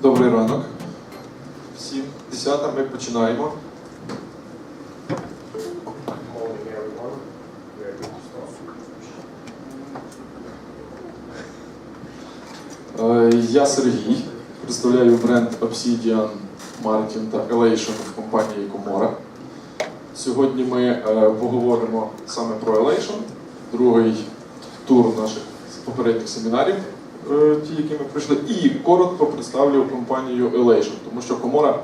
Добрий ранок. Всім 10 ми починаємо. Я Сергій, представляю бренд Obsidian Marketing та Elation в компанії Комора. Сьогодні ми поговоримо саме про Elation, другий тур наших попередніх семінарів, ті, які ми пройшли, і коротко представлю компанію Elation, тому що Комора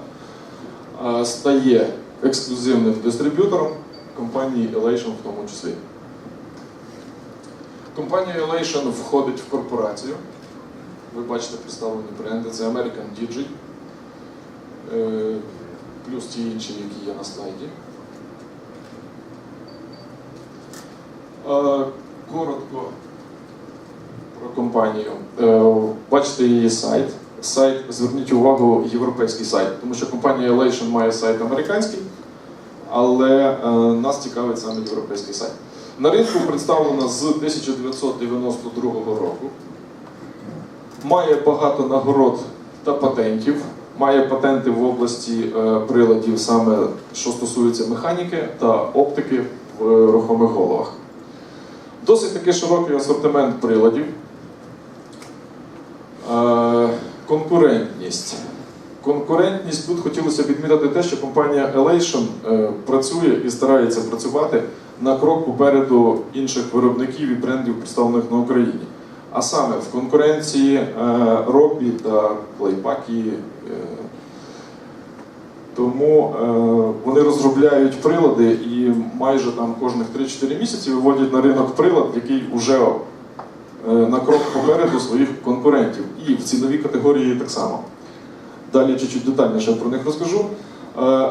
стає ексклюзивним дистриб'ютором компанії Elation в тому числі. Компанія Elation входить в корпорацію. Ви бачите представлені бренди, це American DJ, плюс ті інші, які є на слайді. Коротко про компанію. Бачите її сайт. Сайт, зверніть увагу, європейський сайт, тому що компанія Elation має сайт американський, але нас цікавить саме європейський сайт. На ринку представлена з 1992 року. Має багато нагород та патентів. Має патенти в області приладів, саме що стосується механіки та оптики в рухомих головах. Досить таки широкий асортимент приладів. Конкурентність. Конкурентність, тут хотілося б відмітити те, що компанія Elation працює і старається працювати на крок попереду інших виробників і брендів, представлених на Україні. А саме в конкуренції Робі та Плейпакі. Тому вони розробляють прилади і майже там кожних 3-4 місяці виводять на ринок прилад, який вже на крок попереду своїх конкурентів. І в ціновій категорії так само. Далі чуть-чуть детальніше про них розкажу.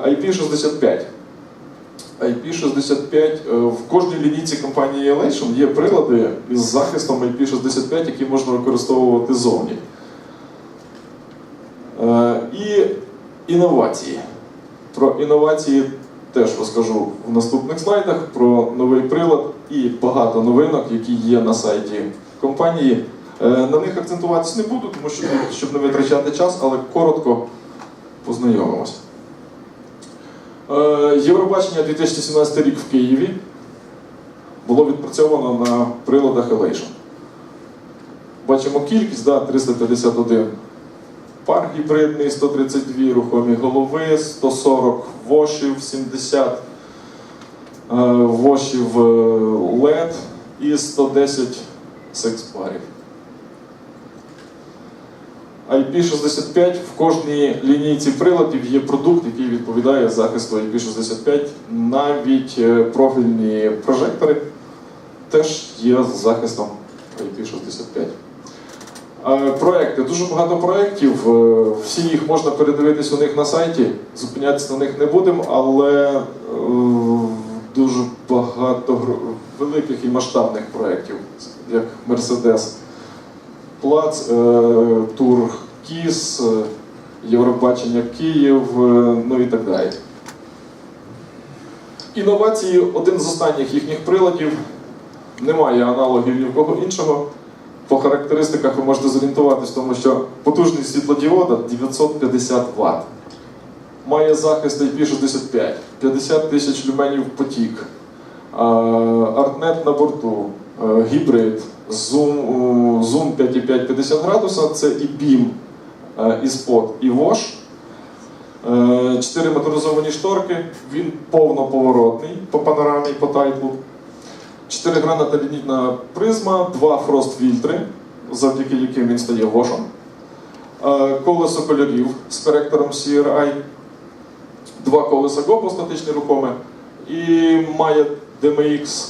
IP65. IP65, в кожній лінійці компанії Elation є прилади із захистом IP65, які можна використовувати зовні. І інновації. Про інновації теж розкажу в наступних слайдах, про новий прилад і багато новинок, які є на сайті компанії. На них акцентуватись не буду, тому що, щоб не витрачати час, але коротко познайомимося. Євробачення 2017 рік в Києві було відпрацьовано на приладах Elation. Бачимо кількість, 351 пар гібридний, 132 рухомі голови, 140 вошів, 70 вошів LED і 110 секс-парів. IP65, в кожній лінійці приладів є продукт, який відповідає захисту IP65. Навіть профільні прожектори теж є з захистом IP65. Проекти. Дуже багато проєктів, всі їх можна передивитись у них на сайті, зупинятися на них не будемо, але дуже багато великих і масштабних проєктів, як Мерседес Плац, Тур Кіс, Євробачення Київ, ну і так далі. Інновації – один з останніх їхніх приладів, немає аналогів ні в кого іншого. По характеристиках ви можете зорієнтуватися, тому що потужність світлодіода 950 Вт. Має захист IP65, 50 тисяч люменів потік, артнет на борту, гібрид, зум 5,5 50 градуса, це і бім, і спот, і вош. 4 моторизовані шторки, він повноповоротний по панорамі, по тайтлу. 4-гранатна лінійна призма, 2 фрост-фільтри, завдяки яким він стає вошем. Колесо кольорів з коректором CRI. 2 колеса GoPro статичне рухоме. І має Dmx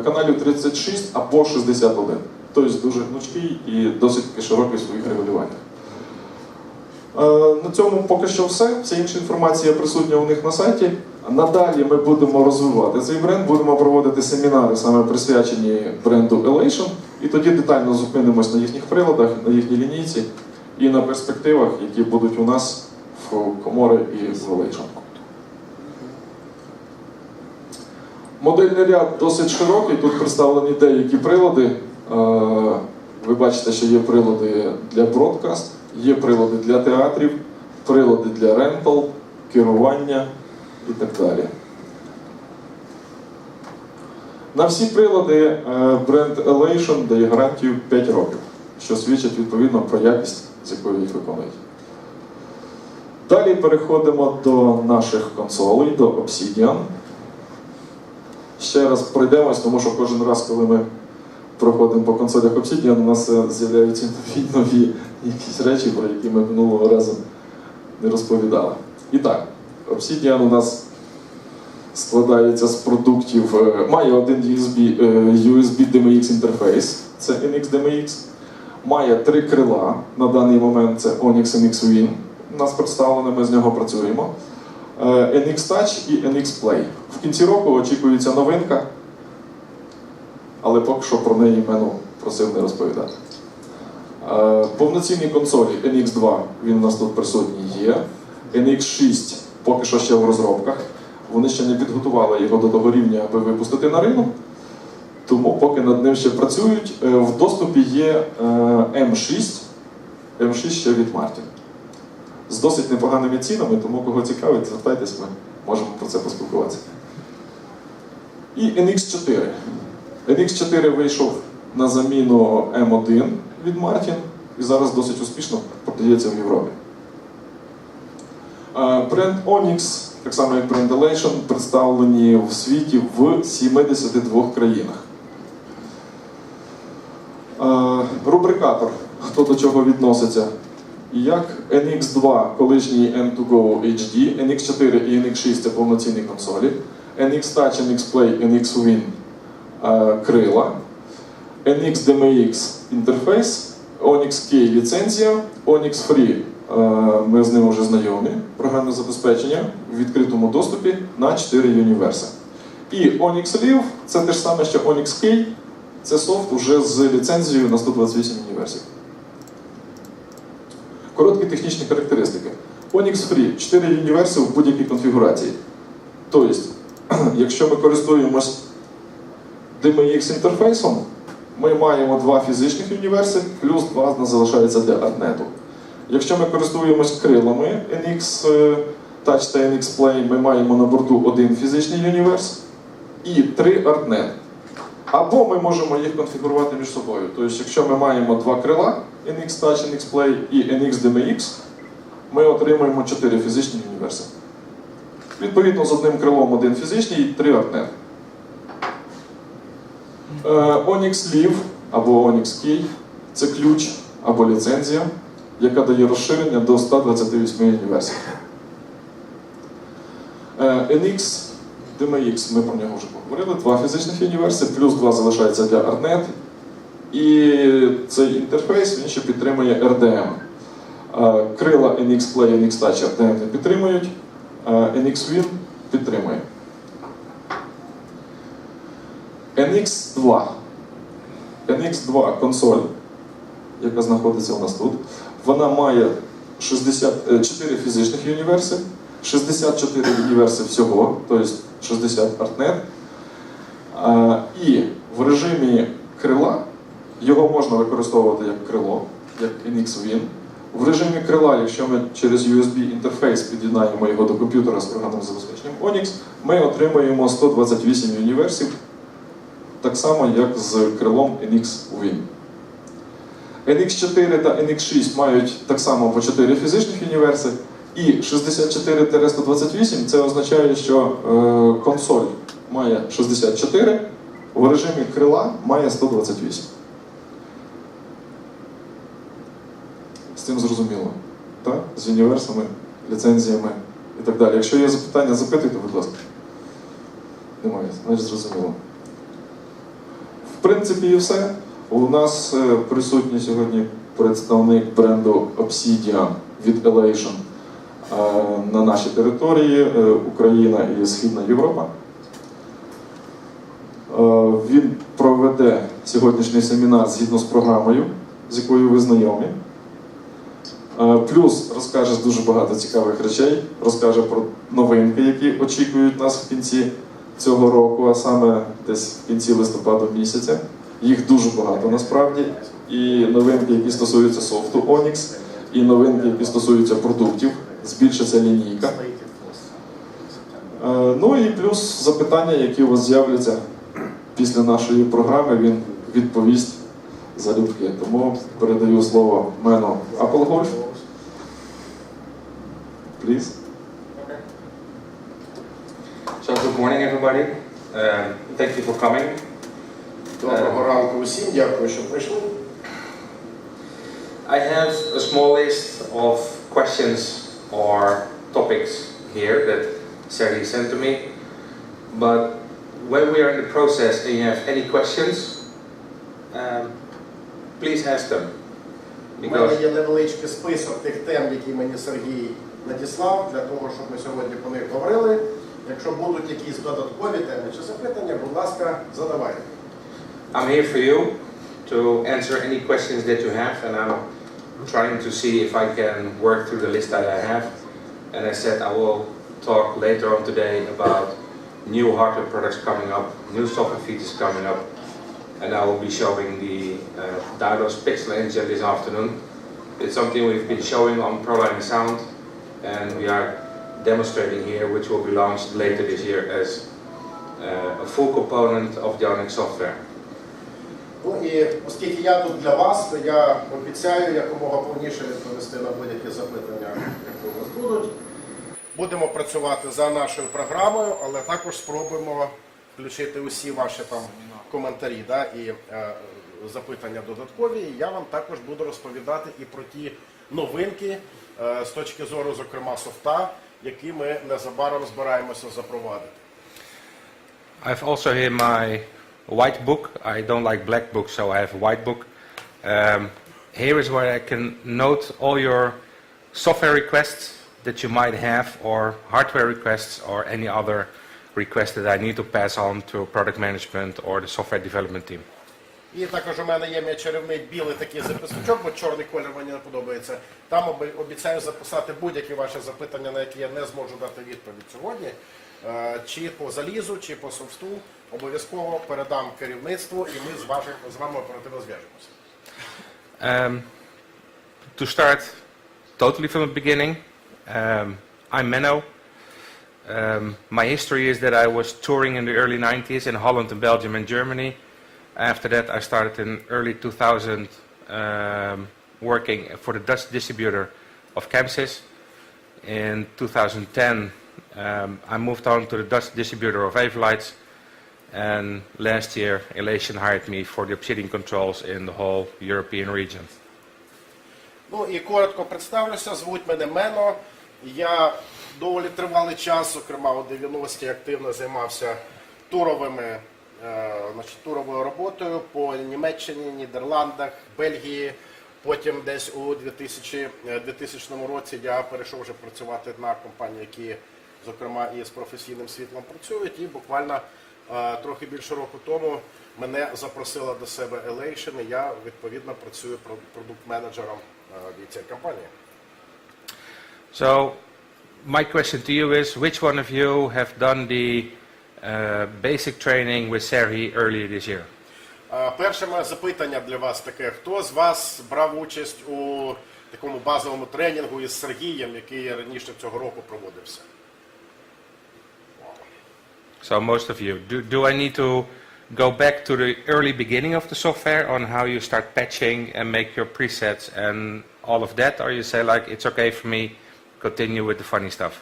каналів 36 або 61. Тобто дуже гнучкий і досить широкий в своїх регулюваннях. На цьому поки що все. Вся інша інформація присутня у них на сайті. Надалі ми будемо розвивати цей бренд, будемо проводити семінари, саме присвячені бренду Elation. І тоді детально зупинимось на їхніх приладах, на їхній лінійці і на перспективах, які будуть у нас в Коморі і в Elation. Модельний ряд досить широкий, тут представлені деякі прилади. Ви бачите, що є прилади для бродкаст, Є прилади для театрів, прилади для рентал, керування і так далі. На всі прилади бренд Elation дає гарантію 5 років, що свідчить відповідно про якість, з якою їх виконують. Далі переходимо до наших консолей, до Obsidian. Ще раз пройдемось, тому що кожен раз, коли ми проходимо по консолях Obsidian, у нас з'являються нові якісь речі, про які ми минулого разу не розповідали. І так, Obsidian у нас складається з продуктів, має один USB Dmx інтерфейс, це NX Dmx, має 3 крила, на даний момент це Onyx NX Win, у нас представлено, ми з нього працюємо, NX Touch і NX Play. В кінці року очікується новинка, але поки що про неї Мену просив не розповідати. Повноцінні консолі NX2, він у нас тут присутній є, NX6 поки що ще в розробках. Вони ще не підготували його до того рівня, аби випустити на ринок, тому поки над ним ще працюють. В доступі є M6, M6 ще від Martin. З досить непоганими цінами, тому кого цікавить, звертайтесь, ми можемо про це поспілкуватися. І NX4. NX4 вийшов на заміну M1 від Martin і зараз досить успішно продається в Європі. Бренд Onyx, так само як бренд Elation, представлені в світі в 72 країнах. Рубрикатор, хто до чого відноситься. Як NX2, колишній N2Go HD, NX4 і NX6 це повноцінні консолі, NX Touch, NX Play, NX Win крила, NX Dmx інтерфейс, Onyx K ліцензія, Onyx Free. Ми з ним вже знайомі, програмне забезпечення в відкритому доступі на 4 універси. І Onyx Live – це те ж саме, що Onyx K, це софт уже з ліцензією на 128 універсів. Короткі технічні характеристики. Onyx Free – 4 універси в будь-якій конфігурації. Тобто, якщо ми користуємось Dmx інтерфейсом, ми маємо 2 фізичних універси, плюс 2 залишається для артнету. Якщо ми користуємось крилами NX Touch та NX Play, ми маємо на борту 1 фізичний універс і 3 артнет. Або ми можемо їх конфігурувати між собою. Тобто, якщо ми маємо 2 крила NX Touch, NX Play і NX Dmx, ми отримуємо 4 фізичні універси. Відповідно, з одним крилом 1 фізичний і 3 артнет. Onyx Live або Onyx Key – це ключ або ліцензія, яка дає розширення до 128 універсій. NX Dmx, ми про нього вже поговорили, 2 фізичних універси, плюс 2 залишається для Arnet. І цей інтерфейс, він ще підтримує RDM. Крила NX Play, NX Touch RDM не підтримують, NX Win підтримує. NX2. NX2 консоль, яка знаходиться у нас тут, вона має 64 фізичних універси, 64 універси всього, тобто 60 артнет. І в режимі крила його можна використовувати як крило, як NX Win. В режимі крила, якщо ми через USB інтерфейс під'єднаємо його до комп'ютера з програмним забезпеченням Onyx, ми отримаємо 128 універсів, так само як з крилом NX Win. NX4 та NX6 мають так само по 4 фізичних універси, і 64-128 це означає, що консоль має 64, в режимі крила має 128. З цим зрозуміло, так? З універсами, ліцензіями і так далі. Якщо є запитання, запитуйте, будь ласка. Немає, значить зрозуміло. В принципі і все. У нас присутній сьогодні представник бренду Obsidian від Elation на нашій території, Україна і Східна Європа. Він проведе сьогоднішній семінар згідно з програмою, з якою ви знайомі. Плюс розкаже дуже багато цікавих речей, розкаже про новинки, які очікують нас в кінці цього року, а саме десь в кінці листопада місяця. Їх дуже багато насправді. І новинки, які стосуються софту Onyx, і новинки, які стосуються продуктів, збільшиться лінійка. Ну і плюс запитання, які у вас з'являться після нашої програми, він відповість залюбки. Тому передаю слово Менно Аппельгоф. Please. So good morning everybody. Thank you for coming. Доброго ранку усім, дякую, що прийшли. I have a small list of questions or topics here that Serhi sent to me. But when we are in the process and you have any questions, please ask them. У мене є невеличкий список тих тем, які мені Сергій надіслав, для того, щоб ми сьогодні по них говорили. Якщо будуть якісь додаткові теми чи запитання, будь ласка, задавайте. I'm here for you to answer any questions that you have, and I'm trying to see if I can work through the list that I have. And I said I will talk later on today about new hardware products coming up, new software features coming up, and I will be showing the Daidos Pixel Engine this afternoon. It's something we've been showing on ProLine Sound, and we are demonstrating here, which will be launched later this year as a full component of the Onyx software. Ну і оскільки я тут для вас, то я обіцяю якомога повніше відповісти на будь-які запитання, які у вас будуть. Будемо працювати за нашою програмою, але також спробуємо включити усі ваші там коментарі, да, і запитання додаткові. І я вам також буду розповідати і про ті новинки з точки зору, зокрема, софта, які ми незабаром збираємося запровадити. I've also here my white book. I don't like black books, so I have a white book. Here is where I can note all your software requests that you might have, or hardware requests, or any other requests that I need to pass on to product management or the software development team. І також у мене є мій чарівний білий такий записничок, бо чорний колір мені не подобається. Там обіцяю записати будь-які ваші запитання, на які я не зможу дати відповідь сьогодні. Чи по залізу, чи по софту. Обов'язково передам керівництву, і ми з вами оперативно зв'яжемося. To start totally from the beginning, I'm Menno. My history is that I was touring in the early 90s in Holland and Belgium and Germany. After that, I started in early 2000 working for the Dutch distributor of Camsys. In 2010, I moved on to the Dutch distributor of Avelights. And last year, Elation hired me for the Obsidian controls in the whole European region. Ну і коротко представлюся, звуть мене Менно. Я доволі тривалий час, зокрема у 90-ті, активно займався туровою роботою по Німеччині, Нідерландах, Бельгії. Потім десь у 2000 році я перейшов вже працювати на компанії, які, зокрема, і з професійним світлом працюють. І буквально трохи більше року тому мене запросила до себе Elation, і я, відповідно, працюю продукт-менеджером від цієї компанії. So, my question to you is, which one of you have done the basic training with Serhi earlier this year? Перше моє запитання для вас таке. Хто з вас брав участь у такому базовому тренінгу із Сергієм, який раніше цього року проводився? So most of you. Do I need to go back to the early beginning of the software on how you start patching and make your presets and all of that? Or you say like, it's okay for me, continue with the funny stuff?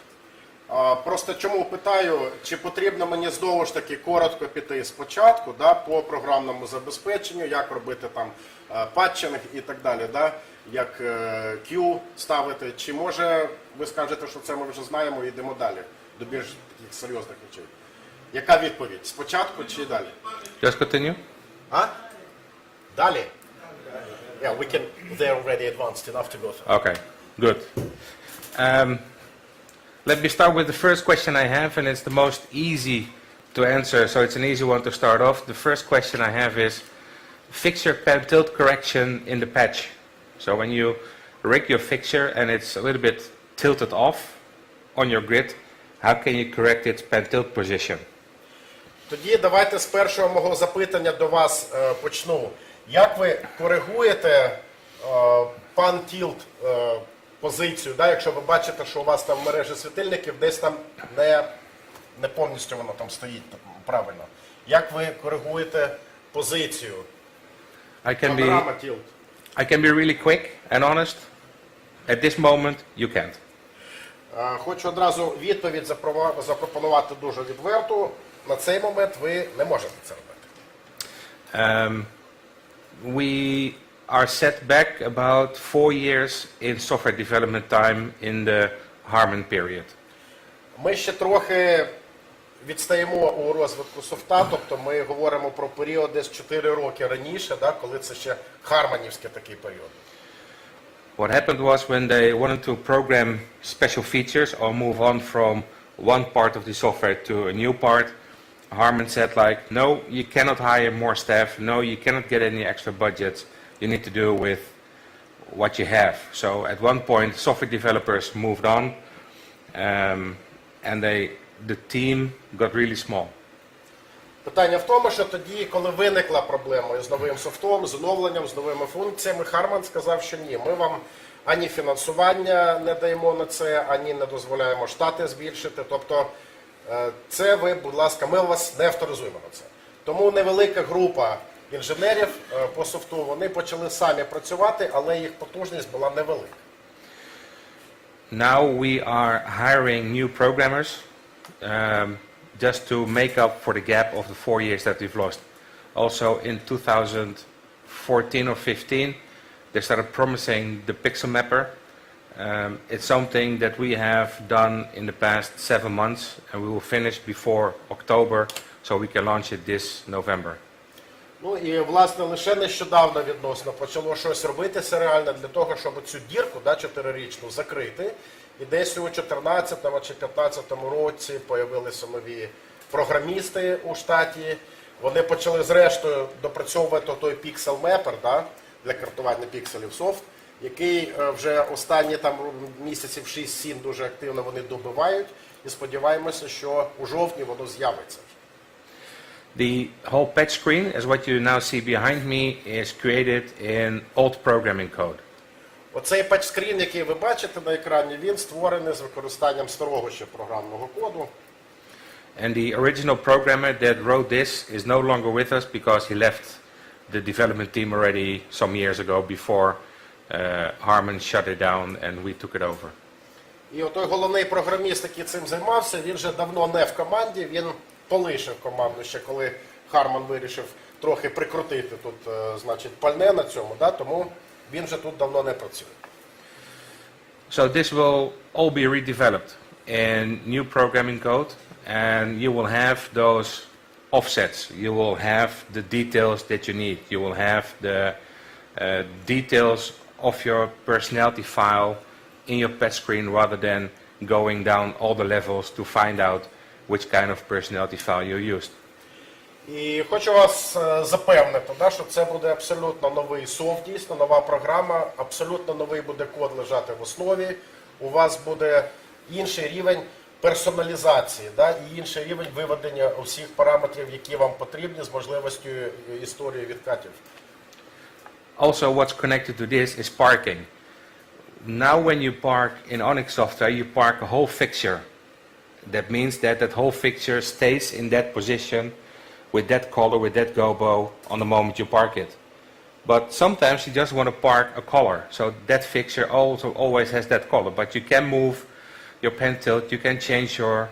Просто чому питаю, чи потрібно мені знову ж таки коротко піти спочатку, да, по програмному забезпеченню, як робити там патчинг і так далі, да, як Q ставити, чи може ви скажете, що це ми вже знаємо і йдемо далі, до більш таких серйозних речей. Яка відповідь? Спочатку чи далі? Just continue. Далі? Yeah, we can, they're already advanced enough to go through. Okay, good. Let me start with the first question I have, and it's the most easy to answer, so it's an easy one to start off. The first question I have is, fixture pan tilt correction in the patch. So when you rig your fixture and it's a little bit tilted off on your grid, how can you correct its pan tilt position? Тоді давайте з першого мого запитання до вас почну. Як ви коригуєте pan tilt позицію, да, якщо ви бачите, що у вас там мережі світильників, десь там не повністю воно там стоїть правильно. Як ви коригуєте позицію? Програма tilt. I can be really quick and honest. At this moment, you can't. Хочу одразу відповідь запропонувати дуже відверту. На цей момент ви не можете це робити. We are set back about 4 years in software development time in the Harman period. Ми ще трохи відстаємо у розвитку софта, тобто ми говоримо про період десь 4 роки раніше, да, коли це ще харманівський такий період. What happened was when they wanted to program special features or move on from one part of the software to a new part, Harman said like, no, you cannot hire more staff, no, you cannot get any extra budgets, you need to do with what you have. So at one point, software developers moved on, and the team got really small. Питання в тому, що тоді, коли виникла проблема з новим софтом, з оновленням, з новими функціями, Харман сказав, що ні, ми вам ані фінансування не даємо на це, ані не дозволяємо штати збільшити. Тобто це ви, будь ласка, ми вас не авторизуємо на це. Тому невелика група інженерів по софту, вони почали самі працювати, але їх потужність була невелика. Now we are hiring new programmers just to make up for the gap of the 4 years that we've lost. Also in 2014 or 15, they started promising the pixel mapper. It's something that we have done in the past 7 months, and we will finish before October, so we can launch it this November. Ну і, власне, лише нещодавно відносно почало щось робитися реально для того, щоб цю дірку, да, 4-річну, закрити. І десь у 2014 чи 2015 році появилися нові програмісти у штаті. Вони почали зрештою допрацьовувати той Pixel Mapper, да, для картування пікселів софт, який вже останні там місяців 6-7 дуже активно вони добивають. І сподіваємося, що у жовтні воно з'явиться. The whole patch screen, as what you now see behind me, is created in old programming code. Оцей патчскрін, який ви бачите на екрані, він створений з використанням старого ще програмного коду. And the original programmer that wrote this is no longer with us because he left the development team already some years ago before Harman shut it down and we took it over. І отой головний програміст, який цим займався, він вже давно не в команді, він полишив команду ще коли Харман вирішив трохи прикрутити тут, значить, пальне на цьому, да, тому він вже тут давно не працює. So this will all be redeveloped in new programming code, and you will have those offsets. You will have the details that you need. You will have the details of your personality file in your patch screen rather than going down all the levels to find out which kind of personality file you used. І хочу вас запевнити, да, що це буде абсолютно новий софт, дійсно нова програма, абсолютно новий буде код лежати в основі. У вас буде інший рівень персоналізації, да, і інший рівень виведення усіх параметрів, які вам потрібні, з можливістю історії відкатів. Also, what's connected to this is parking. Now when you park in Onyx software, you park a whole fixture. That means that that whole fixture stays in that position with that color, with that gobo on the moment you park it. But sometimes you just want to park a color, so that fixture also always has that color. But you can move your pen tilt, you can change your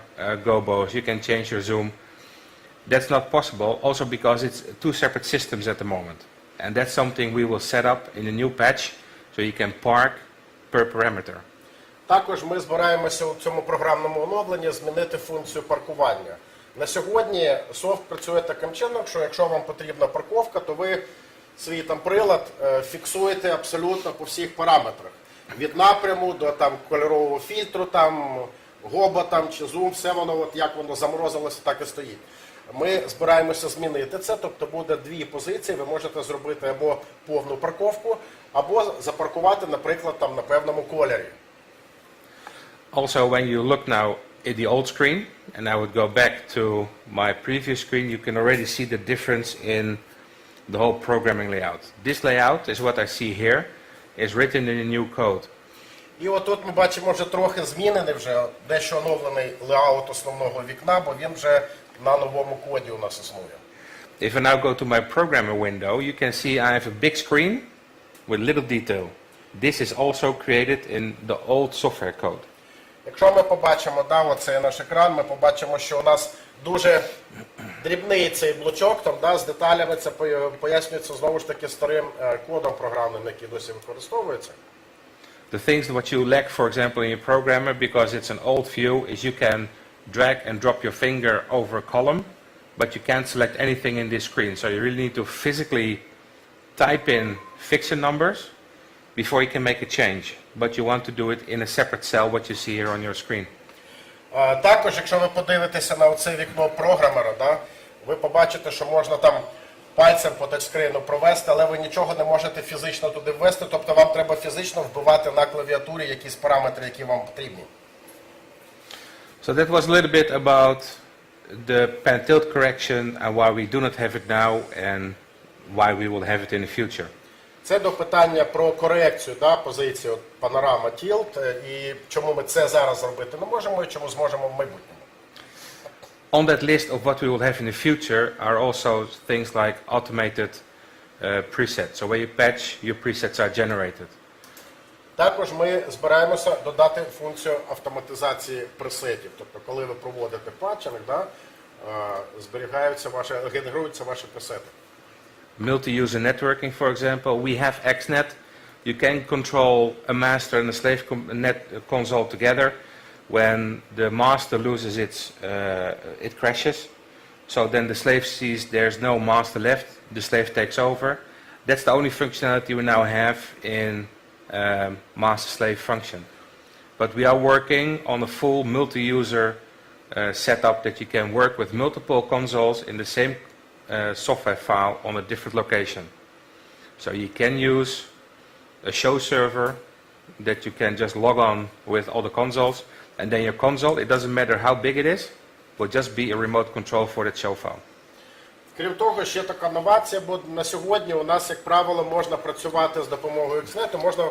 gobos, you can change your zoom. That's not possible, also because it's two separate systems at the moment. And that's something we will set up in the new patch, so you can park per parameter. Також ми збираємося у цьому програмному оновленні змінити функцію паркування. На сьогодні софт працює таким чином, що якщо вам потрібна парковка, то ви свій там прилад фіксуєте абсолютно по всіх параметрах. Від напряму до там кольорового фільтру, там гоба там чи зум, все воно от як воно заморозилося, так і стоїть. Ми збираємося змінити це, тобто буде дві позиції, ви можете зробити або повну парковку, або запаркувати, наприклад, там на певному кольорі. Also, when you look now at the old screen, and I would go back to my previous screen, you can already see the difference in the whole programming layout. This layout is what I see here, is written in a new code. І отут ми бачимо вже трохи змінений, вже дещо оновлений леаут основного вікна, бо він вже на новому коді у нас існує. If I now go to my programmer window, you can see I have a big screen with little detail. This is also created in the old software code. Якщо ми побачимо, оцей наш екран, ми побачимо, що у нас дуже дрібний цей блочок, там, з деталями, це пояснюється знову ж таки старим кодом програмним, який досі використовується. The things what you lack, for example, in your programmer, because it's an old view, is you can drag and drop your finger over a column, but you can't select anything in this screen. So you really need to physically type in fiction numbers before you can make a change. But you want to do it in a separate cell, what you see here on your screen. Також, якщо ви подивитеся на оце вікно програмера, ви побачите, що можна там пальцем по тачскріну провести, але ви нічого не можете фізично туди ввести, тобто вам треба фізично вбивати на клавіатурі якісь параметри, які вам потрібні. So that was a little bit about the pan tilt correction and why we do not have it now and why we will have it in the future. Це до питання про корекцію позиції панорама тілт і чому ми це зараз зробити не можемо і чому зможемо в майбутньому. On that list of what we will have in the future are also things like automated presets. So when you patch, your presets are generated. Також ми збираємося додати функцію автоматизації пресетів. Тобто, коли ви проводите патчинг, генеруються ваші пресети. Multi-user networking, for example, we have XNet. You can control a master and a slave net console together. When the master loses it crashes. So then the slave sees there's no master left. The slave takes over. That's the only functionality we now have in master-slave function. But we are working on a full multi-user setup that you can work with multiple consoles in the same software file on a different location. So you can use a show server that you can just log on with all the consoles, and then your console, it doesn't matter how big it is, will just be a remote control for that show file. Крім того, ще така новація, бо на сьогодні у нас, як правило, можна працювати з допомогою XNet, можна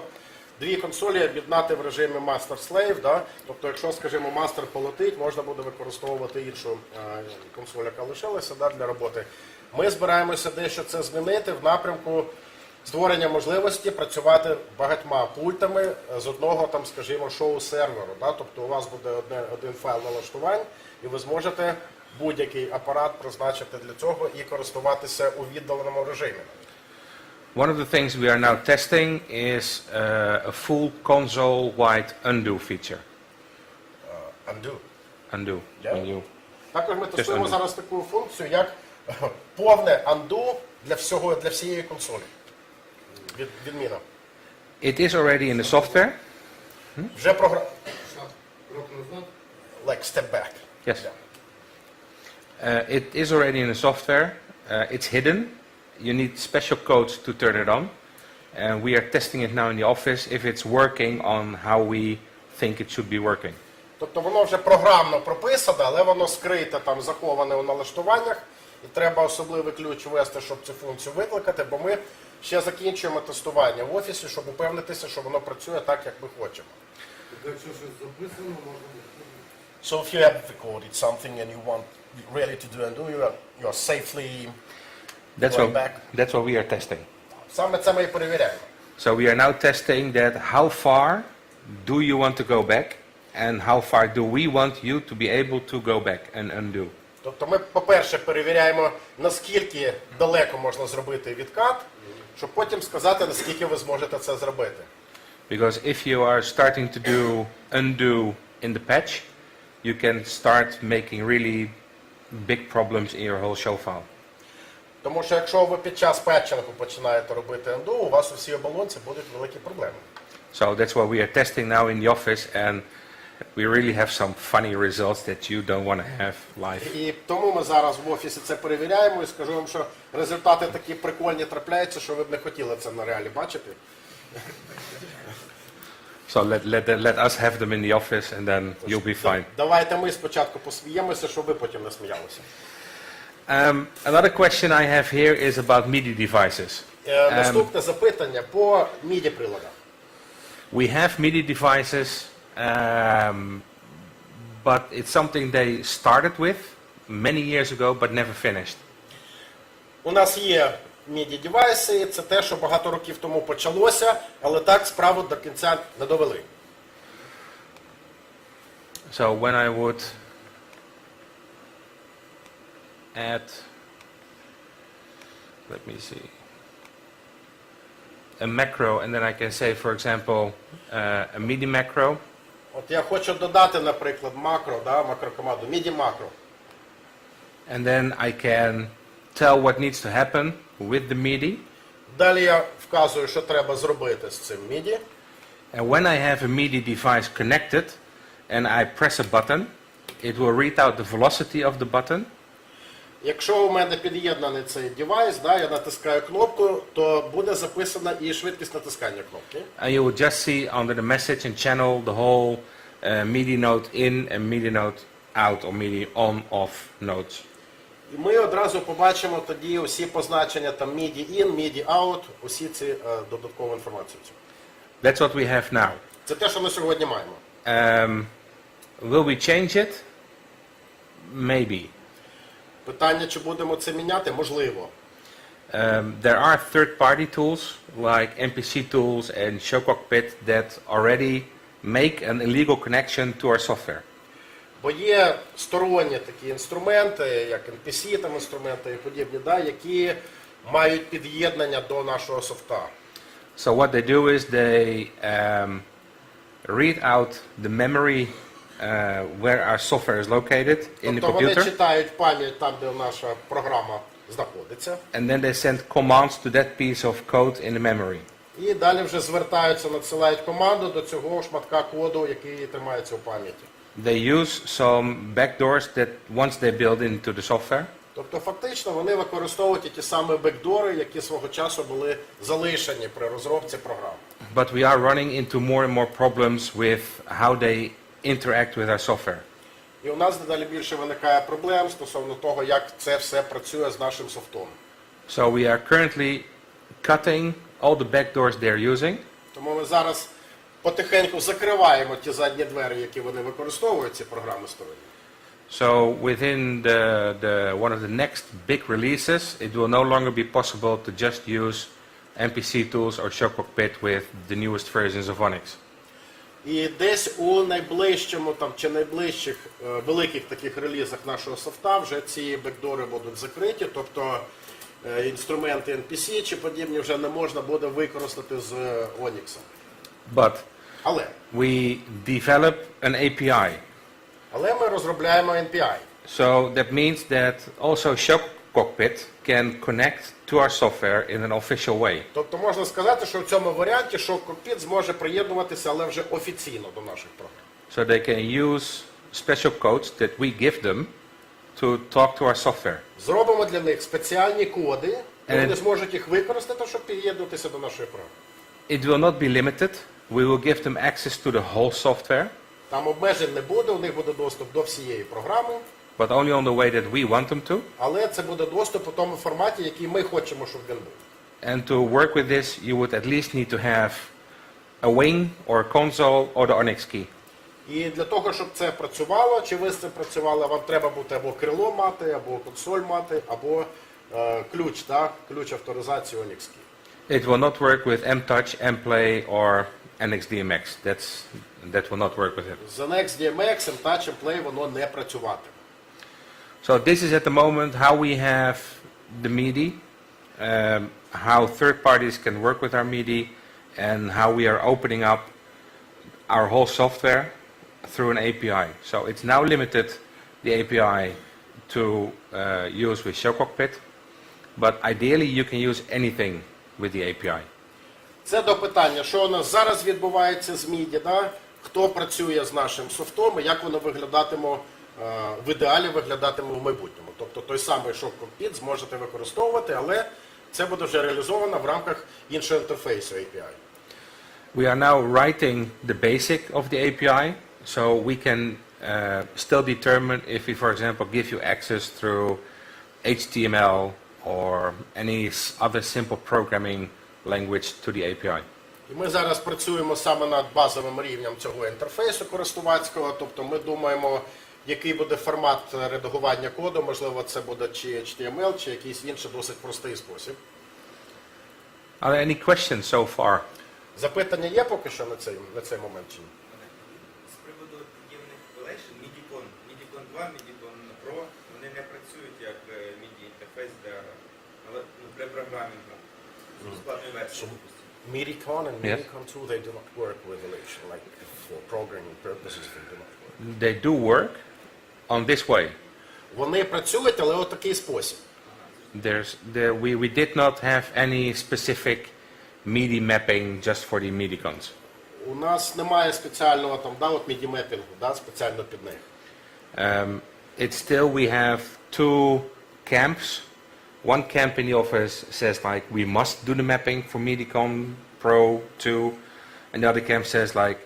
дві консолі об'єднати в режимі Master-Slave, тобто, якщо, скажімо, мастер полетить, можна буде використовувати іншу консоль, яка лишилася для роботи. Ми збираємося дещо це змінити в напрямку створення можливості працювати багатьма пультами з одного, там, скажімо, шоу-серверу. Тобто у вас буде один файл налаштувань, і ви зможете будь-який апарат призначити для цього і користуватися у віддаленому режимі. One of the things we are now testing is a full console-wide undo feature. Undo. Undo. Yeah. Undo. Також ми тестуємо зараз таку функцію, як повне undo для всієї консолі. Відміна. It is already in the software. Вже програма. Like step back. Yes. It is already in the software. It's hidden. You need special codes to turn it on. And we are testing it now in the office if it's working on how we think it should be working. Тобто воно вже програмно прописане, але воно скрите, там, заховане у налаштуваннях. І треба особливий ключ ввести, щоб цю функцію викликати, бо ми ще закінчуємо тестування в офісі, щоб упевнитися, що воно працює так, як ми хочемо. Якщо щось записано, можна буде. So if you have recorded something and you want really to do undo, you are safely going back. That's what we are testing. Саме це ми і перевіряємо. So we are now testing that how far do you want to go back and how far do we want you to be able to go back and undo. Тобто ми, по-перше, перевіряємо, наскільки далеко можна зробити відкат, щоб потім сказати, наскільки ви зможете це зробити. Because if you are starting to do undo in the patch, you can start making really big problems in your whole show file. Тому що якщо ви під час патчингу починаєте робити undo, у вас у всій оболонці будуть великі проблеми. So that's what we are testing now in the office, and we really have some funny results that you don't want to have live. І тому ми зараз в офісі це перевіряємо і скажу вам, що результати такі прикольні трапляються, що ви б не хотіли це на реалі бачити. So let us have them in the office and then you'll be fine. Давайте ми спочатку посміємося, щоб ви потім не сміялися. Another question I have here is about Midi Devices. Наступне запитання по MIDI-приладах. We have MIDI devices, but it's something they started with many years ago, but never finished. У нас є MIDI Devices, це те, що багато років тому почалося, але так справу до кінця не довели. So when I would add, let me see, a macro, and then I can say, for example, a MIDI macro. От я хочу додати, наприклад, макро, макрокоманду, MIDI макро. And then I can tell what needs to happen with the MIDI. Далі я вказую, що треба зробити з цим MIDI. And when I have a MIDI device connected and I press a button, it will read out the velocity of the button. Якщо у мене під'єднаний цей девайс, я натискаю кнопку, то буде записана і швидкість натискання кнопки. And you will just see under the message and channel the whole MIDI note in and MIDI note out, or MIDI on off notes. І ми одразу побачимо тоді усі позначення там MIDI in, MIDI out, усі ці додаткову інформацію. That's what we have now. Це те, що ми сьогодні маємо. Will we change it? Maybe. Питання, чи будемо це міняти? Можливо. There are third-party tools like NPC tools and ShowCockpit that already make an illegal connection to our software. Бо є сторонні такі інструменти, як NPC там інструменти і подібні, які мають під'єднання до нашого софта. So what they do is they read out the memory where our software is located in the Тобто вони computer. читають пам'ять там, де наша програма знаходиться. And then they send commands to that piece of code in the memory. І далі вже звертаються, надсилають команду до цього шматка коду, який тримається у пам'яті. They use some backdoors that once they build into the software. Тобто фактично вони використовують ті самі бекдори, які свого часу були залишені при розробці програм. But we are running into more and more problems with how they interact with our software. І у нас дедалі більше виникає проблем стосовно того, як це все працює з нашим софтом. So we are currently cutting all the backdoors they're using. Тому ми зараз потихеньку закриваємо ті задні двері, які вони використовують, ці програми сторонні. So within one of the next big releases, it will no longer be possible to just use NPC tools or ShowCockpit with the newest versions of Onyx. І десь у найближчому чи найближчих великих таких релізах нашого софта вже ці бекдори будуть закриті, тобто інструменти NPC чи подібні вже не можна буде використати з Onyx. Але We develop an API. Але ми розробляємо NPI. So that means that also ShowCockpit can connect to our software in an official way. Тобто можна сказати, що в цьому варіанті ShowCockpit зможе приєднуватися, але вже офіційно до наших програм. So they can use special codes that we give them to talk to our software. Зробимо для них спеціальні коди, і вони зможуть їх використати, щоб під'єднуватися до нашої програми. It will not be limited. We will give them access to the whole software. Там обмежень не буде, у них буде доступ до всієї програми. But only on the way that we want them to. Але це буде доступ у тому форматі, який ми хочемо, щоб він був. And to work with this, you would at least need to have a wing or a console or the Onyx key. І для того, щоб це працювало, чи ви з цим працювали, вам треба буде або крило мати, або консоль мати, або ключ, ключ авторизації Onyx key. It will not work with mTouch, mPlay or NX Dmx. That will not work with it. З NX Dmx, mTouch, mPlay воно не працюватиме. So this is at the moment how we have the MIDI, how third parties can work with our MIDI, and how we are opening up our whole software through an API. So it's now limited, the API, to use with ShowCockpit, but ideally you can use anything with the API. Це до питання, що у нас зараз відбувається з MIDI, хто працює з нашим софтом і як воно виглядатиме, в ідеалі виглядатиме в майбутньому. Тобто той самий ShowCockpit зможете використовувати, але це буде вже реалізовано в рамках іншого інтерфейсу API. We are now writing the basic of the API, so we can still determine if we, for example, give you access through HTML or any other simple programming language to the API. І ми зараз працюємо саме над базовим рівнем цього інтерфейсу користувацького, тобто ми думаємо, який буде формат редагування коду, можливо, це буде чи HTML, чи якийсь інший досить простий спосіб. Are there any questions so far? Запитання є поки що на цей момент чи ні? З приводу під'ємних Elation, Midicon 2, Midicon Pro, вони не працюють як MIDI інтерфейс для програмінгу. Складної версії. Midicon and Yes. Midicon 2, they do not work with Elation, like for programming purposes, they do not work. They do work on this way. Вони працюють, але от такий спосіб. We did not have any specific MIDI mapping just for the Midicons. У нас немає спеціального там, да, от MIDI мепінгу, да, спеціально під них. It's still, we have two camps. One camp in the office says like we must do the mapping for Midicon Pro 2, and the other camp says like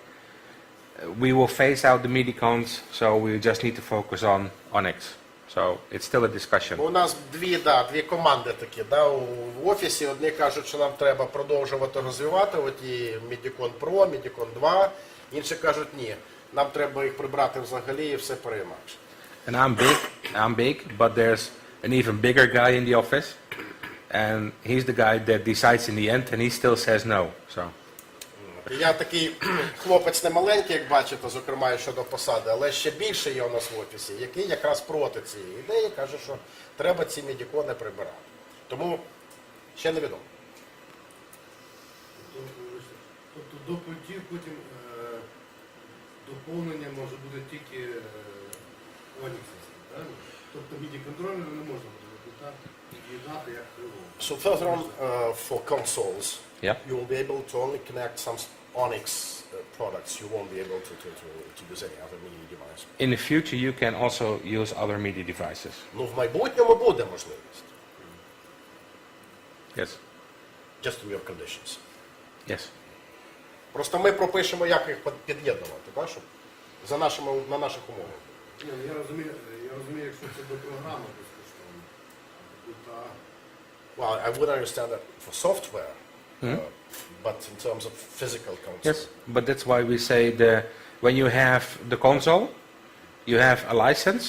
we will phase out the Midicons, so we just need to focus on Onyx. So it's still a discussion. У нас дві команди такі, да, в офісі. Одні кажуть, що нам треба продовжувати розвивати оті Midicon Pro, Midicon 2, інші кажуть, ні, нам треба їх прибрати взагалі і все переймаєш. And I'm big, but there's an even bigger guy in the office, and he's the guy that decides in the end, and he still says no. So. Я такий хлопець не маленький, як бачите, зокрема і щодо посади, але ще більше є у нас в офісі, який якраз проти цієї ідеї, каже, що треба ці мідікони прибирати. Тому ще невідомо. Тобто до пультів потім доповнення може бути тільки Onyx, правильно? Тобто MIDI-контролер не можна буде від'єднати як крило. So further on, for consoles, Yeah. you will be able to only connect some Onyx products. You won't be able to use any other MIDI device. In the future, you can also use other MIDI devices. Ну, в майбутньому буде можливість. Yes. Just to your conditions. Yes. Просто ми пропишемо, як їх під'єднувати, так, щоб на наших умовах. Ні, я розумію, якщо це до програми безкоштовно. Well, I would understand that for software, but in terms of physical console. Yes, but that's why we say when you have the console, you have a license,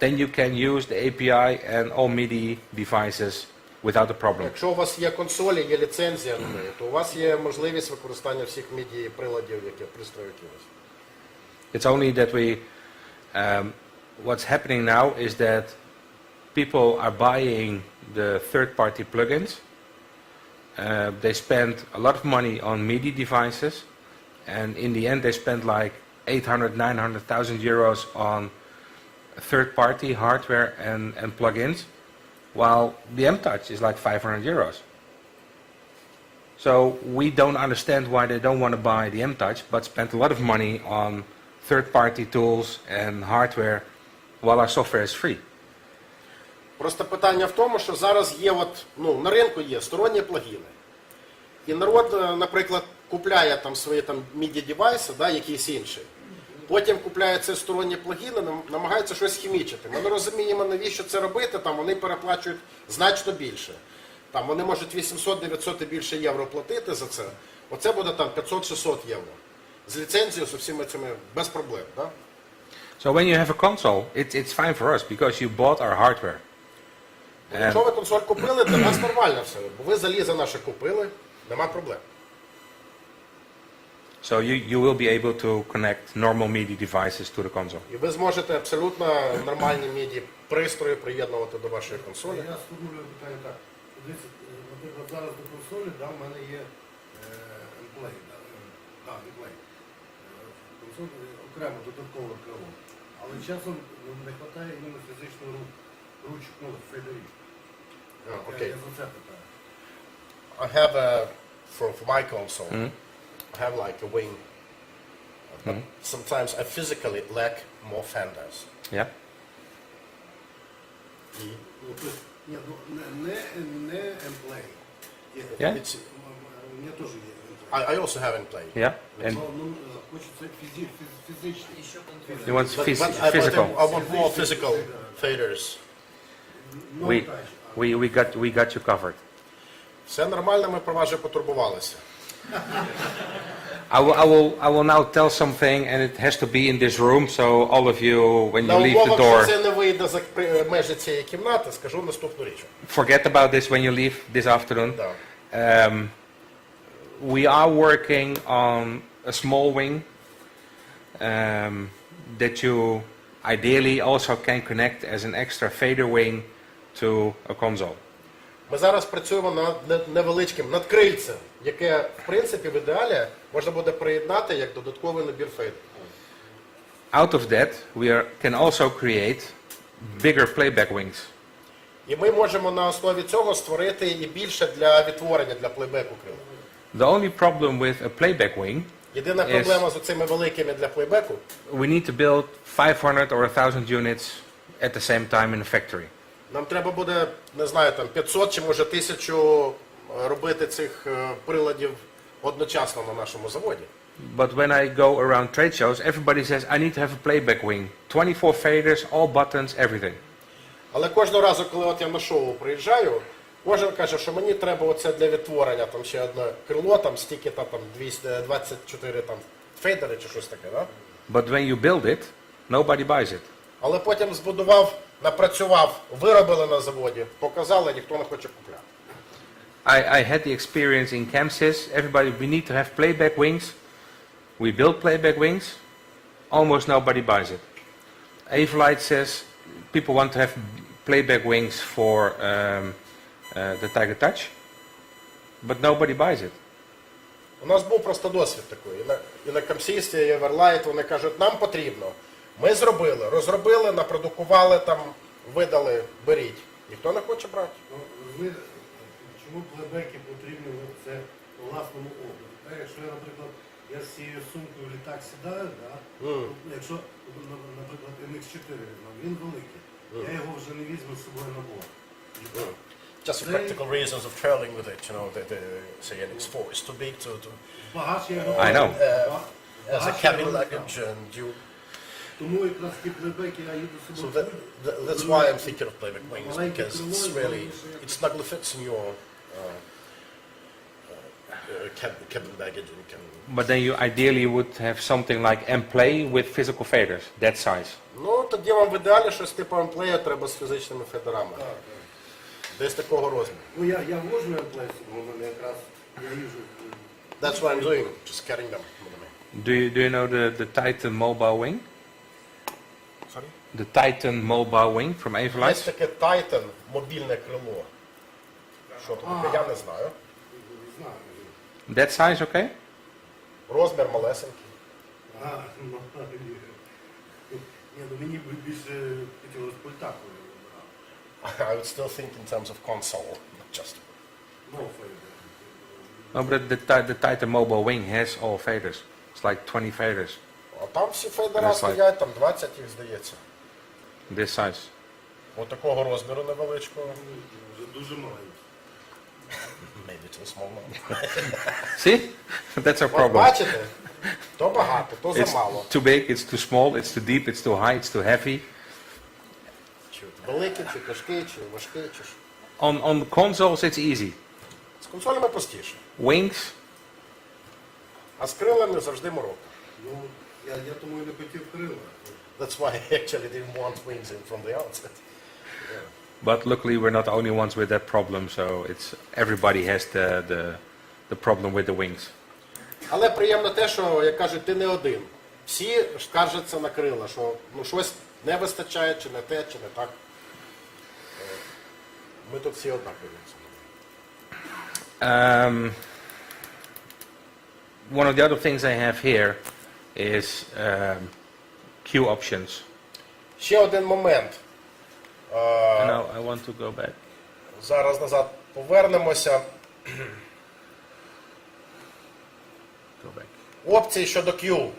then you can use the API and all MIDI devices without a problem. Якщо у вас є консолі, є ліцензія на неї, то у вас є можливість використання всіх MIDI-приладів, пристроїв, які у вас. It's only that what's happening now is that people are buying the third-party plugins. They spend a lot of money on MIDI devices, and in the end they spend like 800, 900,000 euros on third-party hardware and plugins, while the M-Touch is like 500 euros. So we don't understand why they don't want to buy the M-Touch, but spend a lot of money on third-party tools and hardware, while our software is free. Просто питання в тому, що зараз є на ринку є сторонні плагіни. І народ, наприклад, купляє там свої там MIDI-девайси, да, якісь інші. Потім купляє ці сторонні плагіни, намагаються щось хімічити. Ми не розуміємо, навіщо це робити, там вони переплачують значно більше. Там вони можуть 800-900 і більше євро платити за це. Оце буде там 500-600 євро. З ліцензією, з усіма цими, без проблем. Да? So when you have a console, it's fine for us because you bought our hardware. Якщо ви консоль купили, для нас нормально все. Бо ви залізо наше купили, нема проблем. So you will be able to connect normal MIDI devices to the console. І ви зможете абсолютно нормальні MIDI-пристрої приєднувати до вашої консолі. Я сформулюю питання так. Дивіться, наприклад, зараз до консолі, да, в мене є Play. Play. Консоль окремо додаткове крило. Але часом не вистачає іменно фізичного ручок, фейдерів. Okay. Я за це питаю. I have for my console, I have like a wing. But sometimes I physically lack more fenders. Yeah. Ні, не Play. Yeah. У мене теж є. I also have in play. Yeah. And Хочеться фізичний. you want But I physical. want more physical faders. We we got you covered. Все нормально, ми про вас вже потурбувалися. I will now tell something, and it has to be in this room, so all of you, when you На leave the умовах, door, що це не вийде за межі цієї кімнати, скажу наступну річ. forget about this when you leave this afternoon. Да. We are working on a small wing that you ideally also can connect as an extra fader wing to a console. Ми зараз працюємо над невеличким надкрильцем, яке, в принципі, в ідеалі можна буде приєднати як додатковий набір фейдерів. Out of that, we can also create bigger playback wings. І ми можемо на основі цього створити і більше для відтворення, для плейбеку крила. The only problem with a playback wing, Єдина проблема з цими великими для плейбеку, we need to build 500 or 1,000 units at the same time in a factory. нам треба буде, не знаю, там 500 чи може 1000 робити цих приладів одночасно на нашому заводі. But when I go around trade shows, everybody says, I need to have a playback wing. 24 faders, all buttons, everything. Але кожного разу, коли от я на шоу приїжджаю, кожен каже, що мені треба оце для відтворення, там ще одне крило, там стільки-то, там 224 там фейдери чи щось таке, да? But when you build it, nobody buys it. Але потім збудував, напрацював, виробили на заводі, показали, ніхто не хоче купляти. I had the experience in CAMSYS. Everybody, we need to have playback wings. We build playback wings. Almost nobody buys it. Avolite says people want to have playback wings for the Tiger Touch, but nobody buys it. У нас був просто досвід такий. І на Камсісті, і Everlight, вони кажуть, нам потрібно. Ми зробили, розробили, напродукували, там, видали, беріть. Ніхто не хоче брати. Ну, розумієте, чому плейбеки потрібні це по власному опиту? Якщо я, наприклад, я з цією сумкою в літак сідаю, да? Якщо, наприклад, MX4 візьму, він великий, я його вже не візьму з собою на борт. Just for practical reasons of traveling with it, you know, the say NX4 is too big to Багаж я його... I know. as a cabin luggage, and you. Тому якраз ті плейбеки я їду з So собою. that's why I'm thinking of playback wings, because it's really it snugly fits in your cabin baggage, and you can. But then you ideally would have something like M-Play with physical faders, that size. Ну тоді вам в ідеалі щось типу амплея треба з фізичними федерами. Десь такого розміру. Ну я вожу емплей, у мене якраз я їжу. That's what I'm doing, just carrying them. Do you know the Titan mobile wing? Sorry? The Titan mobile wing from Є Avolite? таке Titan мобільне крило. Що то таке, я не знаю. Не знаю. That size, okay? Розмір малесенький. Ну, ні, ну мені більше хотілося пультаку. I would still think in terms of console, not just. No fader. No, but the Titan mobile wing has all faders. It's like 20 faders, А там всі фейдера That's стоять, там 20 їх здається. this size. Ось такого розміру невеличкого. Вже дуже маленький. Maybe too small now. See? That's our От problem. бачите? То багато, то It's замало. too big, it's too small, it's too deep, it's too high, it's too heavy. Чи великий, чи тяжкий, чи важкий, чи що. On consoles, it's easy. З консолями простіше. Wings, А з крилами завжди морока. Ну, я тому і не хотів крила. That's why I actually didn't want wings in from the outset. but luckily we're not the only ones with that problem, so it's everybody has the problem with the wings. Але приємно те, що, як кажуть, ти не один. Всі скаржаться на крила, що ну, щось не вистачає, чи не те, чи не так. Ми тут всі однакові. One of the other things I have here is Cue options. Ще один момент. No, I want to go back. Зараз назад повернемося. Go back. Опції щодо Cue.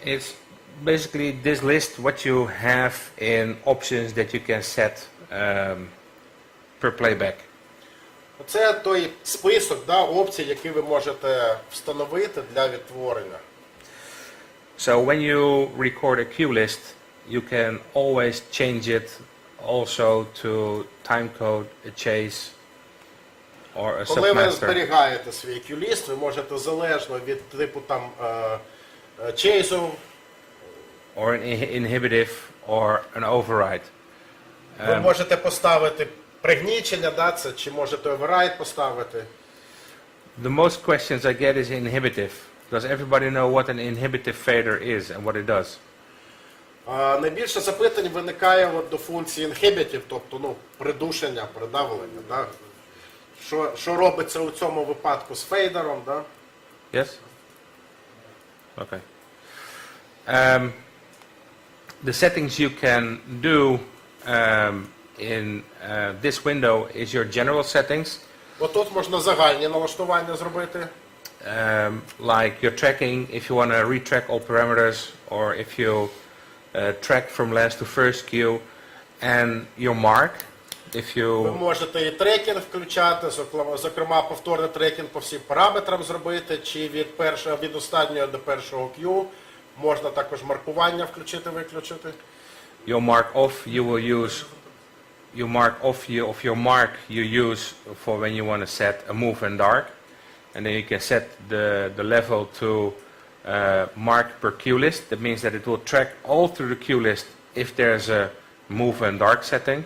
It's basically this list what you have in options that you can set per playback. Це той список, да, опцій, які ви можете встановити для відтворення. So when you record a cue list, you can always change it also to time code a chase or a Коли ви submaster. зберігаєте свій Cue-ліст, ви можете залежно від типу там чейсу, Or an inhibitive or an override. ви можете поставити пригнічення, да, це, чи можете оверрайд поставити. The most questions I get is inhibitive. Does everybody know what an inhibitive fader is and what it does? Найбільше запитань виникає от до функції inhibitive, тобто придушення, придавлення. Да? Що робиться у цьому випадку з фейдером? Да? Yes? Okay. The settings you can do in this window is your general settings. Отут можна загальні налаштування зробити. Like your tracking, if you want to retrack all parameters, or if you track from last to first queue, and your mark, if Ви you можете і трекінг включати, зокрема повторний трекінг по всім параметрам зробити, чи від останнього до першого queue. Можна також маркування включити-виключити. your mark off, you will use your mark off your mark you use for when you want to set a move and dark, and then you can set the level to mark per queue list. That means that it will track all through the queue list if there's a move and dark setting.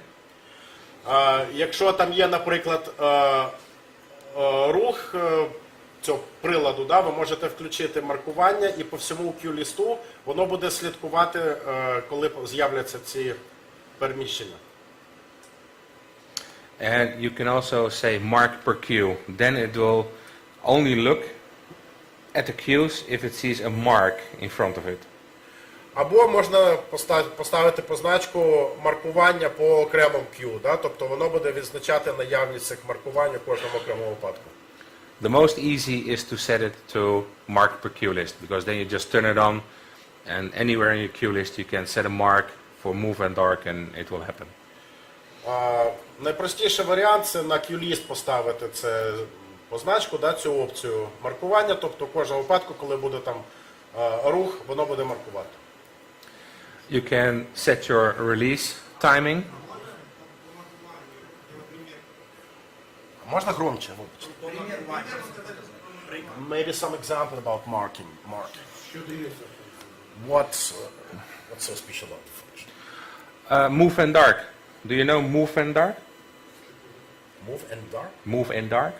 Якщо там є, наприклад, рух цього приладу, да, ви можете включити маркування і по всьому Cue-лісту воно буде слідкувати, коли з'являться ці переміщення. And you can also say mark per queue. Then it will only look at the queues if it sees a mark in front of it. Або можна поставити позначку маркування по окремому queue, да? Тобто воно буде відзначати наявність цих маркувань у кожному окремому випадку. The most easy is to set it to mark per queue list, because then you just turn it on, and anywhere in your queue list you can set a mark for move and dark, and it will happen. Найпростіший варіант це на Cue-ліст поставити це позначку, да, цю опцію маркування, тобто в кожному випадку, коли буде там рух, воно буде маркувати. You can set your release timing. Можна громче, вибачте. Maybe some example about marking. What's so special about the function? Move and dark. Do you know move and dark? Move and dark? Move and dark?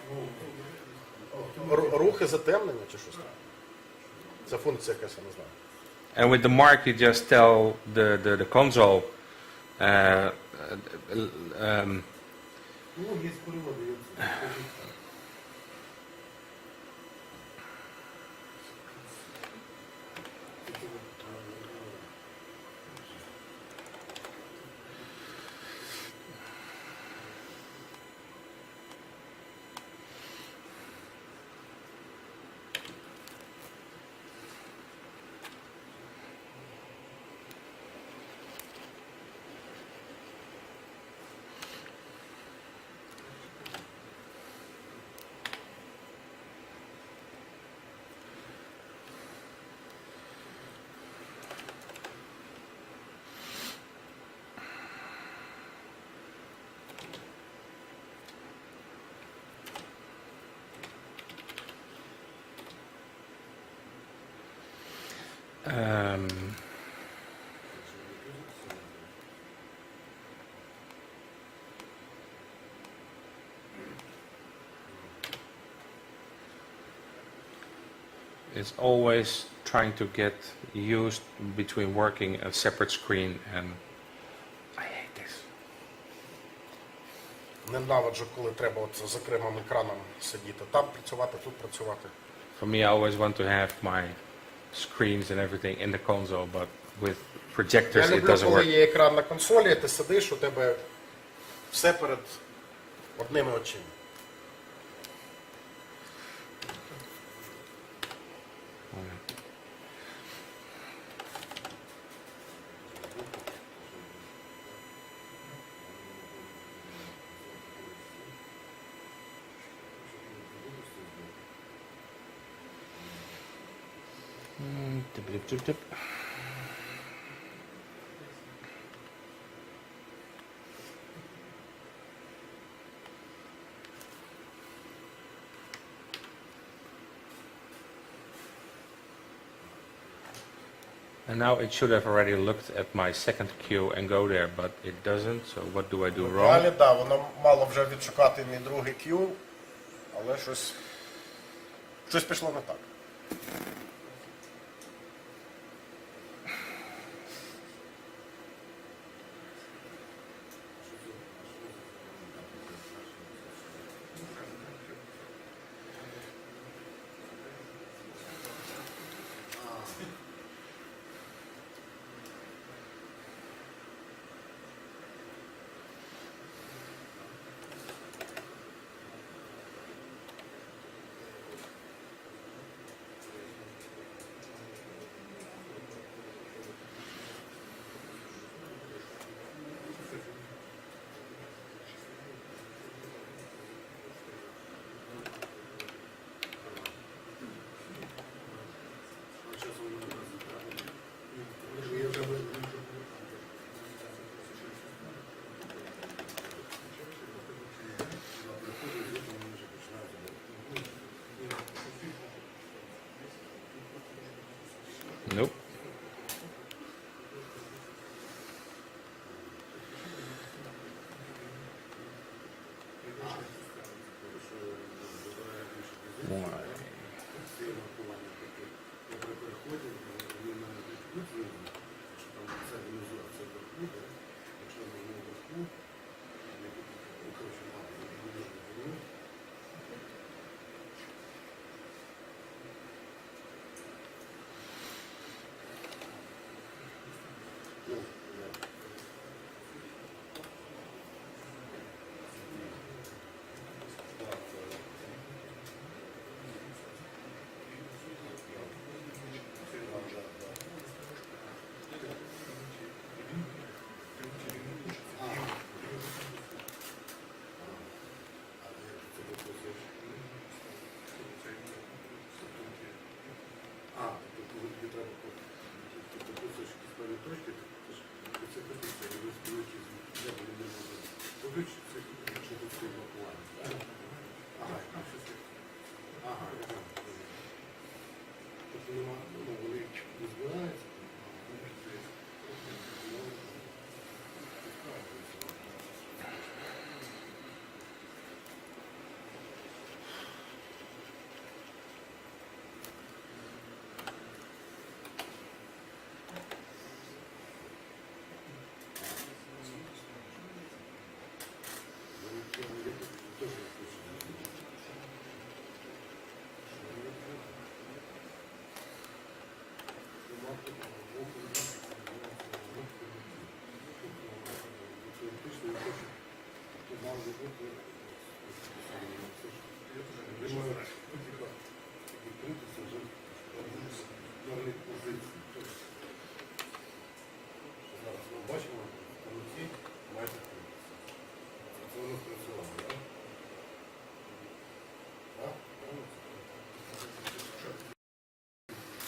Рух і затемнення чи щось там? Це функція якась, я не знаю. And with the mark you just tell the console Є переводи. is always trying to get used between working a separate screen, and I hate this. Ненавиджу, коли треба от з окремим екраном сидіти. Там працювати, тут працювати. For me, I always want to have my screens and everything in the console, but with projectors Я it люблю, doesn't коли work. є екран на консолі, ти сидиш, у тебе все перед одними очима. And now it should have already looked at my second queue and go there, but it doesn't, so what do I do wrong? Далі, да, воно мало вже відшукати мій другий Q, але щось пішло не так. Nope.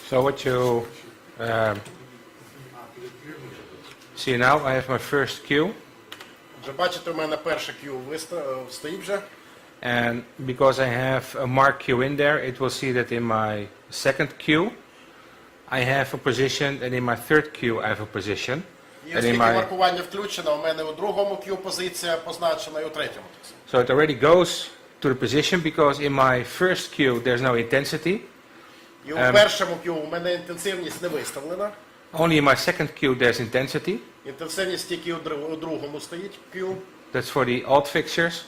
So what you see now, I have my first queue. Вже бачите, у мене перший Q стоїть вже. And because I have a mark queue in there, it will see that in my second queue I have a position, and in my third queue I have a position. І оскільки маркування включено, у мене у другому Q позиція позначена і у третьому. So it already goes to the position because in my first queue there's no intensity. І у першому Q у мене інтенсивність не виставлена. Only in my second queue there's intensity. Інтенсивність тільки у другому стоїть Q. That's for the odd fixtures.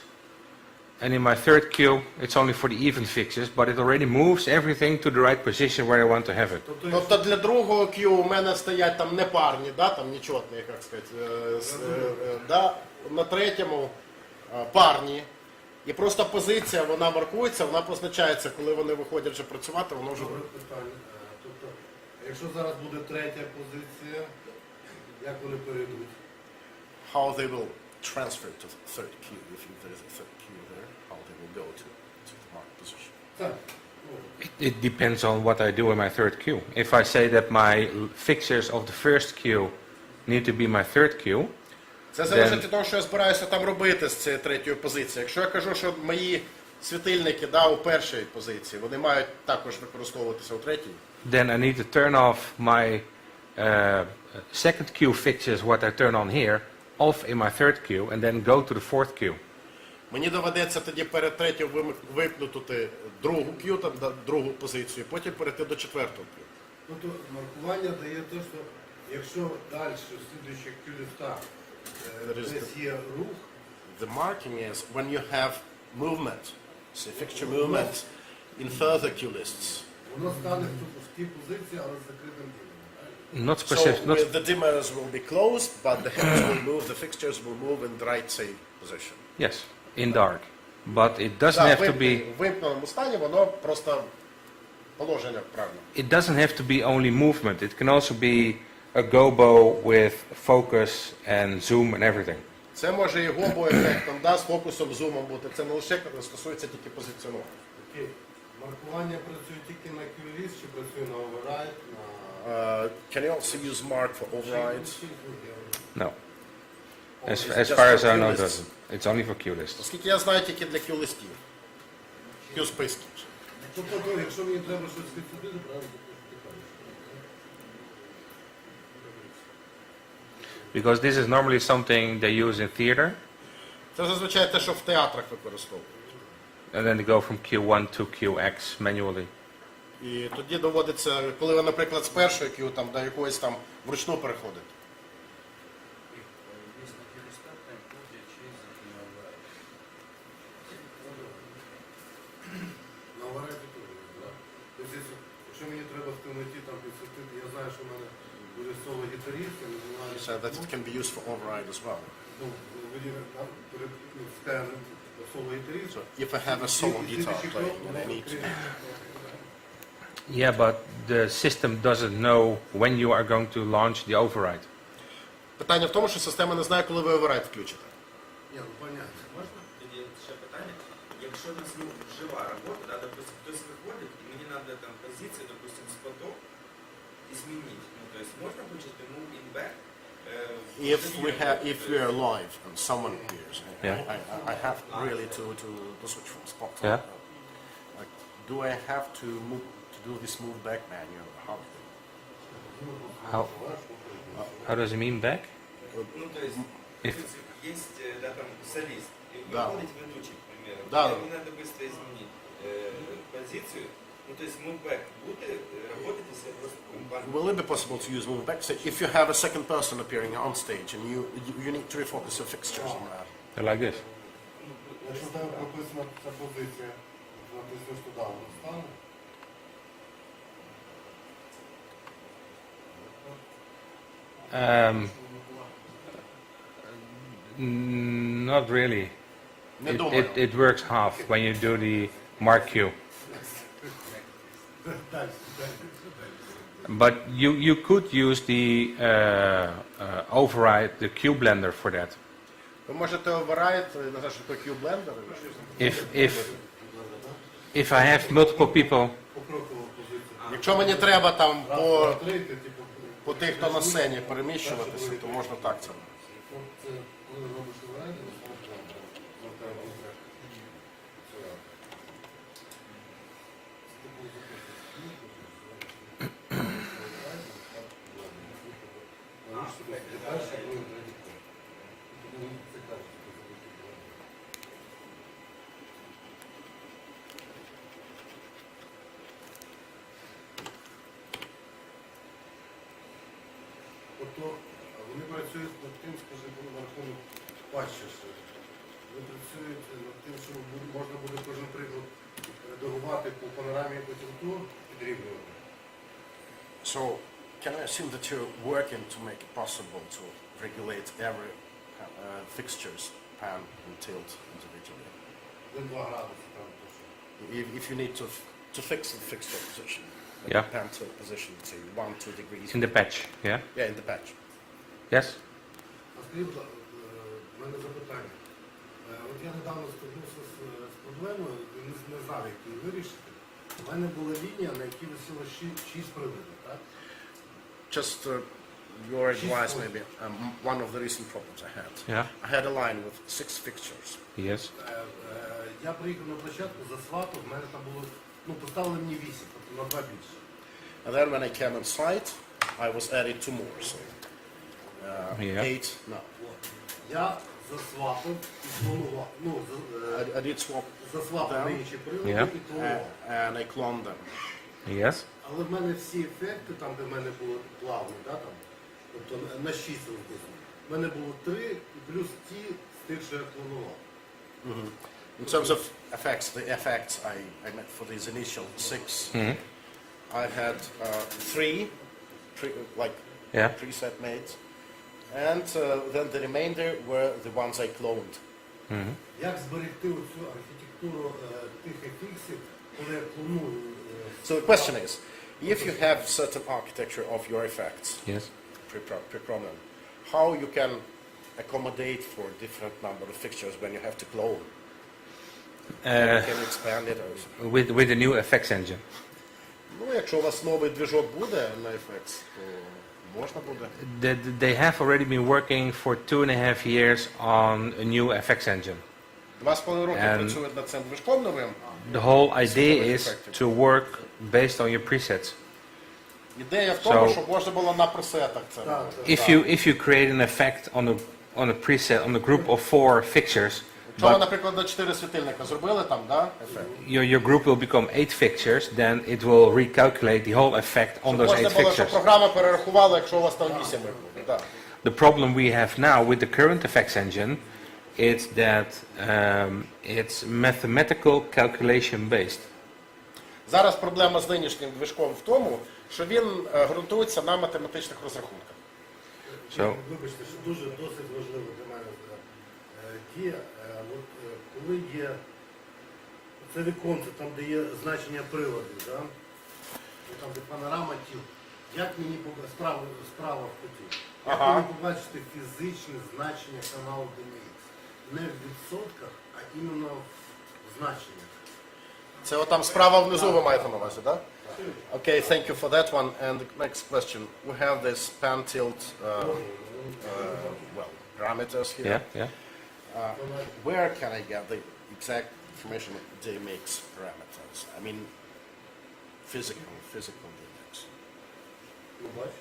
And in my third queue, it's only for the even fixtures, but it already moves everything to the right position where I want to have it. Тобто для другого Q у мене стоять там непарні, да, там нечетні, як сказати, да, на третьому парні. І просто позиція, вона маркується, вона позначається, коли вони виходять вже працювати, воно вже... Питання. Тобто, якщо зараз буде третя позиція, як вони перейдуть? How they will transfer to the third Q, if there is a third Q there, how they will go to the marked position. Так. It depends on what I do in my third queue. If I say that my fixtures of the first queue need to be my third queue, Це залежить від того, що я збираюся там робити з цієї третьої позиції. Якщо я кажу, що мої світильники, да, у першій позиції, вони мають також використовуватися у третій. then I need to turn off my second queue fixes what I turn on here, off in my third queue, and then go to the fourth queue. Мені доведеться тоді перед третьою вимкнути другу Q, там, другу позицію, потім перейти до четвертого Q. Тобто маркування дає те, що якщо далі в слідуючих Q-листах десь є рух, The marking is when you have movement, so fixture movement in further Q lists. воно стане в тій позиції, але з закритим ділом. Not So specific. the dimmers will be closed, but the heads will move, the fixtures will move in the right same position. Yes, in dark. But it doesn't have to be. В вимкненому стані воно просто положення правильно. It doesn't have to be only movement. It can also be a gobo with focus and zoom and everything. Це може і гобо-ефектом, да, з фокусом, зумом бути. Це не лише стосується тільки позиціонування. Маркування працює тільки на Q-лist, чи працює на override, на... Can you also use mark for overrides? No. As just far as for I know, it Q-lists. doesn't. It's only for queue lists. Оскільки я знаю тільки для Q-листів. Q-списків. Тобто, якщо мені треба щось відсюди, правильно, Because this is normally something they use in theater, Це зазвичай те, що в театрах використовують. and then they go from Q1 to QX manually. І тоді доводиться, коли ви, наприклад, з першої Q там, до якоїсь там вручну переходите. на override теж, так? Тобто, якщо мені треба в темноті там підсвітити, я знаю, що в мене буде соло гітаріст, я не знаю... So that it can be used for override as well. Ну, скажемо, соло гітаріст. So if I have a solo guitar playing and I need to... Yeah, but the system doesn't know when you are going to launch the override. Питання в тому, що система не знає, коли ви override включите. Ні, ну, понятно. Можна тоді ще питання? Якщо у нас жива робота, да, допустим, хтось виходить, і мені треба там позицію, допустим, з поток, і змінити. Ну, то есть можна включити move in back? If we are live and someone appears, Yeah. I have really to switch from spot. Yeah. Like, do I have to do this move back manual? How does it mean back? Ну, то есть, есть, да, там, солист, и Да. выходит ведущий, к примеру. Да. Мне надо быстро изменить позицию. Ну, то есть, move back будет работать, если я просто компанию. Will it be possible to use move back? So if you have a second person appearing on stage and you need to refocus your fixtures on that. Like this. Якщо там прописана ця позиція, натиснеш туди, воно стане. Not really. Не думаю. It works half when you do the mark Q. But you could use the override, the Q blender for that. Ви можете override, не знаю, що таке Q-блендер. If I have multiple people, Якщо мені треба там по тих, хто на сцені переміщуватися, то можна так це. Тобто вони працюють над тим, скажімо, на рахунок патчів. Вони працюють над тим, що можна буде кожен приклад редагувати по панорамі, потім ту підрівнювати. So, can I assume that you're working to make it possible to regulate every fixtures, pan and tilt individually? 1-2 градуси там точно. If you need to fix the fixture position, Yeah. pan tilt position, say 1-2 degrees. in the patch, yeah? Yeah, in the patch. Yes? А скажіть, в мене запитання. От я недавно стикнувся з проблемою, не знав, як її вирішити. У мене була лінія, на якій висіло 6 приладів, так? Just your advice, maybe. One of the recent problems I had. Yeah. I had a line with 6 fixtures. Yes. Я приїхав на площадку, засватив, в мене там було, поставили мені 8, тобто на 2 більше. And then when I came on site, I was added 2 more, so Yeah. 8 now. Я засвапив і клонував. Ну, I did swap засвапив на інші прилади Yeah. і клонував. and I cloned them. Yes. Але в мене всі ефекти, там де в мене було плавні, да, там, тобто на 6 розписано. В мене було 3 і плюс ті з тих, що я клонував. In terms of effects, the effects I made for these initial 6, I had 3 like Yeah. preset made, and then the remainder were the ones I cloned. Як зберегти оцю архітектуру тих ефіксів, коли я клоную? So the question is, if you have certain architecture of your effects, Yes. pre-prominent, how you can accommodate for different number of fixtures when you have to clone? Can you expand it? Or... With the new effects engine. Ну, якщо у вас новий движок буде на effects, то можна буде. They have already been working for 2.5 years on a new effects engine. 2,5 роки And- працюють над цим движком новим. The whole idea is to work based on your presets. Ідея в тому, So- щоб можна було на пресетах це робити. If you create an effect on a preset on a group of 4 fixtures, Якщо ви, but наприклад, на 4 світильника зробили там, да, ефект. your group will become 8 fixtures, then it will recalculate the whole effect on Щоб those 8 можна було, щоб fixtures. програма перерахувала, якщо у вас там 8 виходить. Да. The problem we have now with the current effects engine is that it's mathematical calculation based. Зараз проблема з нинішнім движком в тому, що він ґрунтується на математичних розрахунках. Вибачте, що дуже досить важливо для мене коли є це віконце, там де є значення приладів, да? Там де панорама тіл, як мені справа в куті, як мені побачити фізичне значення каналу Dmx? Не в відсотках, а іменно в значеннях. Це отам справа внизу ви маєте на увазі, так? Okay, thank you for that one. And the next question. We have this pan tilt, well, parameters here. Yeah, yeah. Where can I get the exact information of Dmx parameters? I mean, physical Dmx. Ну, бач,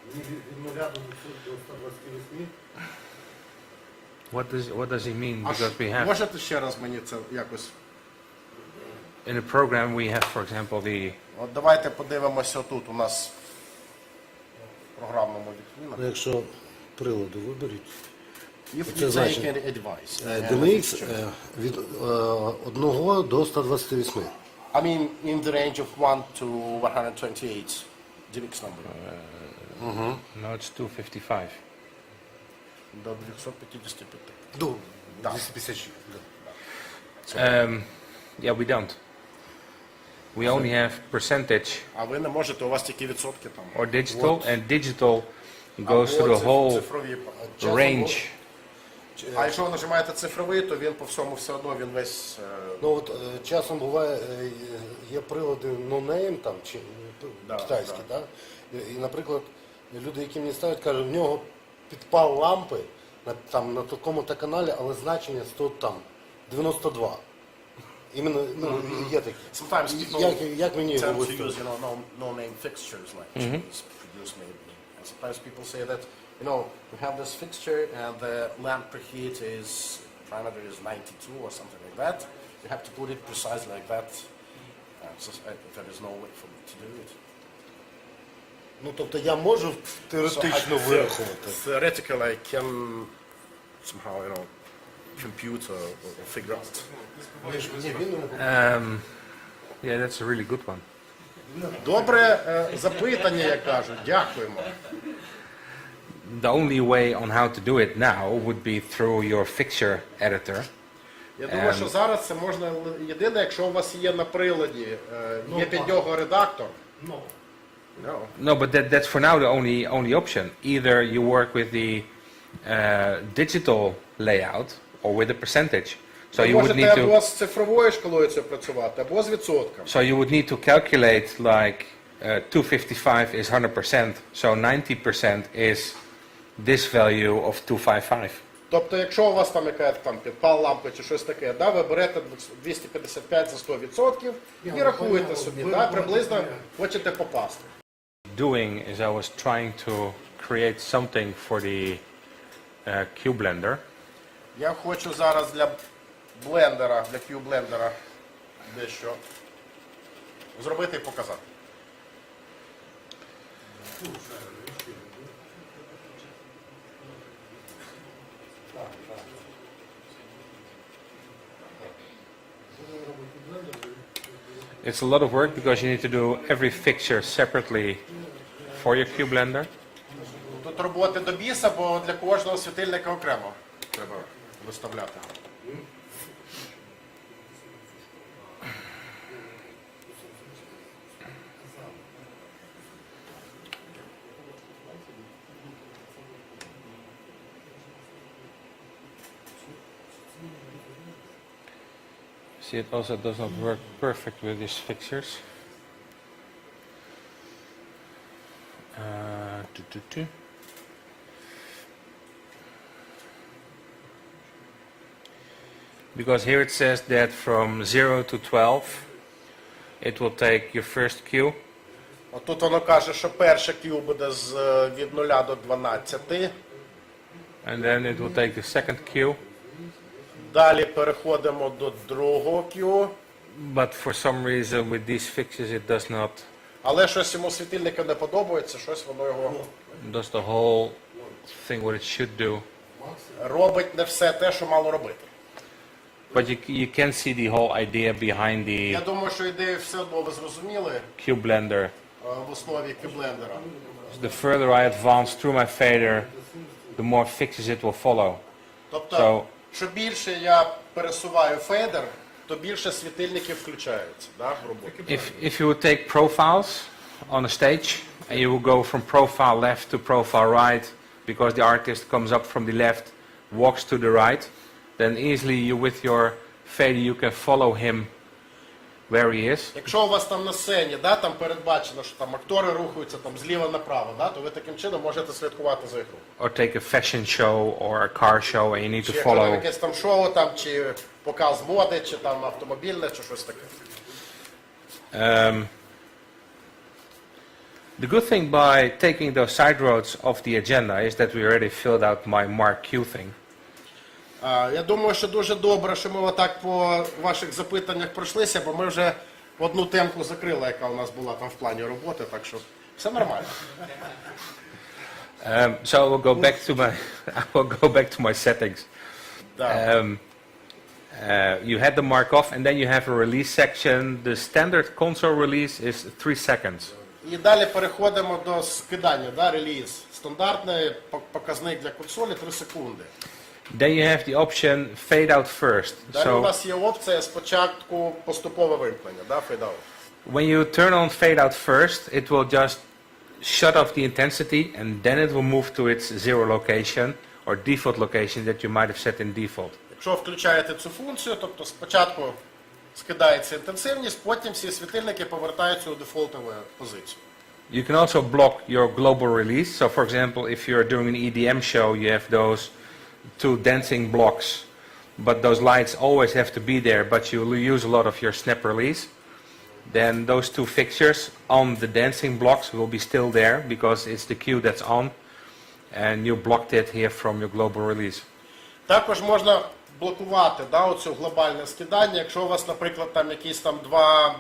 мені від 0 до 128. What does it mean? Because we have Можете ще раз мені це якось? in the program we have, for example, the От давайте подивимося тут у нас в програмному вікні. Якщо приладу виберіть, If це you значення. take a device. Dmx від 1 до 128. I mean, in the range of 1 to 128 Dmx number. no, it's 255. До 255. До Да. 256. Yeah, we don't. We only have percentage А ви не можете, у вас тільки відсотки там. or digital, and digital goes Або through the whole цифрові. range. А якщо ви нажимаєте цифровий, то він по всьому все одно, він весь... Ну от часом буває, є прилади no-name там, чи китайські, да. І, наприклад, люди, які мені ставлять, кажуть, в нього підпал лампи на такому-то каналі, але значення 100 там, 92. Іменно, ну, є такі. Sometimes people Як мені tend to говорити? use, no-name fixtures like Chinese produce maybe. And sometimes people say that, you have this fixture and the lamp preheat parameter is 92 or something like that. You have to put it precisely like that. There is no way for me to do it. Ну, тобто я можу теоретично вирахувати. Theoretically, I can somehow, compute or figure out. Yeah, that's a really good one. Добре запитання, як кажуть. Дякуємо. The only way on how to do it now would be through your fixture editor. Я думаю, що зараз це можна єдине, якщо у вас є на приладі, є під нього редактор. Ну, No, but that's for now the only option. Either you work with the digital layout or with the percentage. So Ви you would можете need або to. з цифровою шкалою це працювати, або з відсотком. So you would need to calculate like 255 is 100%. So 90% is this value of 255. Тобто, якщо у вас там якась там підпал лампи чи щось таке, да, ви берете 255 за 100% і рахуєте собі, да, приблизно хочете попасти. doing is I was trying to create something for the Cue blender. Я хочу зараз для блендера, для Cue-блендера дещо зробити і показати. It's a lot of work because you need to do every fixture separately for your Cue blender. Тут роботи до біса, бо для кожного світильника окремо треба виставляти. See, it also does not work perfect with these fixtures. Because here it says that from 0 to 12 it will take your first Cue. От тут воно каже, що перше Cue буде від 0 до 12. And then it will take the second Cue. Далі переходимо до другого Cue. But for some reason with these fixtures it does not Але щось йому світильника не подобається, щось воно його does the whole thing what it should do. робить не все те, що мало робити. But you can see the whole idea behind Я the думаю, що ідею все одно ви зрозуміли Cue blender. в основі Cue-блендера. The further I advance through my fader, the more fixes it will follow. Тобто, що більше я пересуваю фейдер, то більше світильників включаються, да, в роботу. If you would take profiles on a stage and you will go from profile left to profile right because the artist comes up from the left, walks to the right, then easily you with your fader you can follow him where he is. Якщо у вас там на сцені, да, там передбачено, що там актори рухаються там зліва направо, да, то ви таким чином можете слідкувати за їх рухом. Or take a fashion show or a car show and you need Чи to якщо follow. якесь там шоу, там, чи показ моди, чи там автомобільне, чи щось таке. The good thing by taking those side roads off the agenda is that we already filled out my Mark Q thing. Я думаю, що дуже добре, що ми отак по ваших запитаннях пройшлися, бо ми вже одну темку закрили, яка у нас була там в плані роботи, так що все нормально. So I will go back to my settings. Да. You had the mark off and then you have a release section. The standard console release is 3 seconds. І далі переходимо до скидання, да, реліз. Стандартний показник для консолі 3 секунди. Then you have the option fade out first. Далі у So нас є опція спочатку поступове вимкнення, да, fade out. when you turn on fade out first, it will just shut off the intensity and then it will move to its zero location or default location that you might have set in default. Якщо включаєте цю функцію, тобто спочатку скидається інтенсивність, потім всі світильники повертаються у дефолтову позицію. You can also block your global release. So for example, if you're doing an EDM show, you have those 2 dancing blocks, but those lights always have to be there, but you will use a lot of your snap release. Then those 2 fixtures on the dancing blocks will be still there because it's the cue that's on, and you blocked it here from your global release. Також можна блокувати, да, оцю глобальне скидання, якщо у вас, наприклад, там якісь там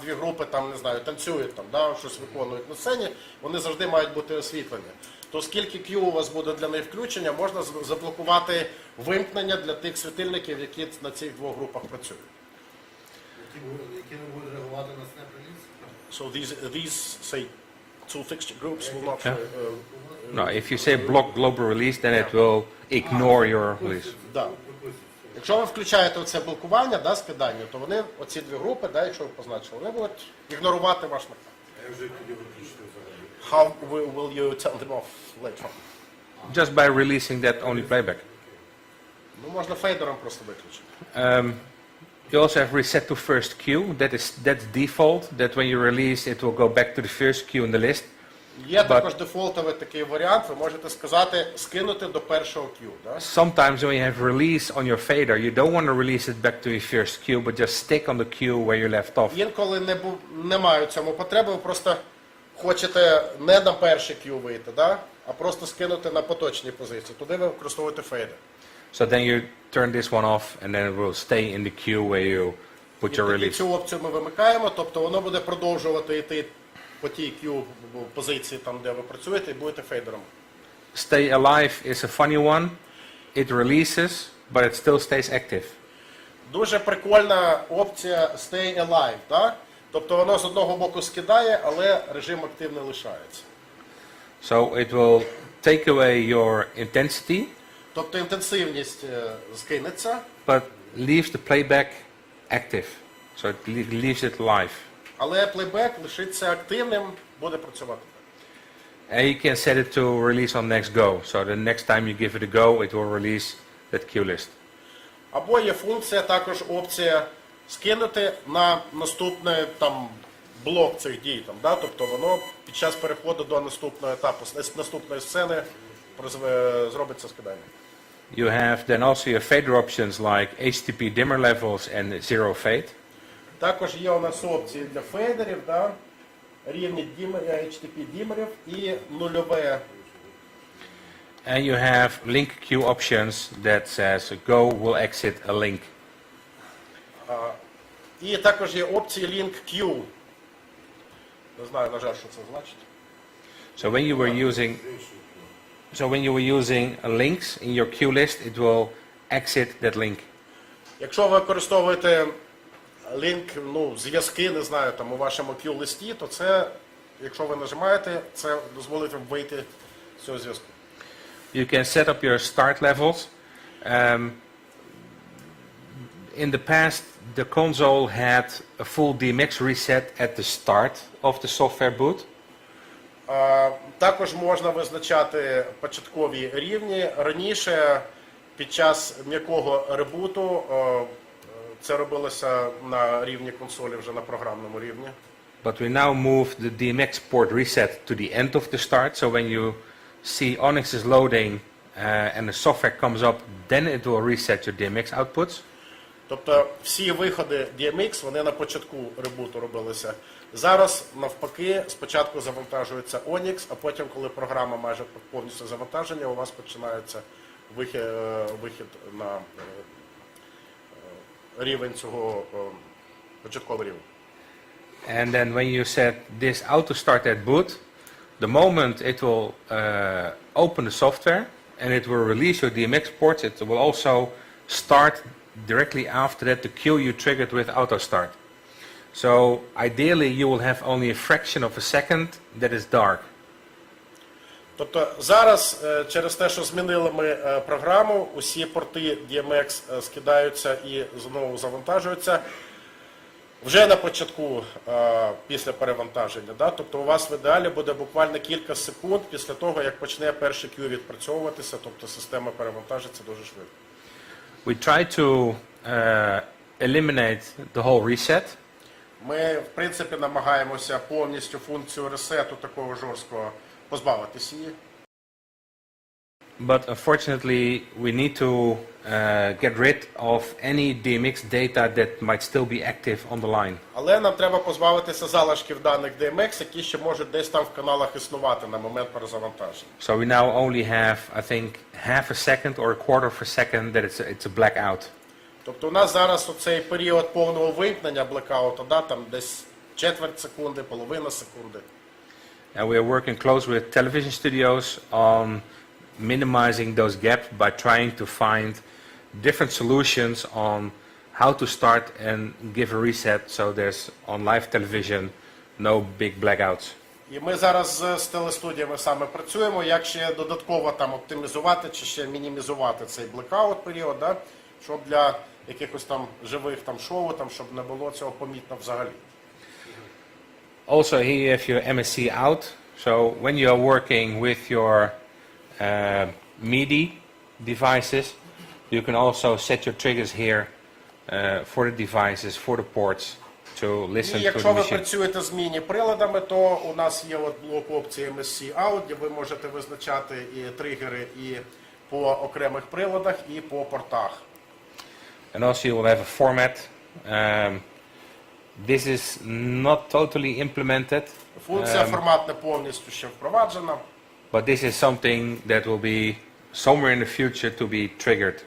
дві групи, там, не знаю, танцюють, там, да, щось виконують на сцені, вони завжди мають бути освітлені. То скільки Cue у вас буде для них включення, можна заблокувати вимкнення для тих світильників, які на цих 2 групах працюють. Які не будуть реагувати на snap release? So these say 2 fixture groups will not... No, if you say block global release, then it will ignore your release. Да. Якщо ви включаєте оце блокування, да, скидання, то вони, оці 2 групи, да, якщо ви позначили, вони будуть ігнорувати ваш наказ. Я вже тоді виключити взагалі. How will you turn them off later on? Just by releasing that only playback. Ну, можна фейдером просто виключити. You also have reset to first cue. That's default. That when you release, it will go back to the first cue in the list. Є також дефолтовий такий варіант, ви можете сказати скинути до першого Cue. Да? Sometimes when you have release on your fader, you don't want to release it back to your first cue, but just stick on the cue where you left off. Інколи немає в цьому потреби, ви просто хочете не на перший Q вийти, да? А просто скинути на поточні позиції. Туди ви використовуєте фейдер. So then you turn this one off and then it will stay in the queue where you put І your тоді release. цю опцію ми вимикаємо, тобто воно буде продовжувати йти по тій Q позиції, там, де ви працюєте, і будете фейдером. Stay alive is a funny one. It releases, but it still stays active. Дуже прикольна опція Stay Alive, так? Тобто воно з одного боку скидає, але режим активний лишається. So it will take away your intensity, Тобто інтенсивність скинеться, but leaves the playback active. So it leaves it live. але плейбек лишиться активним, буде працювати. And you can set it to release on next go. So the next time you give it a go, it will release that queue list. Або є функція, також опція скинути на наступний там, блок цих дій. Там, да? Тобто воно під час переходу до наступного етапу, наступної сцени зробиться скидання. You have then also your fader options like HTTP dimmer levels and zero fade. Також є у нас опції для фейдерів, да? Рівні HTTP дімерів і нульове. And you have link queue options that says go will exit a link. І також є опції Link Queue. Не знаю, на жаль, що це значить. So when you were using links in your queue list, it will exit that link. Якщо ви використовуєте лінк, зв'язки, не знаю, там у вашому Q-листі, то це, якщо ви нажимаєте, це дозволить вам вийти з цього зв'язку. You can set up your start levels. In the past, the console had a full Dmx reset at the start of the software boot. Також можна визначати початкові рівні. Раніше, під час м'якого ребуту, це робилося на рівні консолі, вже на програмному рівні. But we now moved the Dmx port reset to the end of the start. So when you see Onyx is loading and the software comes up, then it will reset your Dmx outputs. Тобто всі виходи Dmx, вони на початку ребуту робилися. Зараз, навпаки, спочатку завантажується Onyx, а потім, коли програма майже повністю завантажена, у вас починається вихід на рівень цього, початковий рівень. And then when you set this auto start at boot, the moment it will open the software and it will release your Dmx ports, it will also start directly after that the queue you triggered with auto start. So ideally you will have only a fraction of a second that is dark. Тобто зараз через те, що змінили ми програму, усі порти Dmx скидаються і знову завантажуються вже на початку після перевантаження. Да? Тобто у вас в ідеалі буде буквально кілька секунд після того, як почне перший Q відпрацьовуватися, тобто система перевантажиться дуже швидко. We try to eliminate the whole reset. Ми, в принципі, намагаємося повністю функцію ресету такого жорсткого позбавитися її. But unfortunately, we need to get rid of any Dmx data that might still be active on the line. Але нам треба позбавитися залишків даних Dmx, які ще можуть десь там в каналах існувати на момент перезавантаження. So we now only have, I think, half a second or a quarter of a second that it's a blackout. Тобто у нас зараз оцей період повного вимкнення, блекауту, да, там десь четверть секунди, половина секунди. And we are working close with television studios on minimizing those gaps by trying to find different solutions on how to start and give a reset so there's on live television no big blackouts. І ми зараз з телестудіями саме працюємо, як ще додатково там оптимізувати чи ще мінімізувати цей блекаут період, да, щоб для якихось там живих там шоу, там, щоб не було цього помітно взагалі. Also here you have your MSC out. So when you are working with your Midi devices, you can also set your triggers here for the devices, for the ports to listen І to якщо the ви machine. працюєте з міні-приладами, то у нас є от блок опції MSC Out, де ви можете визначати і тригери і по окремих приладах, і по портах. And also you will have a format This is not totally implemented, Функція формат не повністю ще впроваджена. but this is something that will be somewhere in the future to be triggered,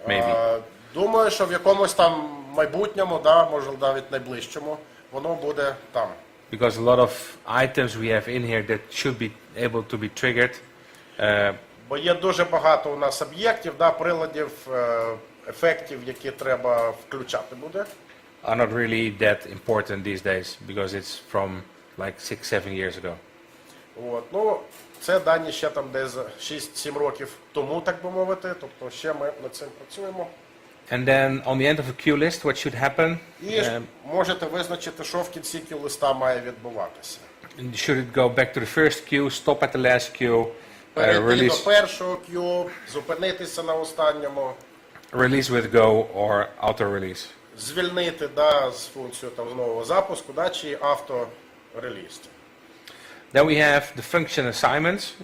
maybe. Думаю, що в якомусь там майбутньому, да, може навіть найближчому, воно буде там. Because a lot of items we have in here that should be able to be triggered Бо є дуже багато у нас об'єктів, да, приладів, ефектів, які треба включати буде. are not really that important these days because it's from like 6-7 years ago. От, ну, це дані ще там десь 6-7 років тому, так би мовити, тобто ще ми над цим працюємо. And then on the end of a queue list, what should happen? І можете визначити, що в кінці Cue-листа має відбуватися. Should it go back to the first queue, stop at the last queue, Перейти до release першого Cue, зупинитися на останньому, with go or auto release? звільнити, да, з функцією там знову запуску, да, чи автореліз. Then we have the function assignments.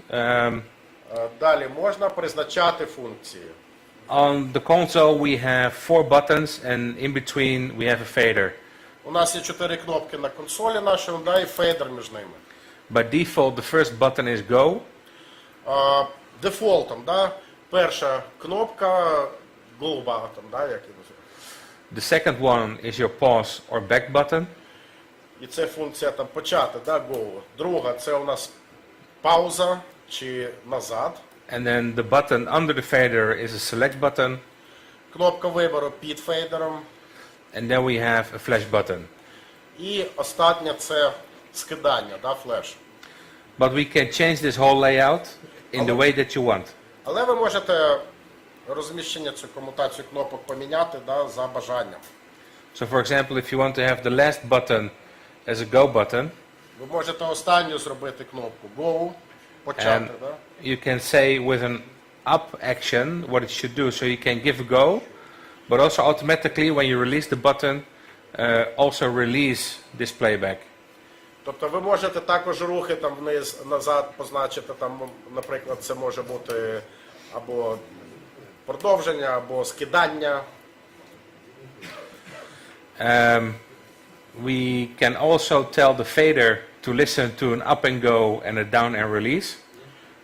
Далі можна призначати функції. On the console we have 4 buttons and in between we have a fader. У нас є 4 кнопки на консолі нашої, да, і фейдер між ними. By default the first button is go. Дефолтом, да, перша кнопка go button, да, як і називається. The second one is your pause or back button. І це функція там почати, да, go. Друга це у нас пауза чи назад. And then the button under the fader is a select button. Кнопка вибору під фейдером. And then we have a flash button. І остання це скидання, да, флеш. But we can change this whole layout in the way that you want. Але ви можете розміщення цю комутацію кнопок поміняти, да, за бажанням. So for example, if you want to have the last button as a go button, Ви можете останню зробити кнопку go, почати, and да. you can say with an up action what it should do. So you can give a go, but also automatically when you release the button, also release this playback. Тобто ви можете також рухи там вниз, назад позначити, там, наприклад, це може бути або продовження, або скидання. We can also tell the fader to listen to an up and go and a down and release.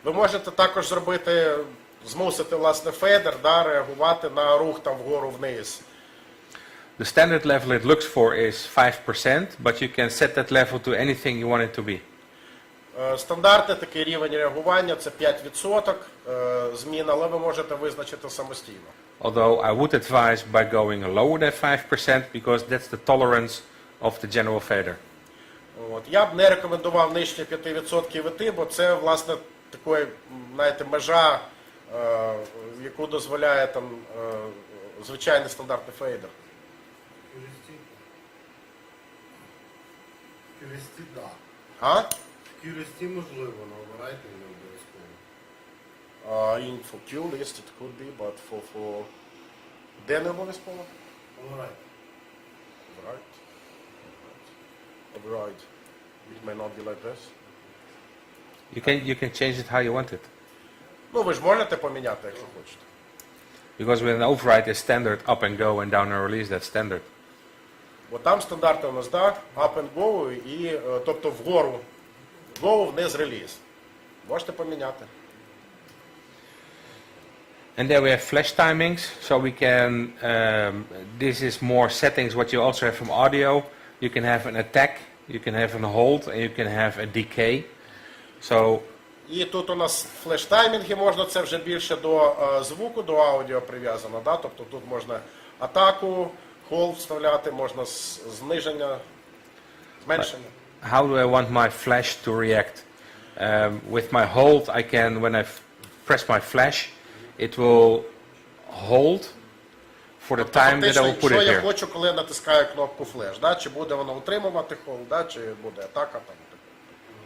Ви можете також зробити, змусити, власне, фейдер, да, реагувати на рух там вгору-вниз. The standard level it looks for is 5%, but you can set that level to anything you want it to be. Стандартний такий рівень реагування – це 5% змін, але ви можете визначити самостійно. Although I would advise by going lower than 5% because that's the tolerance of the general fader. От. Я б не рекомендував нижче 5% іти, бо це, власне, такої, знаєте, межа, яку дозволяє там звичайний стандартний фейдер. Cue-листі, так. А? Cue-листі можливо, але обирайте не обов'язково. In for Cue-list it could be, but for де не обов'язково? Обирайте. Right. It may not be like this. You can change it how you want it. Ну, ви ж можете поміняти, якщо хочете. Because with an override is standard up and go and down and release, that's standard. Бо там стандарти у нас, да, up and go, і, тобто вгору go, вниз реліз. Можете поміняти. And then we have flash timings, so we can, this is more settings what you also have from audio. You can have an attack, you can have a hold, and you can have a decay. So, І тут у нас флеш-таймінги можна, це вже більше до звуку, до аудіо прив'язано, да? Тобто тут можна атаку, холд вставляти, можна зниження, зменшення. how do I want my flash to react? With my hold, I can, when I press my flash, it will hold for the Тобто, time that I will put що it я here. хочу, коли я натискаю кнопку флеш, да? Чи буде воно утримувати холд, да? Чи буде атака там.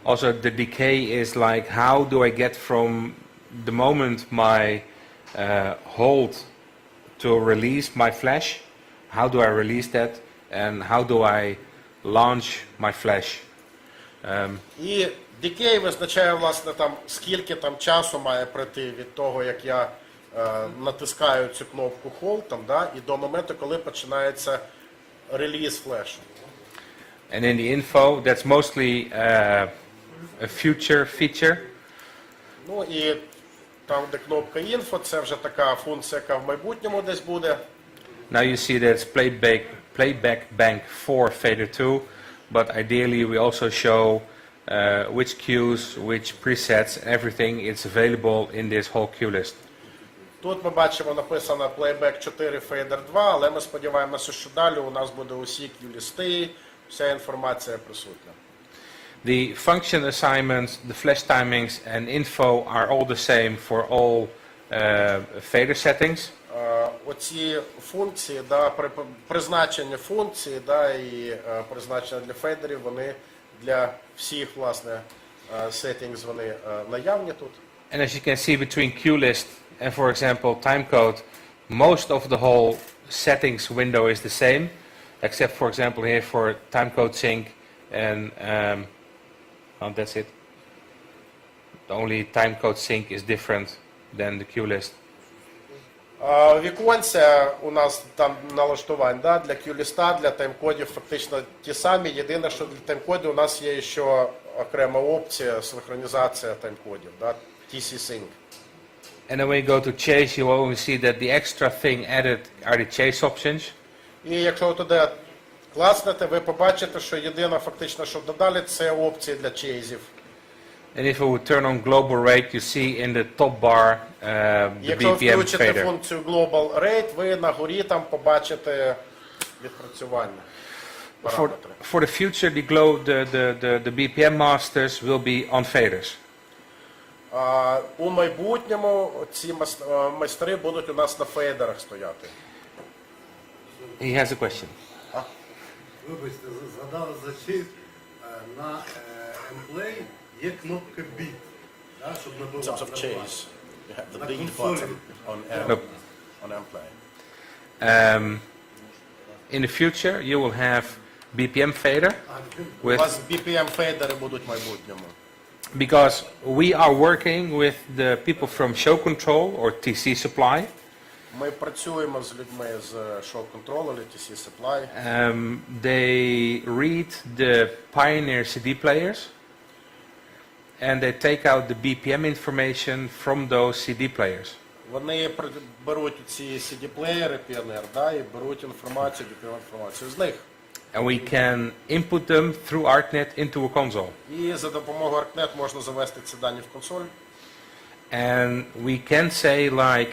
Also, the decay is like, how do I get from the moment my hold to release my flash? How do I release that? And how do I launch my flash? І decay визначає, власне, там, скільки там часу має пройти від того, як я натискаю цю кнопку Hold, там, да, і до моменту, коли починається реліз флешу. And in the info, that's mostly a future feature. Ну і там, де кнопка інфо, це вже така функція, яка в майбутньому десь буде. Now you see that it's playback bank for fader 2, but ideally we also show which cues, which presets, everything is available in this whole cue list. Тут ми бачимо написано Playback 4 Fader 2, але ми сподіваємося, що далі у нас буде усі Cue-листи, вся інформація присутня. The function assignments, the flash timings and info are all the same for all fader settings. Оці функції, призначення функції і призначення для фейдерів, вони для всіх, власне, settings, вони наявні тут. And as you can see between cue list and, for example, timecode, most of the whole settings window is the same, except, for example, here for timecode sync and that's it. The only timecode sync is different than the cue list. Віконця у нас там налаштувань для Cue-листа, для таймкодів фактично ті самі. Єдине, що для таймкодів у нас є ще окрема опція синхронізація таймкодів, TC-Sync. And then when you go to chase, you will only see that the extra thing added are the chase options. І якщо ви туди класнете, ви побачите, що єдине фактично, що додали, це опції для чейзів. And if we would turn on global rate, you see in the top bar the Якщо BPM включите fader. функцію Global Rate, ви на горі там побачите відпрацювання. Параметри. For the future, the BPM masters will be on faders. У майбутньому ці майстри будуть у нас на фейдерах стояти. He has a question. Вибачте, згадали за чейз. На Emplay є кнопка Beat, щоб In terms of набивати. chase, you have the На beat консолі. button on Nope. Amplay. In the future, you will have BPM fader У with, вас BPM фейдери будуть в майбутньому. because we are working with the people from show control or TC supply. Ми працюємо з людьми з Show Control, TC Supply. They read the Pioneer CD players and they take out the BPM information from those CD players. Вони беруть ці CD-плеєри, Pioneer, і беруть інформацію, BPM-інформацію з них. And we can input them through ArcNet into a console. І за допомогою ArcNet можна завести ці дані в консоль. And we can say like,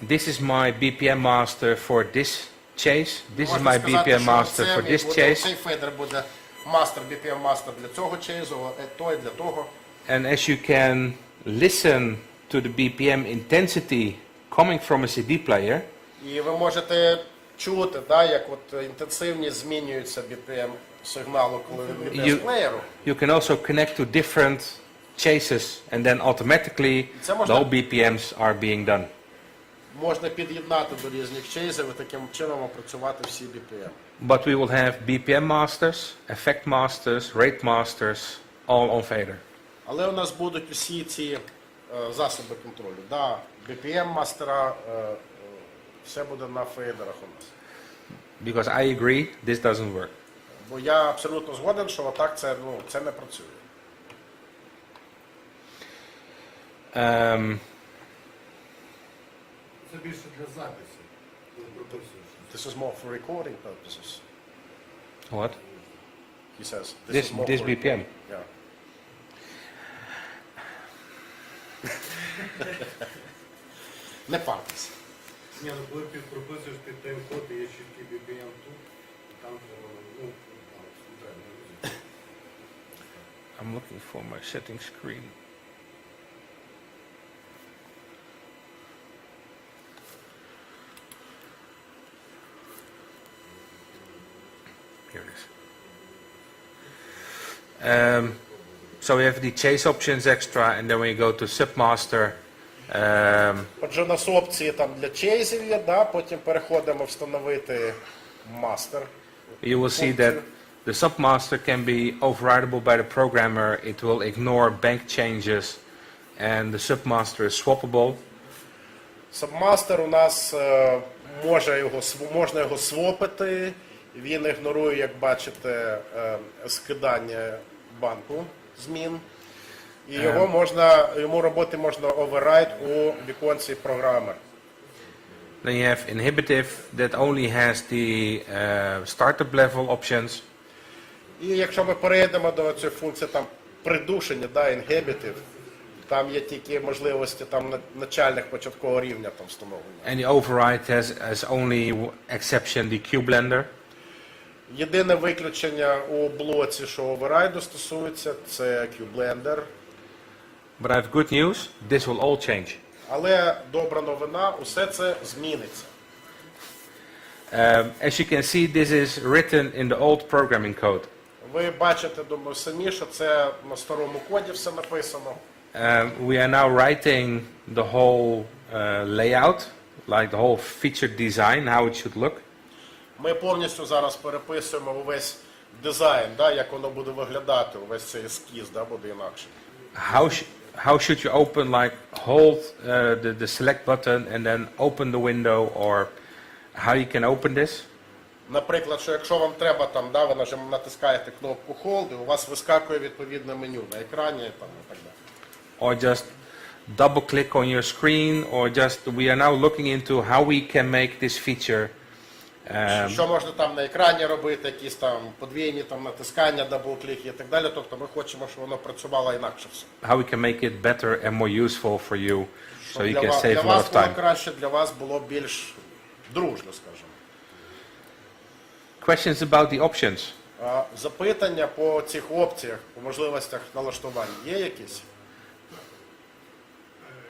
this is my BPM master for this chase, this is my BPM master for this chase. Цей фейдер буде мастер, BPM мастер для цього чейзу, той для того. And as you can listen to the BPM intensity coming from a CD player, І ви можете чути, як от інтенсивність змінюється BPM сигналу, коли він йде з плеєру. you can also connect to different chases and then automatically the whole BPMs are being done. Можна під'єднати до різних чейзів і таким чином опрацювати всі BPM. But we will have BPM masters, effect masters, rate masters, all on fader. Але у нас будуть усі ці засоби контролю. BPM мастера, все буде на фейдерах у нас. Because I agree, this doesn't work. Бо я абсолютно згоден, що отак це не працює. Це більше для запису. коли прописуєш. This is more for recording purposes. What? He says. This is more this for BPM. Yeah. Не партись. Ні, коли прописуєш під тайм-код, є чіткий BPM тут, і там треба. I'm looking for my setting screen. Here it is. So we have the chase options extra, and then we go to submaster. Отже, у нас опції там для чейзів є, потім переходимо встановити мастер. You will see that the submaster can be overridable by the programmer. It will ignore bank changes, and the submaster is swappable. Сабмастер у нас можна його свопити, Він ігнорує, як бачите, скидання банку змін. І йому робити можна оверрайд у віконці програми. Then you have inhibitive that only has the startup level options. І якщо ми перейдемо до цієї функції там придушення, inhibitive, там є тільки можливості там начальних початкового рівня там встановлення. And the override has only exception the Cue blender. Єдине виключення у блоці, що оверрайду стосується, це Cue-блендер. But I have good news, this will all change. Але добра новина, усе це зміниться. As you can see, this is written in the old programming code. Ви бачите, думаю, самі, що це на старому коді все написано. We are now writing the whole layout, like the whole feature design, how it should look. Ми повністю зараз переписуємо увесь дизайн, як воно буде виглядати, увесь цей ескіз, буде інакше. How should you open, like hold the select button and then open the window, or how you can open this? Наприклад, що якщо вам треба, ви натискаєте кнопку Hold, і у вас вискакує відповідне меню на екрані і так далі. Or just double click on your screen, or just we are now looking into how we can make this feature. Що можна там на екрані робити, якісь там подвійні натискання, дабл-кліки і так далі. Тобто ми хочемо, щоб воно працювало інакше все. How we can make it better and more useful for you, so you can save Для a lot вас of було time. краще, для вас було більш дружно, скажімо. Questions about the options? Запитання по цих опціях, по можливостях налаштування є якісь?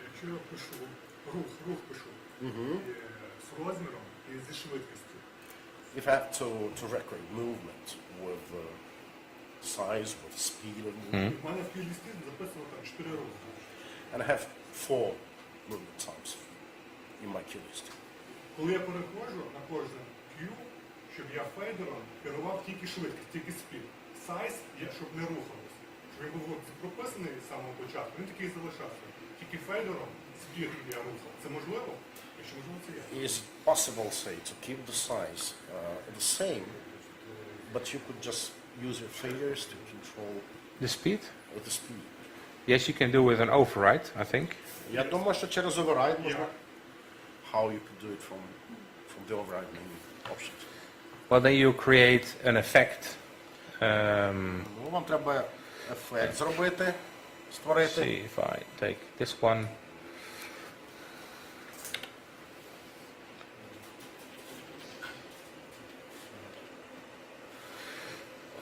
Якщо я пишу рух пишу з розміром і зі швидкістю. If I have to record movement with size, with speed of movement, В мене в квалісті записано там 4 рухи. and I have 4 movement times in my queue list. Коли я переходжу на кожне Q, щоб я фейдером керував тільки швидкість, тільки спід. Size, щоб не рухалося. Щоб він був прописаний з самого початку, він такий залишався. Тільки фейдером спід я рухав. Це можливо? Якщо можливо, це є. Is possible, say, to keep the size the same, but you could just use your fingers to control The speed? the speed. Yes, you can do with an override, I think. Я думаю, що через override можна. How you could do it from the override menu options. Well, then you create an effect. Вам треба ефект зробити, створити. See if I take this one.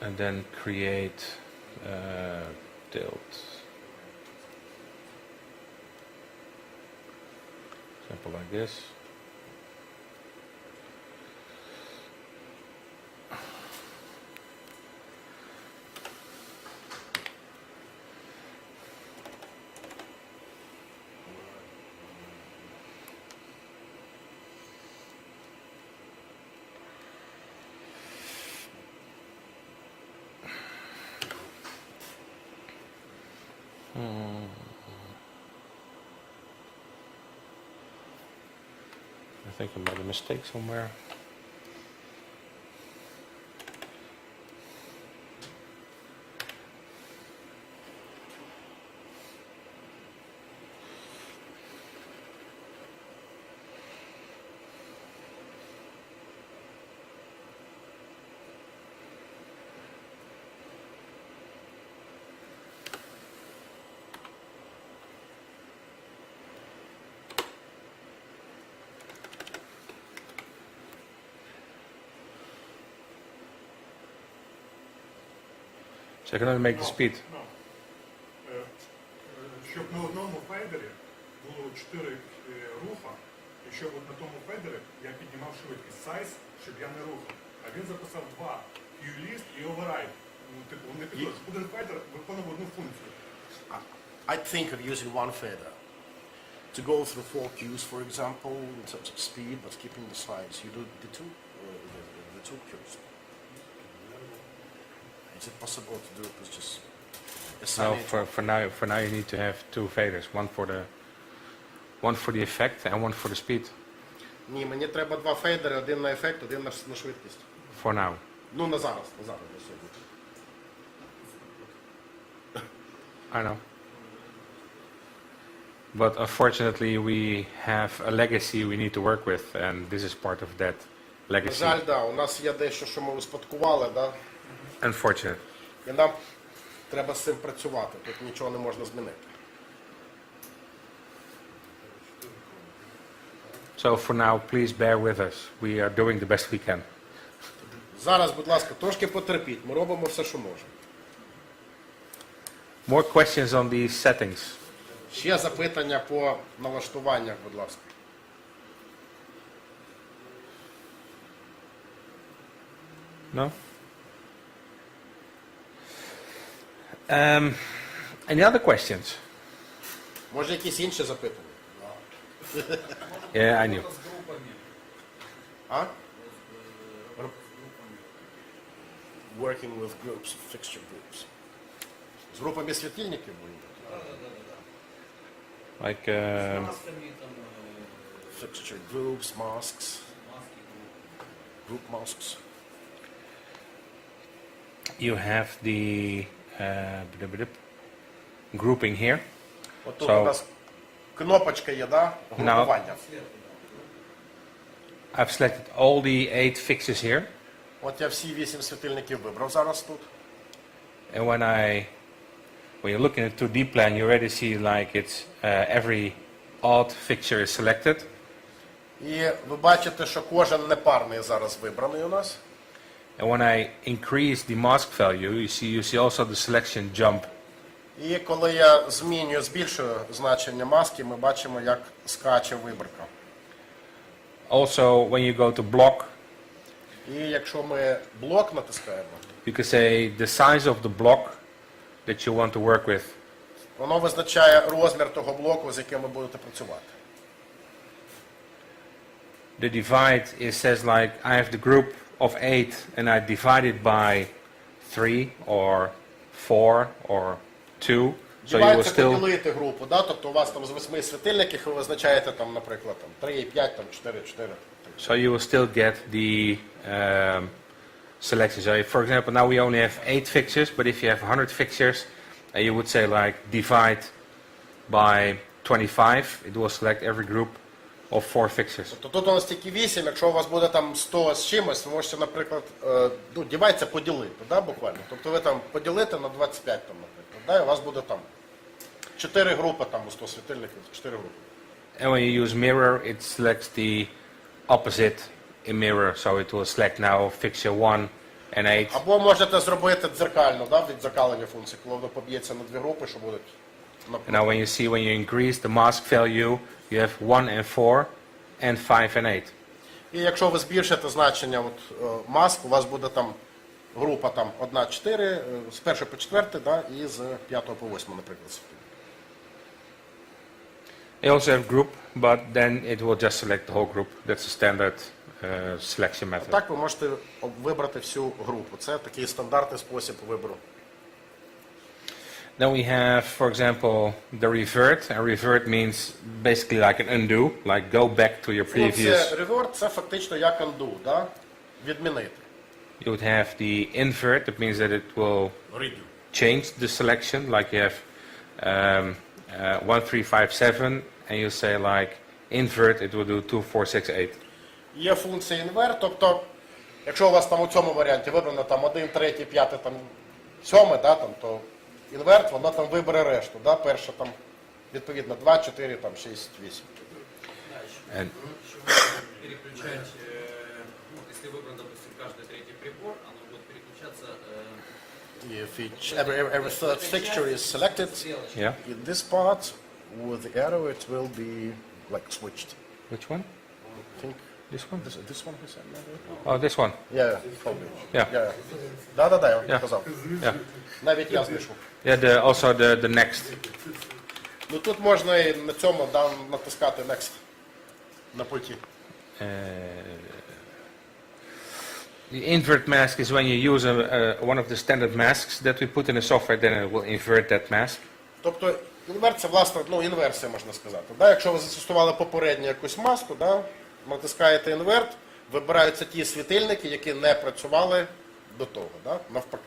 And then create tilt. Simple like this. I think I made a mistake somewhere. So I can only make the speed. Щоб на одному фейдері було 4 руха, і щоб на тому фейдері я піднімав швидкість size, щоб я не рухав. А він записав 2 Cue-лист і override. Вони підходять. Один фейдер виконував одну функцію. I think of using one fader to go through 4 cues, for example, in terms of speed, but keeping the size. You do the two cues. Is it possible to do it with just No, for now you need to have 2 faders, one for the effect and one for the speed. Ні, мені треба 2 фейдери, один на ефект, один на швидкість. for now. Ну, на зараз на сьогодні. I know. But unfortunately, we have a legacy we need to work with, and this is part of that На legacy. жаль, да, у нас є дещо, що ми успадкували, да, Unfortunate. і нам треба з цим працювати, тут нічого не можна змінити. So for now, please bear with us. We are doing the best we can. Зараз, будь ласка, трошки потерпіть, ми робимо все, що можемо. More questions on these settings. Ще запитання по налаштуваннях, будь ласка. No? Any other questions? Може, якісь інші запитання? Yeah, I knew. А? Working with groups, fixture groups. З групами світильників? Like, Fixture groups, masks. Group masks. you have the grouping here. От тут у нас кнопочка є, да? Групування. I've selected all the 8 fixes here. От я всі 8 світильників вибрав зараз тут. And when you're looking at 2D plan, you already see like it's every odd fixture is selected. І ви бачите, що кожен непарний зараз вибраний у нас. And when I increase the mask value, you see also the selection jump. І коли я змінюю, збільшую значення маски, ми бачимо, як скаче вибірка. Also, when you go to block, І якщо ми блок натискаємо, you can say the size of the block that you want to work with. воно визначає розмір того блоку, з яким ви будете працювати. The divide, it says like I have the group of 8 and I divide it by 3 or 4 or 2. So you will Дівається still, поділити групу, да? Тобто у вас там з 8 світильників ви визначаєте, там, наприклад, там, 3, 5, там, 4, 4. so you will still get the selection. So if, for example, now we only have 8 fixtures, but if you have 100 fixtures, you would say like divide by 25, it will select every group of 4 fixtures. Тобто тут у нас тільки 8, якщо у вас буде там 100 з чимось, ви можете, наприклад, ну, дівається поділити, да, буквально. Тобто ви там поділите на 25, там, наприклад, да, і у вас буде там 4 групи там у 100 світильників, 4 групи. And when you use mirror, it selects the opposite in mirror, so it will select now fixture 1 and 8. Або можете зробити дзеркально, да, віддзеркалення функції, коли воно поб'ється на 2 групи, що будуть. And now when you increase the mask value, you have 1 and 4 and 5 and 8. І якщо ви збільшите значення от, маск, у вас буде там група там 1-4, з 1 по 4, да, і з 5 по 8, наприклад. You also have group, but then it will just select the whole group. That's a standard selection method. Так ви можете вибрати всю групу. Це такий стандартний спосіб вибору. Then we have, for example, the revert. And revert means basically like an undo, like go back to your Ну, previous. це реверт, це фактично як undo, да? Відмінити. You would have the invert. That means that it will change the selection. Like you have 1, 3, 5, 7, and you say like invert, it will do 2, 4, 6, 8. Є функція інверт, тобто, якщо у вас там у цьому варіанті вибрано там 1, 3, 5, там 7, да, там, то інверт, воно там вибере решту, да, перше там, відповідно, 2, 4, там, 6, 8. And Переключать, ну, если выбран, допустим, каждый третий прибор, оно будет переключаться. If every third fixture is selected, yeah, in this part, with the arrow, it will be like switched. which one? I think This one? this one, he said, maybe? Oh, this one. Yeah, probably. Yeah. Yeah. Да, я Yeah. казав. Yeah. Навіть я знайшов. Yeah. Also the next. Ну тут можна і на цьому натискати next на пульті. The invert mask is when you use one of the standard masks that we put in the software, then it will invert that mask. Тобто інверт це, власне, ну, інверсія, можна сказати. Да? Якщо ви застосували попередню якусь маску, да? Натискаєте інверт, вибираються ті світильники, які не працювали до того, да? Навпаки.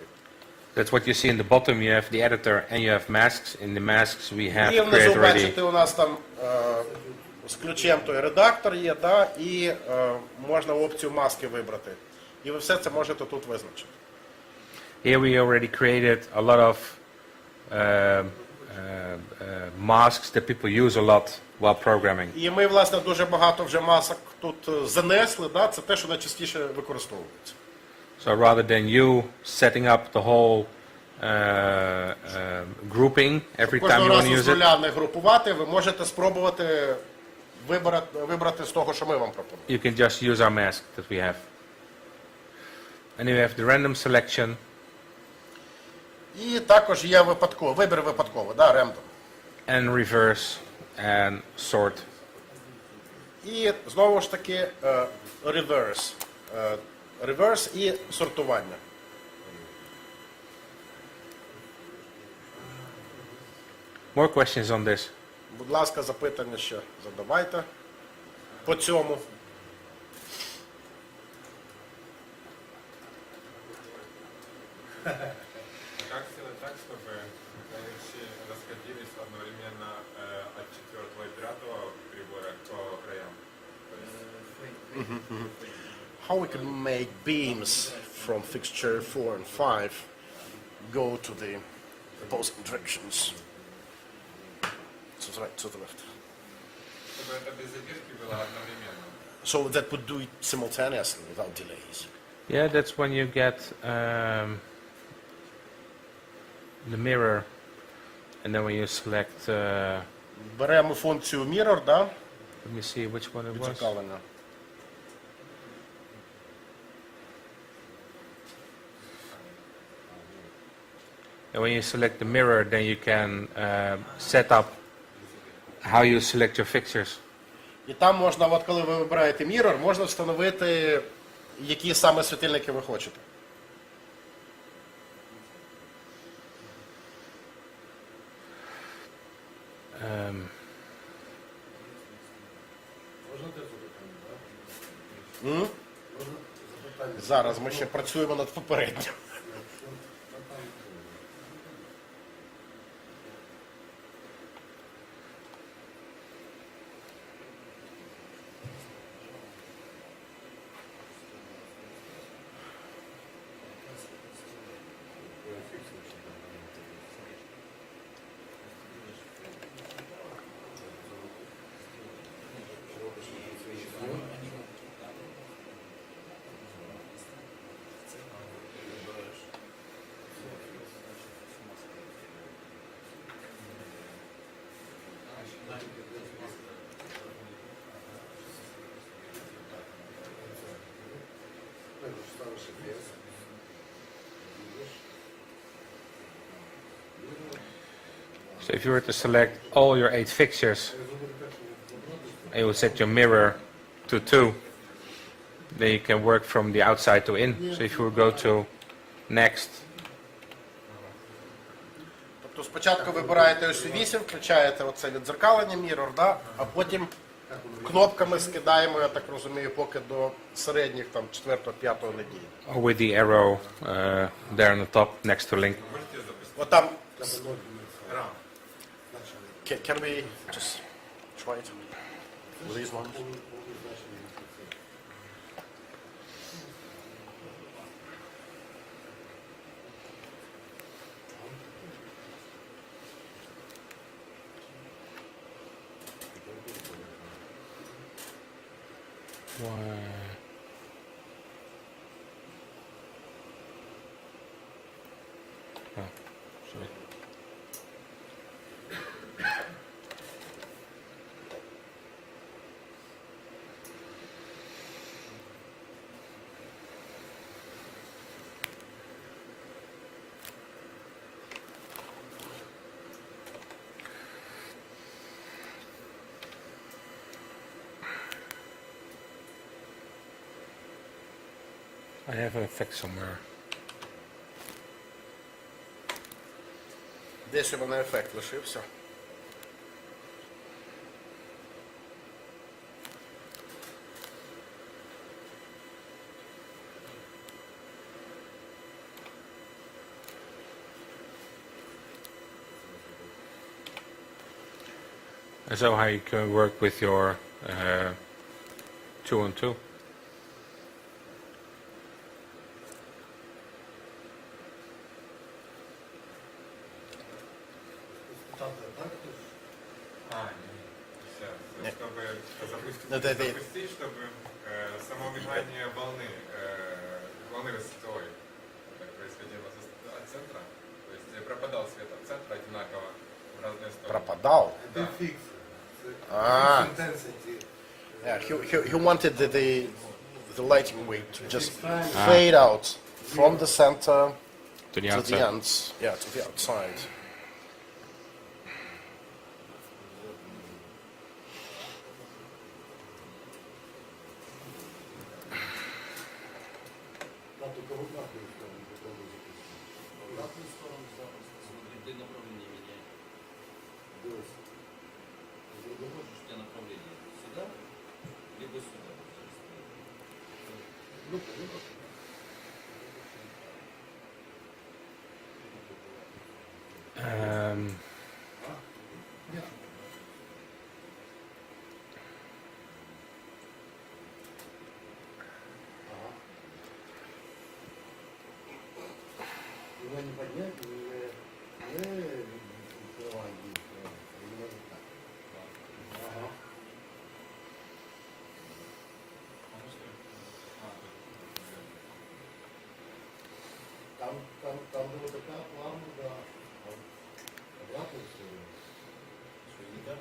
That's what you see in the bottom. You have the editor and you have masks. In the masks we have І внизу created already. бачите, у нас там з ключем той редактор є, да? І можна опцію маски вибрати. І ви все це можете тут визначити. Here we already created a lot of masks that people use a lot while programming. І ми, власне, дуже багато вже масок тут занесли, да? Це те, що найчастіше використовується. So rather than you setting up the whole grouping every time Кожного you want разу to з use it, нуля не групувати, ви можете спробувати вибрати з того, що ми вам пропонуємо. you can just use our mask that we have. And you have the random selection. І також є вибір випадково, да, random. And reverse and sort. І знову ж таки reverse. Reverse і сортування. More questions on this? Будь ласка, запитання ще задавайте по цьому. Как сделать так, чтобы все расходились одновременно от 4 и 5 прибора по краям? How we can make beams from fixture 4 and 5 go to the opposing directions. To the right, to the left. Чтобы это без задержки было одновременно. So that would do it simultaneously without delays. Yeah, that's when you get the mirror, and then when you select, Беремо функцію mirror, да? let me see which one it was. Відзеркалення. And when you select the mirror, then you can set up how you select your fixtures. І там можна, от коли ви вибираєте mirror, можна встановити, які саме світильники ви хочете. Зараз ми ще працюємо над попереднім. So if you were to select all your 8 fixtures, and you would set your mirror to 2, then you can work from the outside to in. So if you would go to next, Тобто спочатку вибираєте ось 8, включаєте оце відзеркалення mirror, да? А потім кнопками скидаємо, я так розумію, поки до середніх там 4-5 неділі. or with the arrow there on the top next to link. Отам. Can we just try it with these ones? I have an effect somewhere. Десь у мене ефект лишився. So how you can work with your 2-on-2. Запустить, чтобы само мигание волны высотой происходило от центра, то есть пропадал свет от центра одинаково в разные стороны. Пропадав. Це фікс. А, Intensity. yeah, he wanted the lighting wave to just fade out from the center To the to the outside. ends, yeah, to the outside. Там тільки в обратну сторону попробуй запустити. Обратну сторону зараз. Смотри, ты направление меняешь. Дивись. Ты можешь у тебя направление сюда, либо сюда. Ну, его не поднять, не Нидерланди, именно так. Ага. Там была такая плавная, да. Обратную сторону. Что, не так?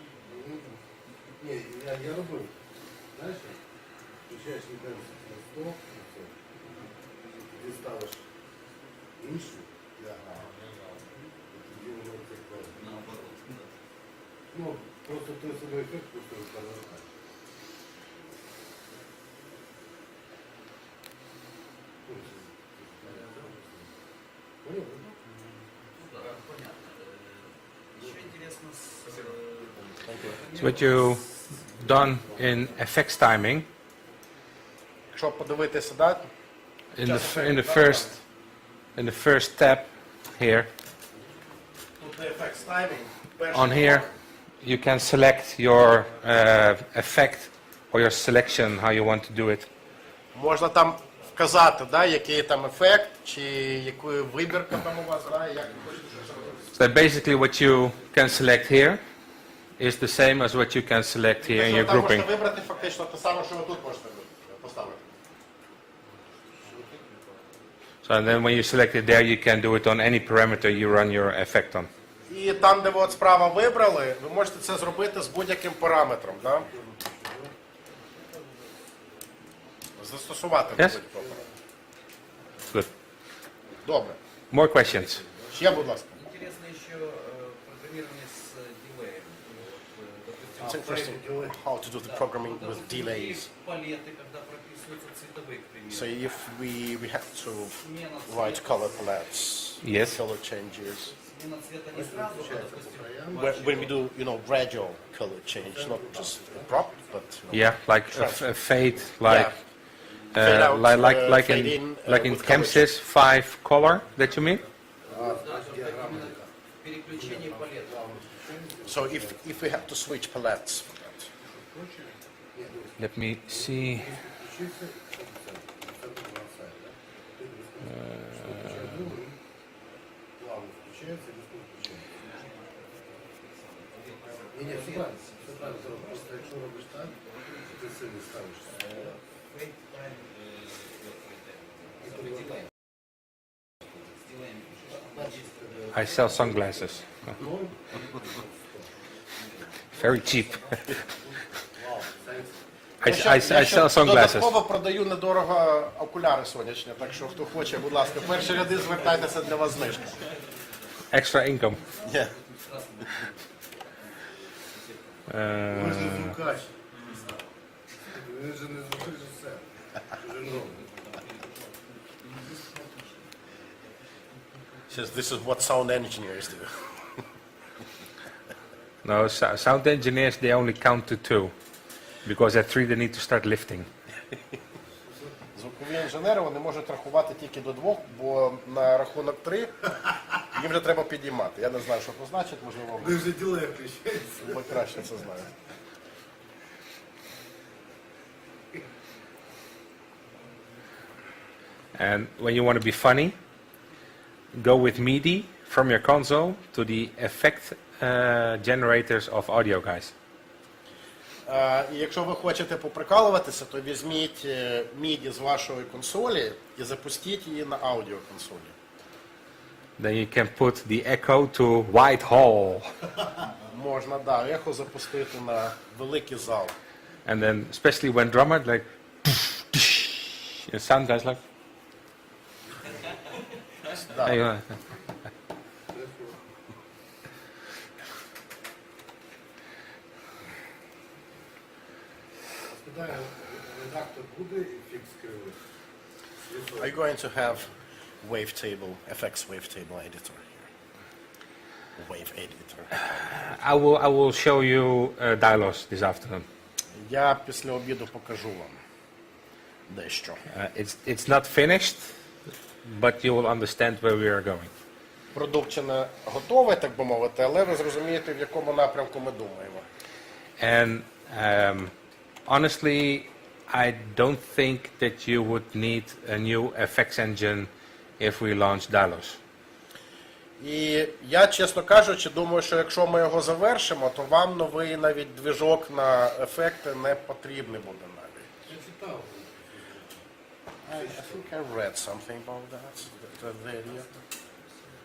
Не, я робив. Знаешь, включаешь intensity на 100, и все. Ты ставишь іншу, і тоді воно так Наоборот. Да. Ну, просто той самий ефект, просто розказав. Да, понятно. Еще интересно So what you've done in effects timing, Якщо подивитися, да, in the first step here, тут на effects timing, on here, you can select your effect or your selection, how you want to do it. можна там вказати, да, який там ефект, чи яку вибірка там у вас, да, як ви хочете, щоб це робити. So basically what you can select here is the same as what you can select here in your Там grouping. можна вибрати фактично те саме, що ви тут можете поставити. So and then when you select it there, you can do it on any parameter you run your effect on. І там, де ви от справа вибрали, ви можете це зробити з будь-яким параметром, да? Застосувати до Yes. будь-якого параметру. Good. Добре. More questions? Ще, будь ласка. интересно еще программирование с дилеем. Вот, It's допустим, interesting how to do the programming with delays. палеты, когда прописываются цветовые, к примеру. So if we have to Смена write цвета. color palettes, Yes. color changes, Смена цвета не сразу, а, допустим, when we do, gradual color change, not just abrupt, but Yeah, like a fade, like Fade out, fade in, like in with ChemSys 5 color that you mean? да, чтобы именно переключение палет. so if we have to switch palettes for that. Let me see. Плавно включається, легко включається. Ні, все правильно зробиш. Просто якщо робиш так, ти сильно ставиш. I sell sunglasses. Very cheap. I sell sunglasses. Додатково продаю недорого окуляри сонячні, так що хто хоче, будь ласка, перші ряди звертайтеся, для вас знижка. Extra income. Yeah. Ви ж не звукач. Ви ж не звукорежисер. Ви ж робите. Says this is what sound engineers do. No, sound engineers, they only count to 2. Because at 3 they need to start lifting. Звукові інженери вони можуть рахувати тільки до 2, бо на рахунок 3 Їм вже треба підіймати. Я не знаю, що це значить, можливо, Ви вже ділею включається. ви краще це знаєте. And when you want to be funny, go with MIDI from your console to the effect generators of audio, guys. І якщо ви хочете поприкалуватися, то візьміть MIDI з вашої консолі і запустіть її на аудіоконсолі. Then you can put the echo to Whitehall. Можна, да, ехо запустити на великий зал. And then, especially when drummer, like, the sound guys like, Да. hey, Спитаю, редактор буде фікс кривий? Are you going to have wavetable, FX wavetable editor here? Wave editor. I will show you dialogues this afternoon. Я після обіду покажу вам дещо. It's not finished, but you will understand where we are going. Продукт ще не готовий, так би мовити, але ви зрозумієте, в якому напрямку ми думаємо. And honestly, I don't think that you would need a new FX engine if we launch dialogues. І я, чесно кажучи, думаю, що якщо ми його завершимо, то вам новий навіть движок на ефекти не потрібний буде навіть. Я читав. I think I read something about that.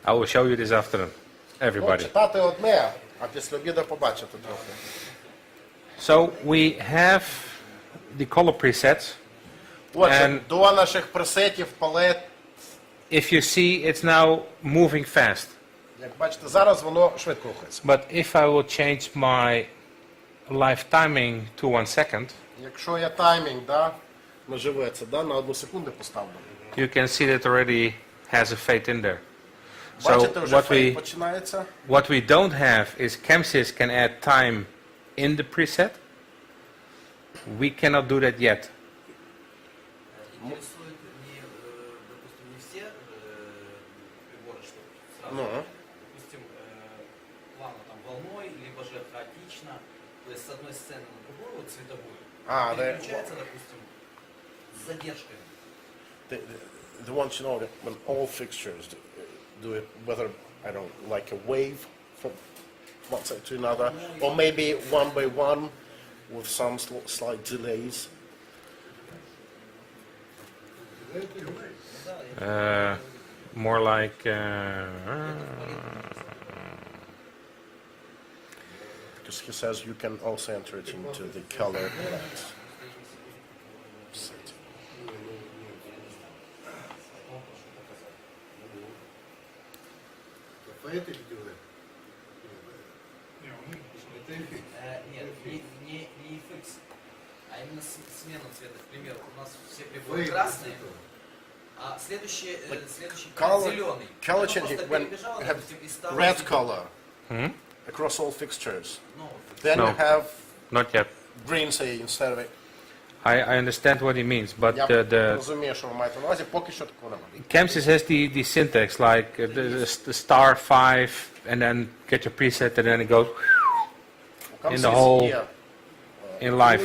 I will show you this afternoon, Ну, everybody. читати одне, а після обіду побачити трохи. So we have the color presets. Отже, до наших пресетів палет, If you see, it's now moving fast. як бачите, зараз воно швидко рухається. But if I will change my live timing to 1 second, Якщо я таймінг, да, наживеться, да, на 1 секунду поставлю. you can see that already has a fade in there. So Бачите, вже фейк починається. what we don't have is ChemSys can add time in the preset. We cannot do that yet. Интересует не, допустим, не все приборы, что сразу, Ну. допустим, плавно там волной, либо же хаотично, то есть с одной сцены на другую, вот цветовую, А, да. переключается, допустим, с задержкой. They want to know that when all fixtures do it, whether, I don't know, like a wave from one side to another, or maybe one by one with some slight delays. More like Because he says you can also enter it into the color palette. Setting. Фейти ділею? Ні, вони Нет, не FX, а именно смена цвета. К примеру, у нас все приборы красные, а следующий Color, зеленый. color changing, when Перебежала, you have допустим, и стала red зеленой. color Hmm? across all fixtures, Ну, then No. you have Not yet. green, say, instead of it. I understand what he means, but Я the розумію, що ви маєте на увазі, поки що такого немає. ChemSys has the syntax like the star 5 and then get your preset and then it goes in the whole in life.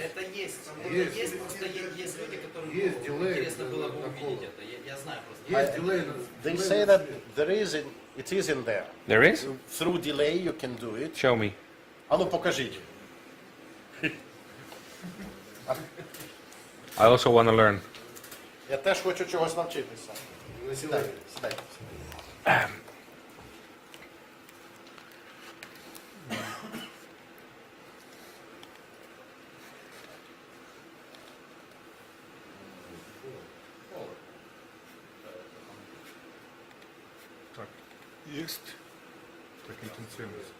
это есть. Это есть, просто есть люди, которым Есть дилей, интересно было бы такого. увидеть это. Я знаю просто. Є ділей на... They say that it is in there. There is? Through delay you can do it. Show me. А ну покажіть. I also want to learn. Я теж хочу чогось навчитися. Не Сідайте, ділею. сідайте. так, есть. Так, интенсивность.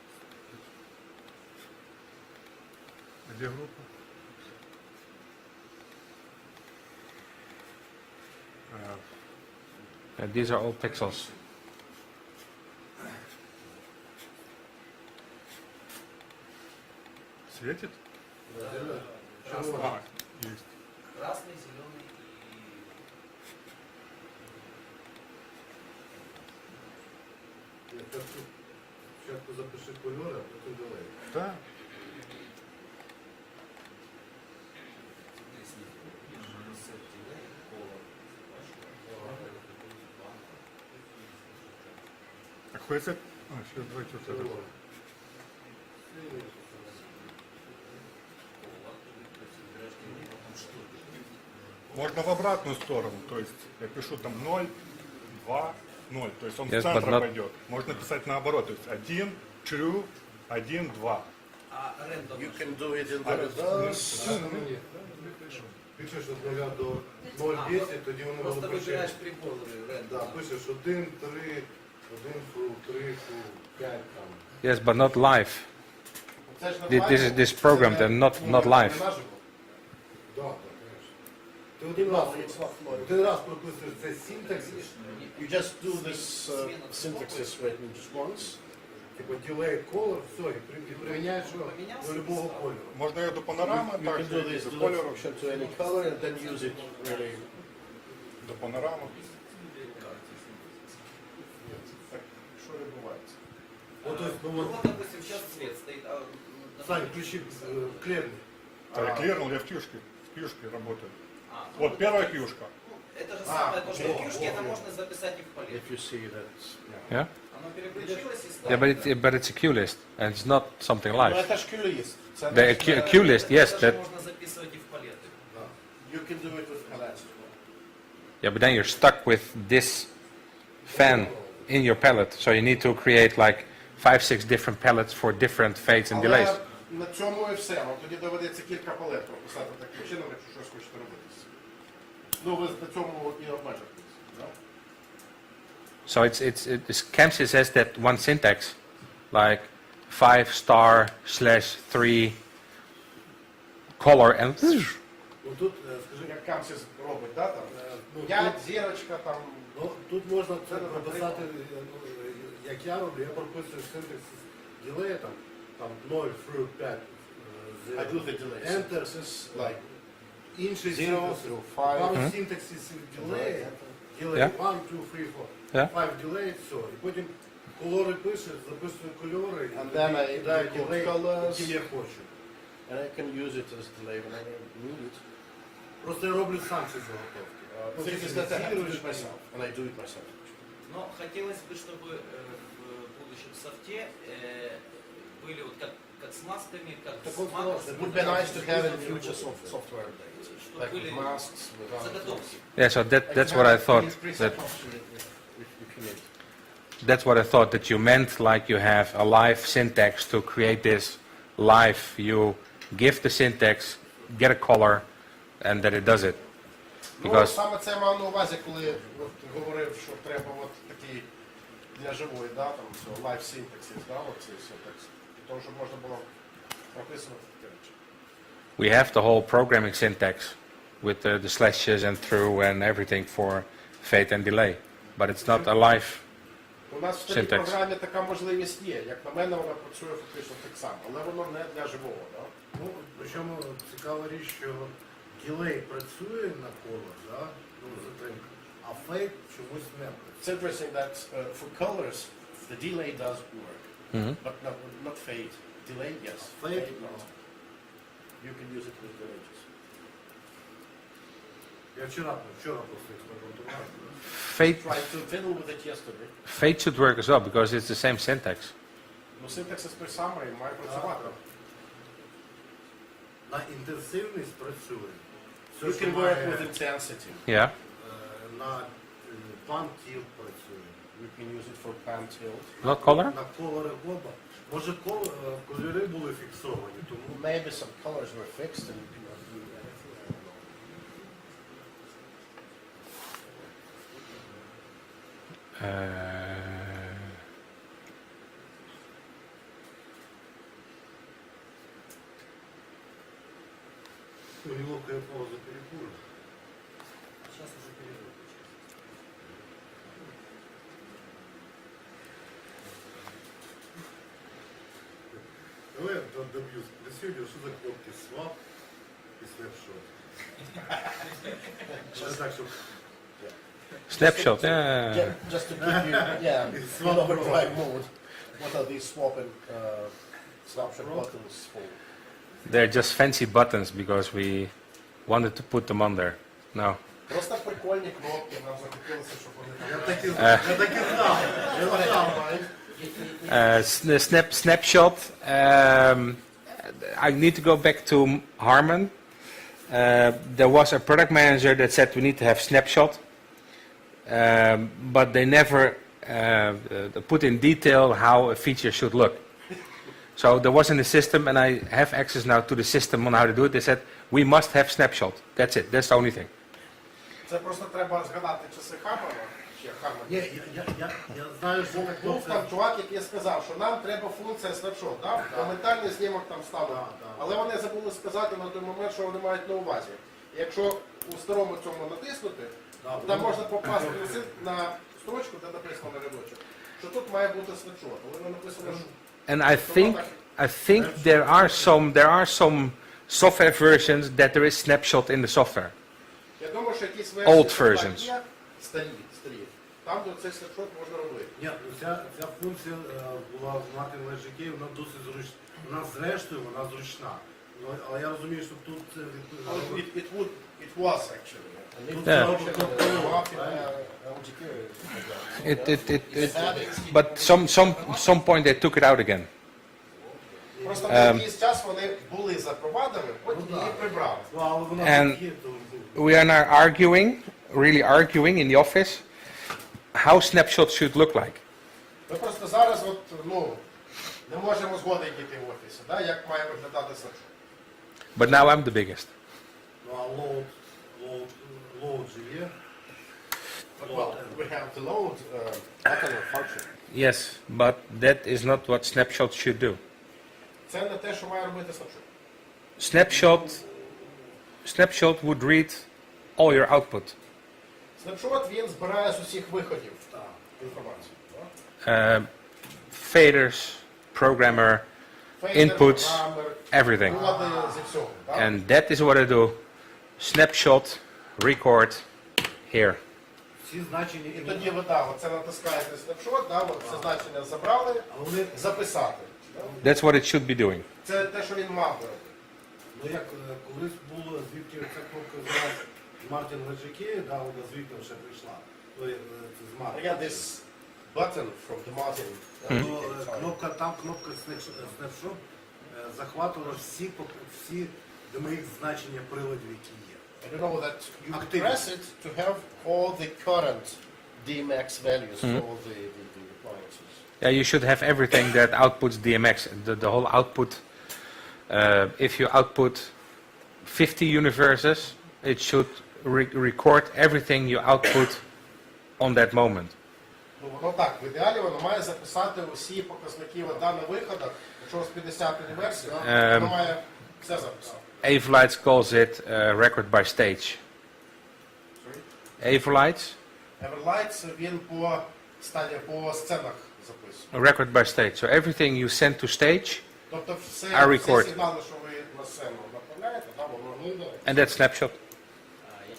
Где группа? These are all pixels. Светит? Красный, А, есть. красный, зеленый и... Спочатку запиши кольори, а потім ділей. Так. Так хочеться... А, ще давайте оце так. Можно в обратную сторону, то есть я пишу там 0, 2, 0, то есть он Yes, в центр but not- пойдет. Можно писать наоборот, то есть 1, true, 1, 2. А рендом? You can do it in А, the reverse. Ні. Пишеш від 0 до 0,10, тоді вони Просто будуть вибираєш прибори рендом. Да, пишеш 1, 3, 1 фу, 3 фу, 5 там. Yes, but not live. Це ж не This program, they're not live. Да, так, звісно. Ти один раз, один раз прописуєш це синтаксис, You just do this syntaxis written just once. типу delay color, все, і приміняєш його до любого кольору. Можно я до панорами, You так, can do this, до do the кольору, function to any color and then use it really. до панорами. Що відбувається? Вот, то есть, ну, Ну вот, вот, допустим, сейчас цвет стоит. Сань, включи клерни. Я клернул, я в кьюшке работаю. Ну, Вот первая кьюшка. Это же самое, то, что в книжке, это можно записать и в палет. If you see that. Yeah? Оно переключилось и стало. Yeah, but it's a Cue-list, and it's not something Ну, live. це ж Cue-лист. Це The не- Cue-list, yes, Это же that... можно записывать и в палеты. You can do it with palettes. Yeah, but then you're stuck with this fan in your palette, so you need to create like 5-6 different palettes for different fades and delays. Але на цьому і все. Вам тоді доведеться кілька палет прописати таким чином, якщо щось хочете робити. Ну, ви на цьому і обмежитесь. Да? So it's CAMSys has that one syntax, like 5*/3 color and Ну тут, скажи, Як Камсіс робить, да, там? ну, 5, зірочка, там. ну, тут можна це прописати, як я роблю, я прописую синтаксис ділея, там 0, through 5, I do the delay. Enter, Syntaxis like інший 0 синтаксис. through 5. Вам синтаксис ділея, ділея Yeah. 1, 2, 3, 4, Yeah. 5 ділея, все. І потім кольори пише, записую кольори, And then I кидаю include ділей, colors. які я хочу. And I can use it as delay when I need it. Просто я роблю сам ці заготовки. The thing is that I have to do it myself, and I do it myself. Но хотелось бы, чтобы в будущем софте были вот как с масками, как Так с вот, макросами. it would be nice to have in future software, Чтобы like with были masks, without. заготовки. yeah. So that's what I thought. That If you need. that's what I thought that you meant. Like you have a live syntax to create this live. You give the syntax, get a color, and that it does it. Ну, Because саме це я мав на увазі, коли от, говорив, що треба от такий для живої, да, там, все, live syntaxis, да, оцей syntax, для того, щоб можна було прописувати такі речі. we have the whole programming syntax with the slashes and through and everything for fade and delay, but it's not a live. У нас в старій Syntax. програмі така можливість є. Як на мене, вона працює фактично так само, але воно не для живого. Да? Ну, причому цікава річ, що ділей працює на колор, да? Ну, затримка, а фейк чомусь не працює. It's interesting that for colors, the delay does work, but not fade. Delay, yes. Fade, no. no. You can use it with the images. Я вчора просто експериментував. Fade, Tried to fiddle with it yesterday. fade should work as well because it's the same syntax. Ну, синтаксис той самий, має працювати. На інтенсивність працює. Все, You що can work має, with intensity. Yeah. на пан тіл працює. You can use it for pan tilt. Not color? На колори глоба. Може кольори були фіксовані, тому Maybe some colors were fixed and you cannot do anything. I don't know. неловкая пауза перекура. Сейчас уже перерыв. Давай я добьюсь. Присъединю, что за кнопки swap и snapshot. Это так, чтобы Snapshot, yeah. Just to give you, yeah, in overdrive mode. What are these swapping snapshot buttons for? They're just fancy buttons because we wanted to put them on there. No. Просто прикольні кнопки, нам захотілося, щоб вони там. Я так і знав. Я знав. Snapshot. I need to go back to Harman. There was a product manager that said we need to have snapshot, but they never put in detail how a feature should look. So there wasn't a system, and I have access now to the system on how to do it. They said we must have snapshot. That's it. That's the only thing. Це просто треба згадати часи Хамана, ще Хамана. Ні, я знаю, що так Був там чувак, який сказав, що нам треба функція snapshot, да? Моментальний знімок там ставили. Але вони забули сказати на той момент, що вони мають на увазі. І якщо у старому цьому натиснути, там можна попасти на строчку, де написано на рядочок, що тут має бути snapshot. Але воно написано, що... And I think there are some software versions that there is snapshot in the software. Я думаю, що якісь версії Old versions. є, старі, там, де цей snapshot можна робити. Ні, ця функція була в Martin Logic, вона досить зручна. Вона зрештою, вона зручна. Але я розумію, що тут це It was actually. But some point they took it out again. Просто на якийсь час вони були запровадами, потім її прибрали. And we are now really arguing in the office how snapshots should look like. Ми просто зараз не можемо згоди дійти в офісі, да, як має виглядати snapshot. But now I'm the biggest. Load же є. Well, we have the load button function. Yes, but that is not what snapshot should do. Це не те, що має робити snapshot. Snapshot would read all your output. Snapshot, він збирає з усіх виходів інформацію. Faders, programmer, inputs, everything. And that is what I do. Snapshot, record, here. Всі значення І тоді ви це натискаєте snapshot, це значення забрали, записати. That's what it should be doing. Це те, що він мав би робити. Ну як колись було, звідки ця кнопка взяла з Martin Logic, вона звідти вже прийшла. Це з Martin. Again, this button from the Martin. Кнопка Snapshot захватувала всі Dmx значення приладів, які є. You know that you press it to have all the current Dmx values for all the appliances. Yeah, you should have everything that outputs DMX, the whole output. If you output 50 universes, it should record everything you output on that moment. Ну так, в ідеалі воно має записати усі показники на виходах. Якщо у вас 50 універсій, воно має все записати. Avelites calls it record by stage. Avelites? Everlights, він по сценах записує. Record by stage. So everything you send to stage, Тобто всі record. сигнали, що ви на сцену направляєте, воно вийде. and that's snapshot.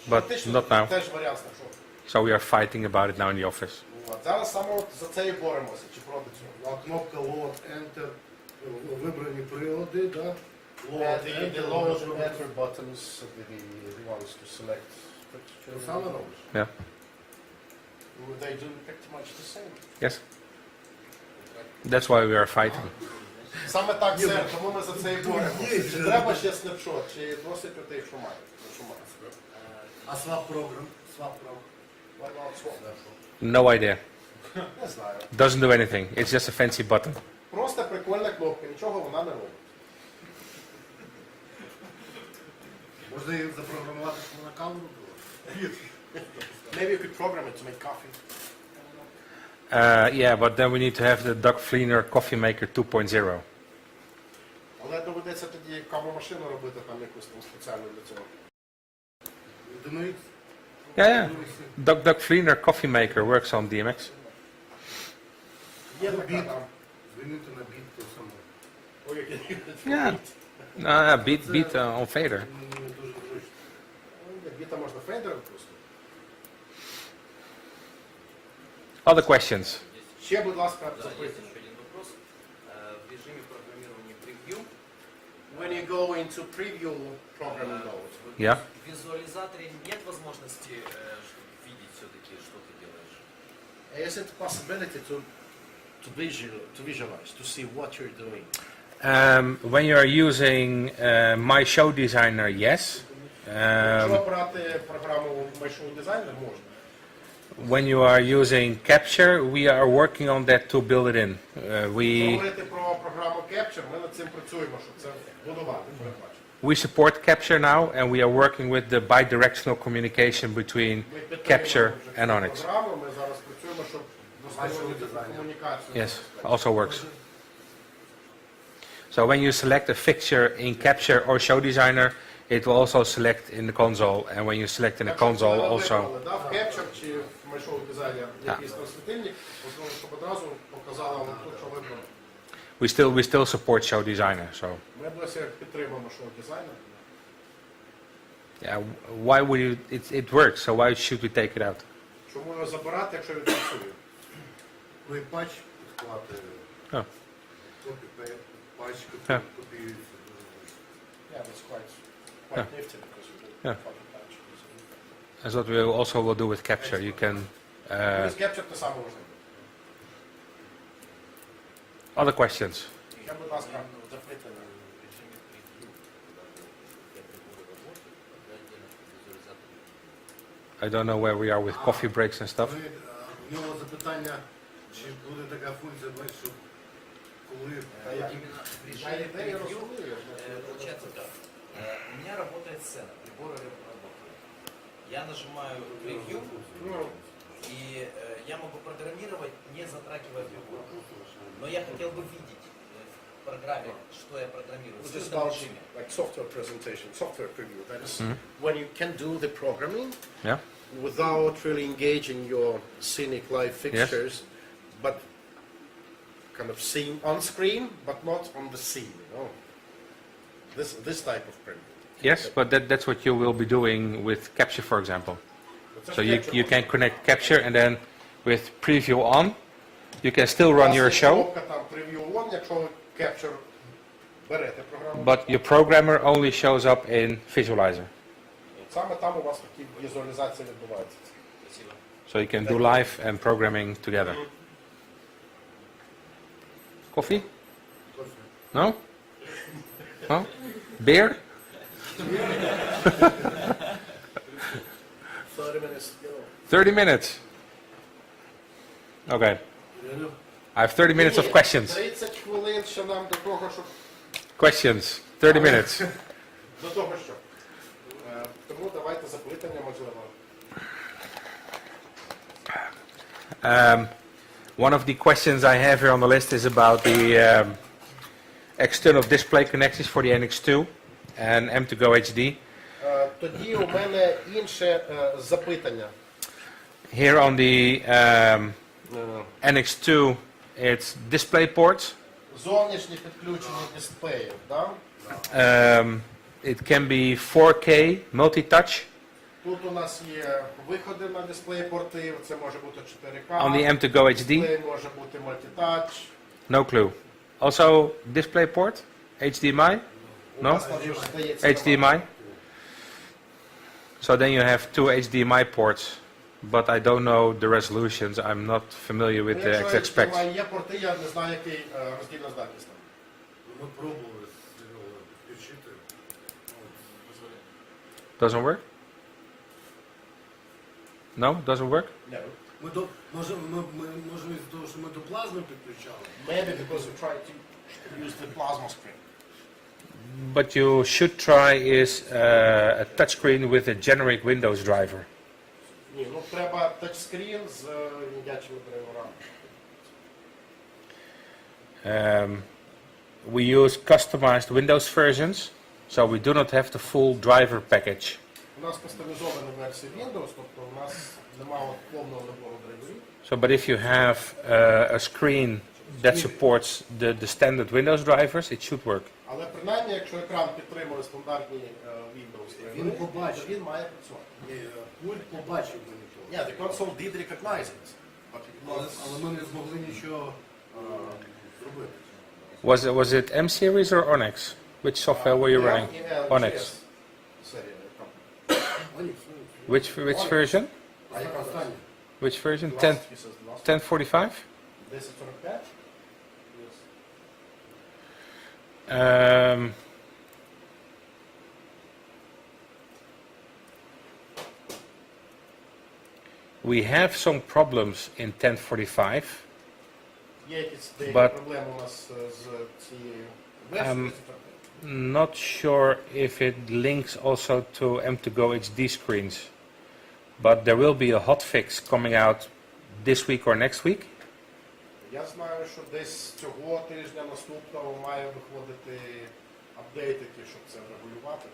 But not now. Теж варіант snapshot. So we are fighting about it now in the office. Зараз саме за це і боремося, чи проти цього. Кнопка Load, Enter, вибрані прилади, да? The load enter buttons, the ones to select. Що саме робиш? Yeah. They do pretty much the same. Yes. That's why we are fighting. Саме так, сер, тому ми за це і боремося. Чи треба ще snapshot, чи досить отих, що має? А swap program? What about swap? No idea. Не знаю. Doesn't do anything. It's just a fancy button. Просто прикольна кнопка, нічого вона не робить. Можна її запрограмувати, щоб на камеру було? Maybe you could program it to make coffee. Yeah, but then we need to have the duck cleaner coffee maker 2.0. Але доведеться тоді кавомашину робити там якусь там спеціальну для цього. Dmx? Yeah. Duck cleaner coffee maker works on DMX. Є така там. Звільнити на біт то саме. Ой, який. Yeah. Beat on fader. Мені дуже зручно. Біта можна фейдером просто. Other questions? Ще, будь ласка, Да, есть запитання. еще один вопрос. В режиме программирования превью When you go into preview programming mode, Yeah. в визуализаторе нет возможности видеть все-таки, что ты делаешь? is it a possibility to visualize, to see what you're doing? When you are using My Show Designer, yes. Якщо брати програму My Designer, можна. When you are using Capture, we are working on that to build it in. We Говорити про програму Capture, ми над цим працюємо, щоб це будувати, передбачити. we support Capture now, and we are working with the bi-directional communication between Ми підтримуємо Capture вже and цю Onyx. програму, ми зараз працюємо, щоб встановлювати комунікацію. Yes, also works. So when you select a fixture in Capture or Show Designer, it will also select in the console, and when you select in the console also. В Capture чи в My Designer якийсь там світильник, щоб одразу показала вам тут, що вибрано. We still support Show Designer, so Ми досі підтримуємо Show Designer. yeah. Why would you? It works, so why should we take it out? Чому його забирати, якщо він працює? Ну і патч склати, Oh. патч Yeah. копіюється. Yeah, that's quite Yeah. nifty because you Yeah. did fucking patch. That's what we also will do with Capture. You can. З Capture те саме можна. Other questions? Я, будь ласка, запитання. I don't know where we are with coffee breaks and stuff. В нього запитання, чи буде така функція, що коли Именно в режиме превью получается как? У меня работает сцена, приборы работают. Я нажимаю превью, и я могу программировать, не затрагивая прибор. Но я хотел бы видеть в программе, что я программирую, в This is скрытом about режиме. like software presentation, software preview. That is when you can do the programming Yeah. without really engaging your scenic live fixtures, but kind of seeing on screen, but not on the scene. You know, this type of preview. Yes, but that's what you will be doing with Capture, for example. But So that's you Capture. can connect Capture, and then with Preview on, you can still run your show, Кнопка там preview on, якщо ви Capture берете програму. but your programmer only shows up in Visualizer. Саме там у вас такі візуалізації відбуваються. Спасибо. So you can do live and programming together. Coffee? No? No? Beer? 30 minutes, you know. 30 minutes. Okay. I have 30 minutes of questions. 30 хвилин ще нам до того, щоб Questions. 30 minutes. до того, що. Тому давайте запитання, можливо. One of the questions I have here on the list is about the external display connections for the NX2 and M2Go HD. Тоді у мене інше запитання. Here on the NX2, it's display ports. Зовнішнє підключення дисплеїв, да? It can be 4K multi-touch. Тут у нас є виходи на дисплей порти, це може бути 4К. On the M2Go HD, Дисплей може бути мультитач. no clue. Also DisplayPort, HDMI, У no? нас там вже здається HDMI. So then you have two HDMI ports, but I don't know the resolutions. I'm not familiar with the exact specs. Якщо є порти, я не знаю, який роздільна здатність там. ми пробували включити. Doesn't work? No, doesn't work? No. Ми можемо із того, що ми до плазми підключали. Maybe because we tried to use the plasma screen. What you should try is a touchscreen with a generic Windows driver. Ні, ну треба тачскрін з м'ячими драйверами. We use customized Windows versions, so we do not have the full driver package. У нас кастомізована версія Windows, тобто у нас немає повного набору драйверів. So, but if you have a screen that supports the standard Windows drivers, it should work. Але принаймні, якщо екран підтримує стандартні Windows драйвери, Він побачив. то він має працювати. Пульт побачив монітор. Yeah, the console did recognize it, Але ми не змогли нічого зробити. Was it M series or Onyx? Which software were you running? Onyx. Which version? А яка остання? Which version? 1045? 1045? We have some problems in 1045. Є якісь деякі But- проблеми у нас з цією Um, версією. Not sure if it links also to M2Go HD screens, but there will be a hotfix coming out this week or next week. Я знаю, що десь цього тижня наступного має виходити апдейт, який, щоб це регулювати.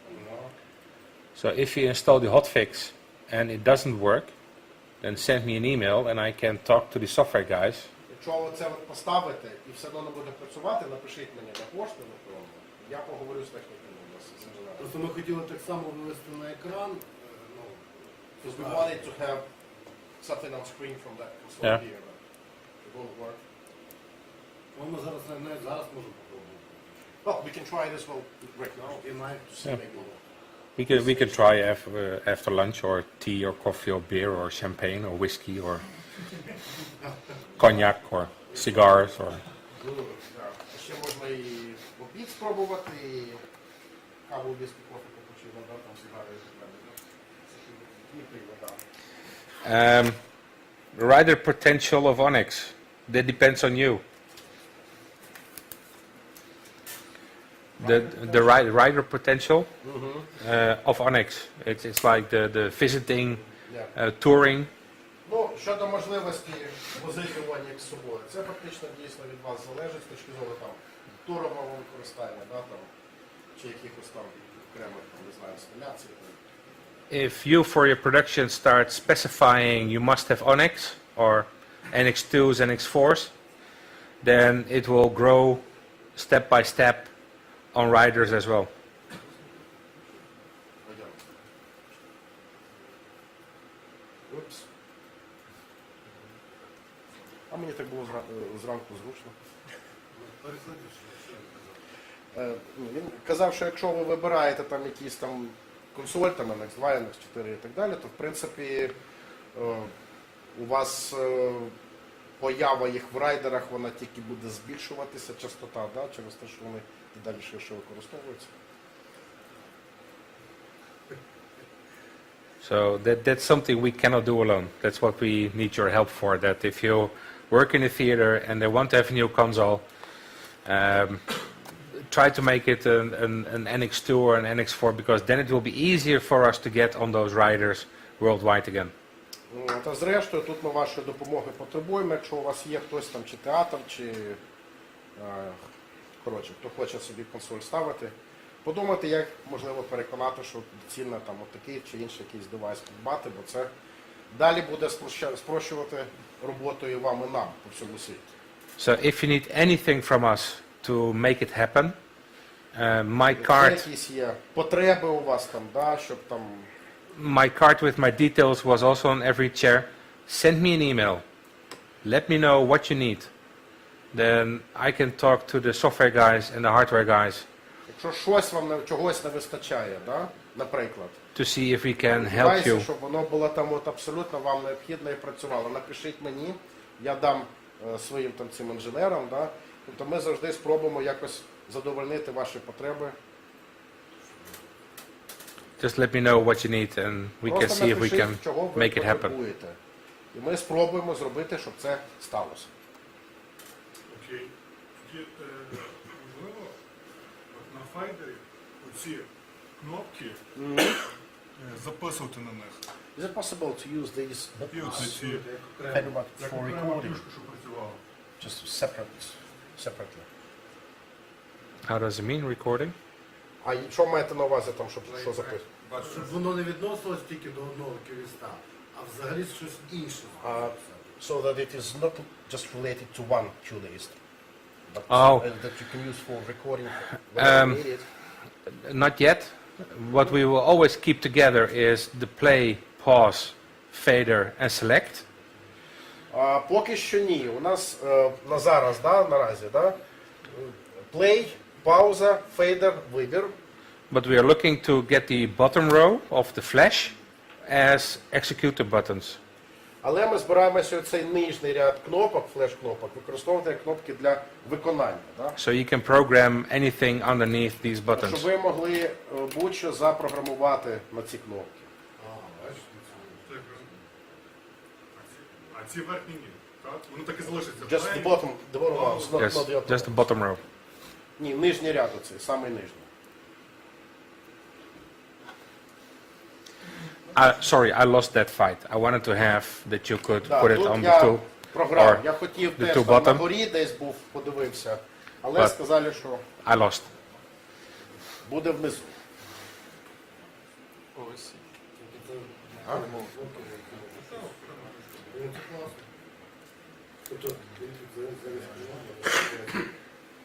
So if you install the hotfix and it doesn't work, then send me an email and I can talk to the software guys. Якщо ви це поставите і все одно не буде працювати, напишіть мені на пошту електронну. Я поговорю з техніками у нас, з інженером. Просто ми хотіли так само вивести на екран. Because we wanted to have something on screen from that console Yeah. here, but it won't work. Ми зараз навіть зараз можемо попробувати. Well, we can try this well right now. І навіть To see maybe. We can try after lunch or tea or coffee or beer or champagne or whiskey or cognac or cigars or. Ще можна і в обід спробувати, і каву, віскі, кофе, капучино, да, там сигари і так далі. І пиво, да. Rider potential of Onyx. That depends on you. The rider potential of Onyx. It's like the visiting, touring. Ну, щодо можливості возити Onyx з собою, це фактично дійсно від вас залежить з точки зору там турового використання, да, там, чи якихось там окремих, там, не знаю, інсталяцій. If you for your production start specifying you must have Onyx or NX2s, NX4s, then it will grow step by step on riders as well. Упс. А мені так було зранку зручно. Він казав, що якщо ви вибираєте там якісь там консоль, там NX2, NX4 і так далі, то в принципі у вас поява їх в райдерах, вона тільки буде збільшуватися, частота, да, через те, що вони і далі ширше використовуються. So that's something we cannot do alone. That's what we need your help for. That if you work in a theater and they want to have a new console, try to make it an NX2 or an NX4 because then it will be easier for us to get on those riders worldwide again. Та зрештою, тут ми вашої допомоги потребуємо, якщо у вас є хтось там, чи театр, чи коротше, хто хоче собі консоль ставити. Подумати, як можливо переконати, що доцільно там отакий чи інший якийсь девайс придбати, бо це далі буде спрощувати роботу і вам, і нам по всьому світі. So if you need anything from us to make it happen, my card, Якісь є потреби у вас там, да, щоб там... my card with my details was also on every chair. Send me an email. Let me know what you need. Then I can talk to the software guys and the hardware guys Якщо щось вам чогось не вистачає, да, наприклад, to see if we can help you. щоб воно було там от абсолютно вам необхідно і працювало. Напишіть мені, я дам своїм там цим інженерам, да, тобто ми завжди спробуємо якось задовольнити ваші потреби. Just let me know what you need and we can Просто see if we напишіть, can чого ви make it happen. потребуєте. І ми спробуємо зробити, щоб це сталося. Окей. Тоді, можливо, от на файдері оці кнопки записувати на них. Is it possible to use these І оці ці, for як окрема recording, клюшка, щоб працювала. just separately? How does it mean recording? А що маєте на увазі там, щоб що записувати? Щоб воно не відносилось тільки до одного квіста, а взагалі щось інше. So that it is not just related to one Cue-list, but Oh. that you can use for recording when you need it. Not yet. What we will always keep together is the play, pause, fader and select. Поки що ні. У нас на зараз, наразі, play, пауза, фейдер, вибір. But we are looking to get the bottom row of the flash as executor buttons. Але ми збираємося цей нижній ряд кнопок, флеш-кнопок, використовувати як кнопки для виконання. So you can program anything underneath these Щоб buttons. ви могли будь-що запрограмувати на ці кнопки. А ці верхні ні, так? Воно так і залишиться. Just the bottom mouse, not Yes, the upper. just the bottom row. Ні, нижній ряд оцей, самий нижній. Sorry, I lost that fight. I wanted to have that you could Да, put it тут on the я two. програв. or Я хотів the теж two там на bottom. горі десь був, подивився. Але But- сказали, що I lost. буде внизу. Тобто,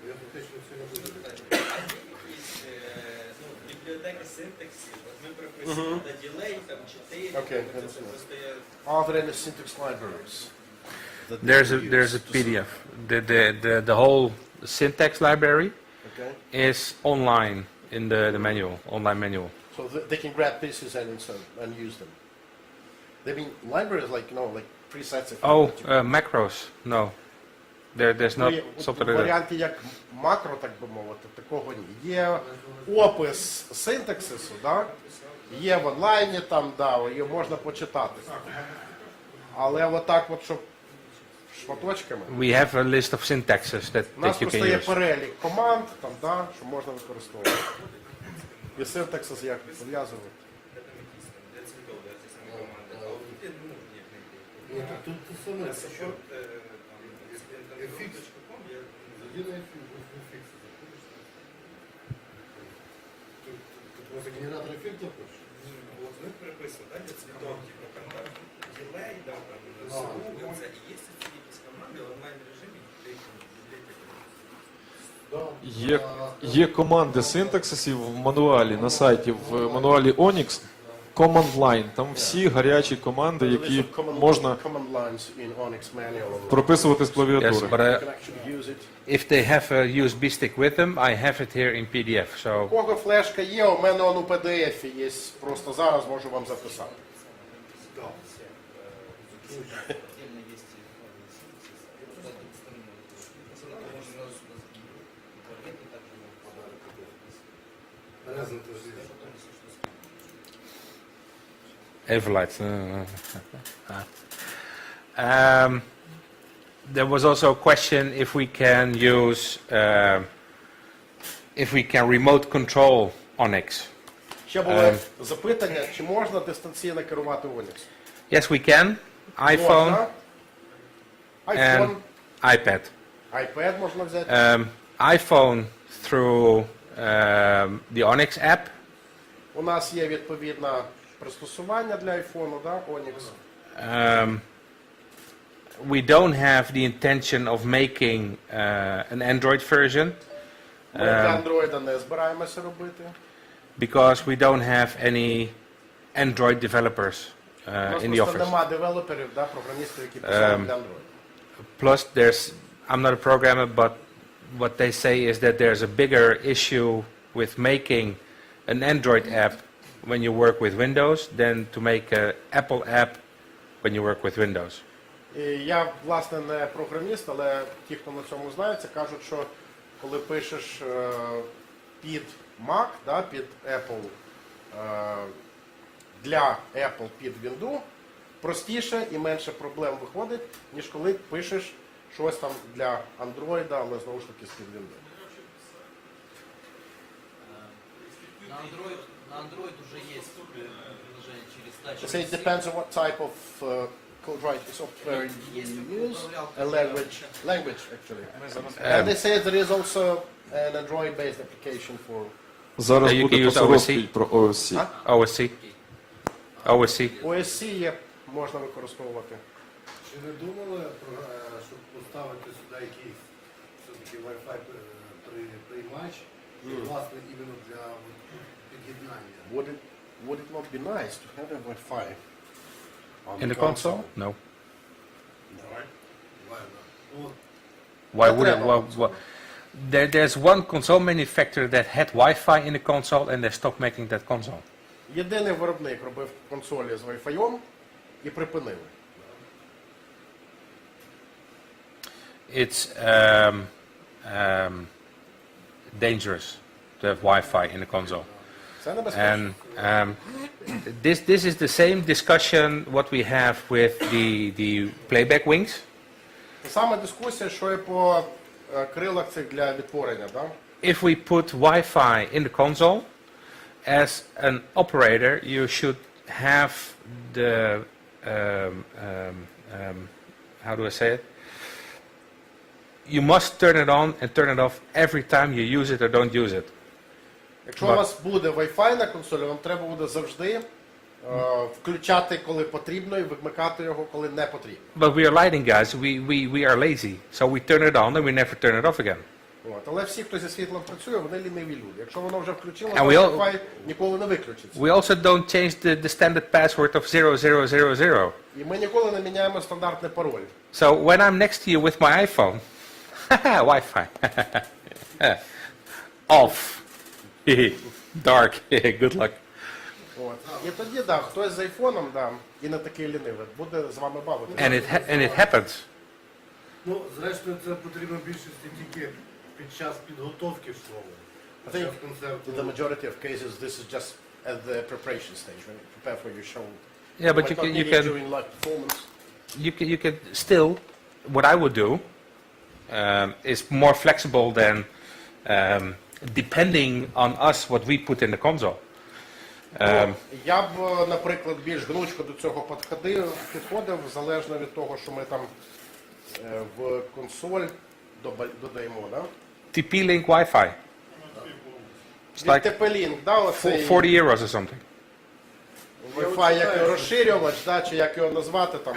я фактично це не буду. Бібліотеки синтаксів, от ми прописуємо на ділей, там 4, Окей, це все просто є. Are there any syntax libraries? that they There's a can there's use a to PDF. The whole syntax library Okay. is online in the manual, online manual. So they can grab pieces and insert and use them. They mean libraries like like presets. Oh, macros. No, there's not something like that. Варіанти як макро, так би мовити, такого ні. Є опис синтаксису, є в онлайні, там, її можна почитати. Але отак, щоб шматочками. We have a list of syntaxes that У нас you просто can є use. перелік команд, що можна використовувати. І синтаксис як пов'язувати. Для цвітов, для ці самі команди. А от тут я не можу ніяк знайти. Ні, так тут те саме, На що support, Fix.com я зайди на фікс, заходиш. Тут просто генератор ефектів хочеш? От ми переписуємо, для цвітов, типу, там, ділей, там, звук, це і є ці якісь команди в онлайн режимі, де їх бібліотеки. Є команди синтаксисів в мануалі на сайті, в мануалі Onyx, Command Line. Там всі гарячі команди, які можна Command lines in Onyx manual. прописувати з Yes, клавіатури. but You can actually use it. if they have a USB stick with them, I have it here in PDF. У So кого флешка є, у мене он у PDF є, просто зараз можу вам записати. Разом теж є. even light. There was also a question if we can use, if we can remote control Onyx. Ще було запитання, чи можна дистанційно керувати Onyx? Yes, we can. iPhone Можна. and iPhone, iPad. iPad можна взяти. iPhone through the Onyx app. У нас є відповідне пристосування для iPhone, Onyx. We don't have the intention of making an Android version Ми для Android не збираємося робити. because we don't have any Android developers У нас in the просто office. нема девелоперів, програмістів, які писали для Android. Plus, I'm not a programmer, but what they say is that there's a bigger issue with making an Android app when you work with Windows than to make an Apple app when you work with Windows. І я, власне, не програміст, але ті, хто на цьому знається, кажуть, що коли пишеш під Mac, під Apple, для Apple під Windows, простіше і менше проблем виходить, ніж коли пишеш щось там для Android, але знову ж таки з під Windows. На Android уже есть приложение через Touch. So it depends on what type of code writing software you use, a language actually. And they say there is also an Android-based application for. Зараз You буде can use просто OSC. розповідь про OSC. OSC. OSC. OSC є, можна використовувати. Чи не думали, щоб поставити сюди якийсь все-таки Wi-Fi приймач, власне, іменно для під'єднання? Would it not be nice to have a Wi-Fi on In the console? No. Давай. От, Why would it? There's one console manufacturer that had Wi-Fi in the console and they stopped making that console. Єдиний виробник робив консолі з Wi-Fi і припинили. It's dangerous to have Wi-Fi in the console. Це небезпечно. And this is the same discussion what we have with the playback wings. Саме дискусія, що і по крилах цих для відтворення, да? If we put Wi-Fi in the console, as an operator, you should have the how do I say it? You must turn it on and turn it off every time you use it or don't use it. Якщо у вас буде Wi-Fi на консолі, вам треба буде завжди включати, коли потрібно, і вимикати його, коли не потрібно. But we are lighting guys. We are lazy, so we turn it on and we never turn it off again. От. Але всі, хто зі світлом працює, вони ліниві люди. Якщо воно вже включило, And то we all- Wi-Fi ніколи не виключиться. We also don't change the standard password of 0000. І ми ніколи не міняємо стандартний пароль. So when I'm next to you with my iPhone, Wi-Fi, off, dark, good luck. От. І тоді, да, хтось з айфоном, да, і не такий лінивий, буде з вами бавитися. And it happens. Ну, зрештою, це потрібно більшості тільки під час підготовки слова. I Під think час концерту. in the majority of cases, this is just at the preparation stage, when you prepare for your show. Yeah, but Might you not can need it during live performance. you can still. What I would do is more flexible than depending on us what we put in the console. Я б, наприклад, більш гнучко до цього підходив, залежно від того, що ми там в консоль додаємо, да? TP-Link Wi-Fi. It's Від like TP-Link, да, оцей 40 euros or something. Wi-Fi, як його розширювач, да, чи як його назвати, там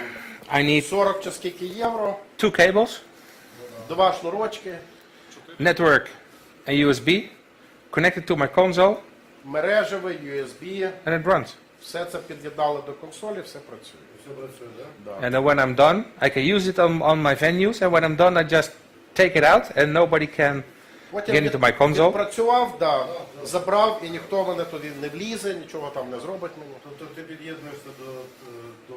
I need 40 чи скільки євро, 2 cables, 2 шнурочки, network and USB, connected to my console, мережевий, USB, and it runs. все це під'єднали до консолі, все працює. Все працює, так? Да. And then when I'm done, I can use it on my venues, and when I'm done, I just take it out, and nobody can Потім get into my console. відпрацював, да, забрав, і ніхто мене туди не влізе, нічого там не зробить мені. Тобто ти під'єднуєшся до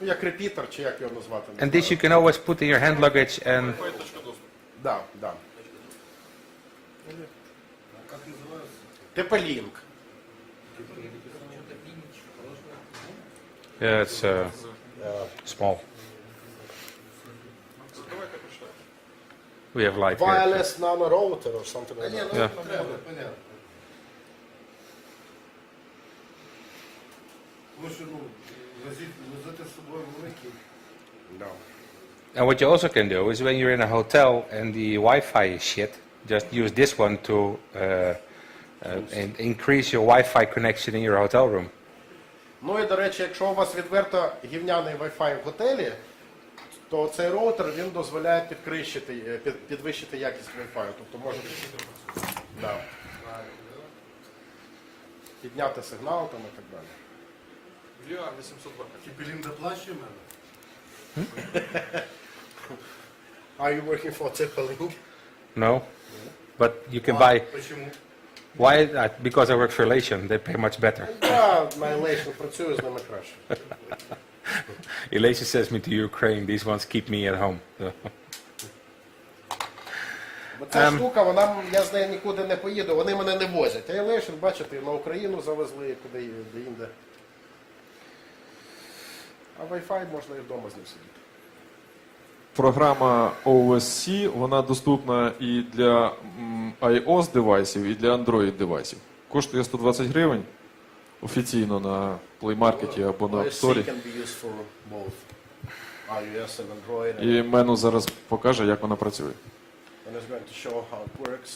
Ну, як репітер, чи як його назвати. не And знаю. this you can always put in your hand luggage, and Да, да. Як називається? TP-Link. yeah, it's small. We have light here. Wireless nano router or something like Ні, that. ну Yeah. треба, понятно. Тому що, ну, возити з собою великий. Да. And what you also can do is when you're in a hotel and the Wi-Fi is shit, just use this one to increase your Wi-Fi connection in your hotel room. Ну і, до речі, якщо у вас відверто гівняний Wi-Fi в готелі, то цей роутер, він дозволяє підвищити якість Wi-Fi. Тобто може да, підняти сигнал там і так далі. VR 800 баксов. Кіпелін доплачує мене? Are you working for TP-Link? No, but you can buy. Почему? Why? Because I work for Elation. They pay much better. Я на Elation працюю, з ними краще. Elation sends me to Ukraine. These ones keep me at home. So. Бо ця штука, вона, я з нею нікуди не поїду, вони мене не возять. А Elation, бачите, на Україну завезли, куди інде. А Wi-Fi можна і вдома з ним сидіти. Програма OSC, вона доступна і для iOS девайсів, і для Android девайсів. Коштує 120 гривень офіційно на Play Market або на App OSC Store. can be used for both iOS and Android. І Мену зараз покаже, як вона працює. And it's going to show how it works.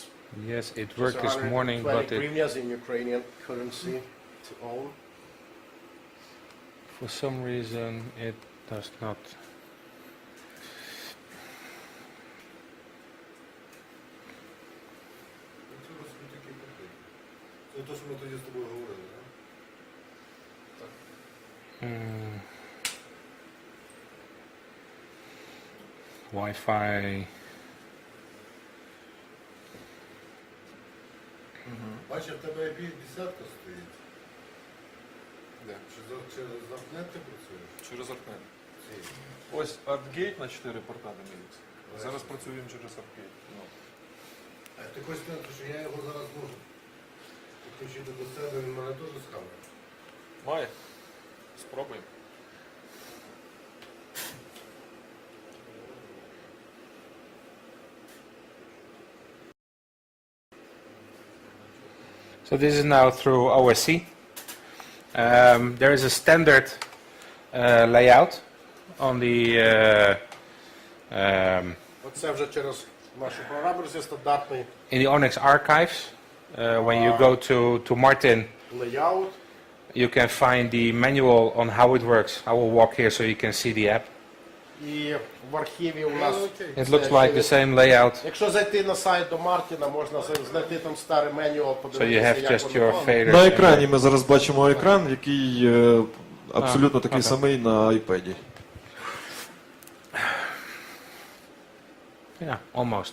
Yes, it worked this morning, 120 but it, hryvnias in Ukrainian currency to own. for some reason it does not. Нічого собі такий купив. Це те, що ми тоді з тобою говорили, так? Wi-Fi. Бачиш, в тебе IP-10 стоїть. Чи замкнет ти працюєш? Через ArtNet. Ось ArtGate на 4 порта Dmx. Зараз працюємо через ArtGate. А ти хочеш сказати, що я його зараз можу підключити до себе, він мене теж схаває? Має. Спробуємо. So this is now through OSC. There is a standard layout on the Оце вже через нашу програму стандартний in the Onyx archives. When you go to Martin, леяут. you can find the manual on how it works. I will walk here so you can see the app. І в архіві у нас... It looks like the same layout. Якщо зайти на сайт до Мартіна, можна знайти там старий меню, So подивитися, you have як just воно. your faders. На екрані ми зараз бачимо екран, який абсолютно такий самий на iPad. Yeah, almost.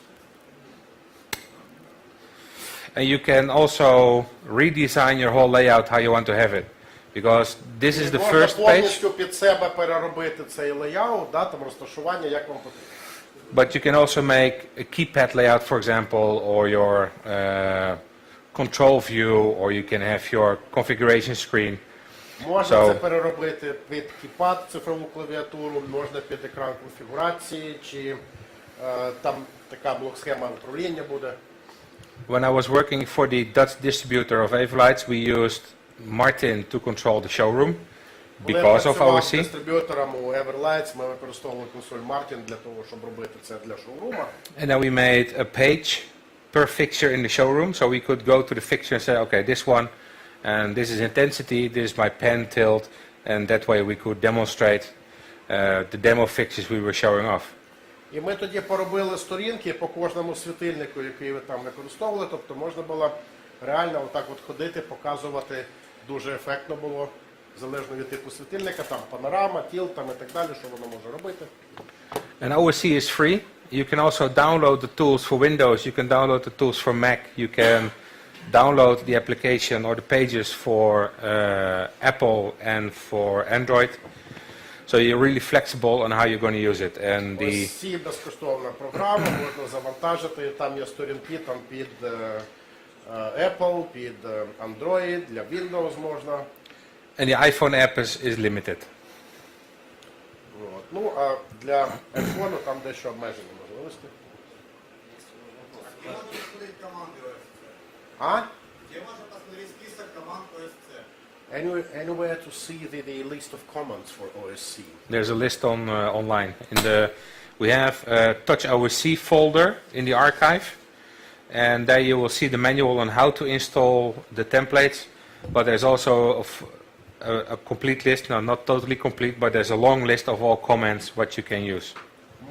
And you can also redesign your whole layout how you want to have it. Because this is the Можна first page, повністю під себе переробити цей леяут, да, там розташування, як вам потрібно. but you can also make a keypad layout, for example, or your control view, or you can have your configuration screen. Можна So- це переробити під кіпад, цифрову клавіатуру, можна під екран конфігурації, чи там така блок-схема управління буде. When I was working for the Dutch distributor of Avelights, we used Martin to control the showroom Коли я because of працював OSC. дистриб'ютором у Everlights, ми використовували консоль Martin для того, щоб робити це для шоурума. And then we made a page per fixture in the showroom, so we could go to the fixture and say, okay, this one, and this is intensity, this is my pen tilt, and that way we could demonstrate the demo fixtures we were showing off. І ми тоді поробили сторінки по кожному світильнику, який ви там використовували, тобто можна було реально отак от ходити, показувати, дуже ефектно було, залежно від типу світильника, там панорама, тіл там і так далі, що воно може робити. And OSC is free. You can also download the tools for Windows, you can download the tools for Mac, you can download the application or the pages for Apple and for Android. So you're really flexible on how you're going to use it. And the OSC безкоштовна програма, можна завантажити, там є сторінки там під Apple, під Android, для Windows можна. and the iPhone app is limited. От. Ну, а для iPhone там дещо обмежені можливості. А? Anywhere to see the list of commands for OSC. There's a list on online. We have a Touch OSC folder in the archive, and there you will see the manual on how to install the templates. But there's also a complete list, no, not totally complete, but there's a long list of all commands what you can use.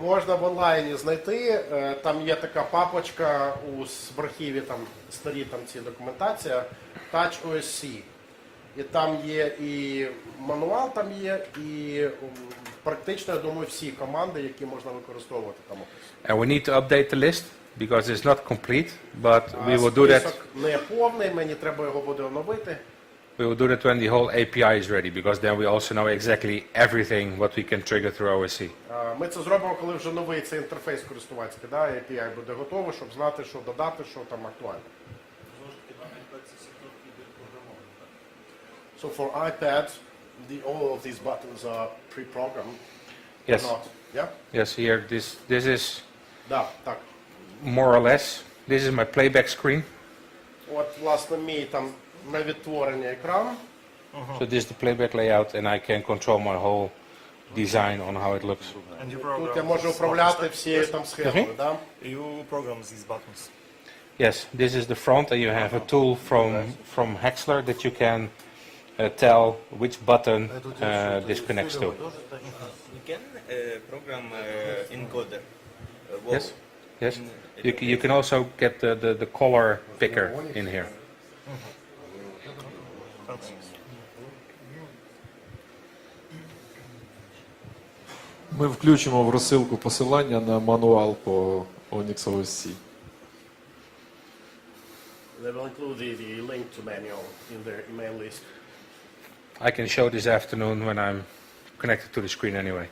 Можна в онлайні знайти, там є така папочка в архіві, там старі там ці документація, Touch OSC. І там є і мануал, там є, і практично, я думаю, всі команди, які можна використовувати там. And we need to update the list because it's not complete, but we will do that. Список не повний, мені треба його буде оновити. We will do that when the whole API is ready, because then we also know exactly everything what we can trigger through OSC. Ми це зробимо, коли вже новий цей інтерфейс користувацький, да, API буде готовий, щоб знати, що додати, що там актуально. So for iPads, all of these buttons are pre-programmed. Yes. Not, yeah? Yes, here, this is Да, так. more or less. This is my playback screen. От, власне, мій там на відтворення екрану. So this is the playback layout, and I can control my whole design on how it looks. Тут я можу управляти всією там схемою, да? You program these buttons. Yes, this is the front, and you have a tool from Hexler that you can tell which button this connects to. You can program encoder. Yes, yes. You can also get the color picker in here. Ми включимо в розсилку посилання на мануал по Onyx OSC. They will include the link to manual in their email list. I can show this afternoon when I'm connected to the screen anyway.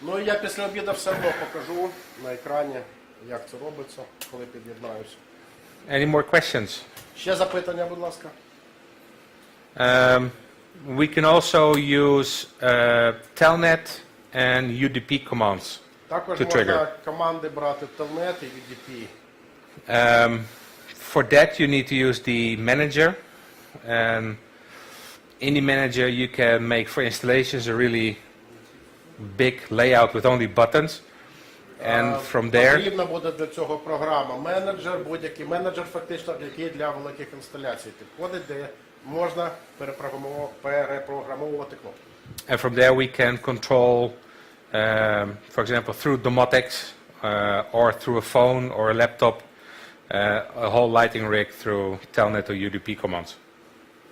Ну і я після обіду все одно покажу на екрані, як це робиться, коли під'єднаюся. Any more questions? Ще запитання, будь ласка. We can also use telnet and UDP commands Також to можна trigger. команди брати Telnet і UDP. For that, you need to use the manager. In the manager, you can make for installations a really big layout with only buttons. And from there, Потрібна буде для цього програма менеджер, будь-який менеджер фактично, який для великих інсталяцій підходить, де можна перепрограмовувати кнопки. and from there we can control, for example, through Dmx or through a phone or a laptop, a whole lighting rig through telnet or UDP commands.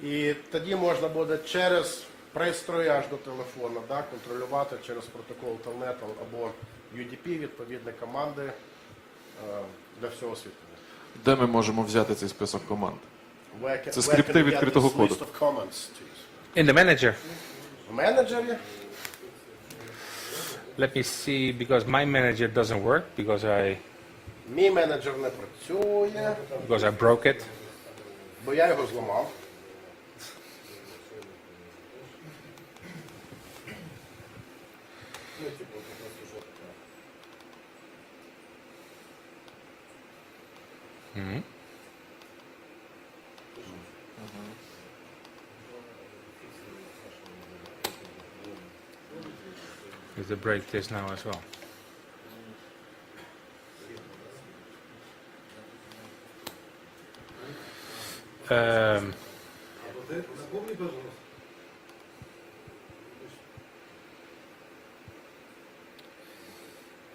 І тоді можна буде через пристрої аж до телефону, да, контролювати через протокол Telnet або UDP відповідні команди для всього освітлення. Де ми можемо взяти цей список команд? Це скрипти відкритого коду. In the manager, В менеджері let me see, because my manager doesn't work, мій менеджер не працює, because I broke it. бо я його зламав. We have to break this now as well.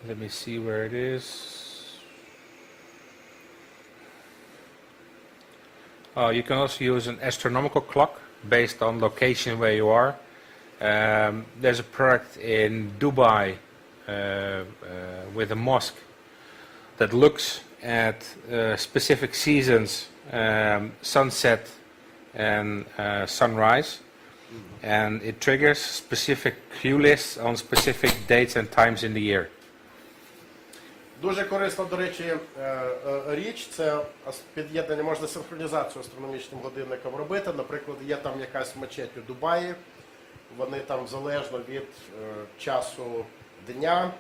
Let me see where it is. Oh, you can also use an astronomical clock based on location where you are. There's a product in Dubai with a mosque that looks at specific seasons, sunset and sunrise, and it triggers specific cue lists on specific dates and times in the year. Дуже корисна, до речі, річ, це під'єднання, можна синхронізацію астрономічним годинником робити. Наприклад, є там якась мечеть у Дубаї, вони там залежно від часу дня,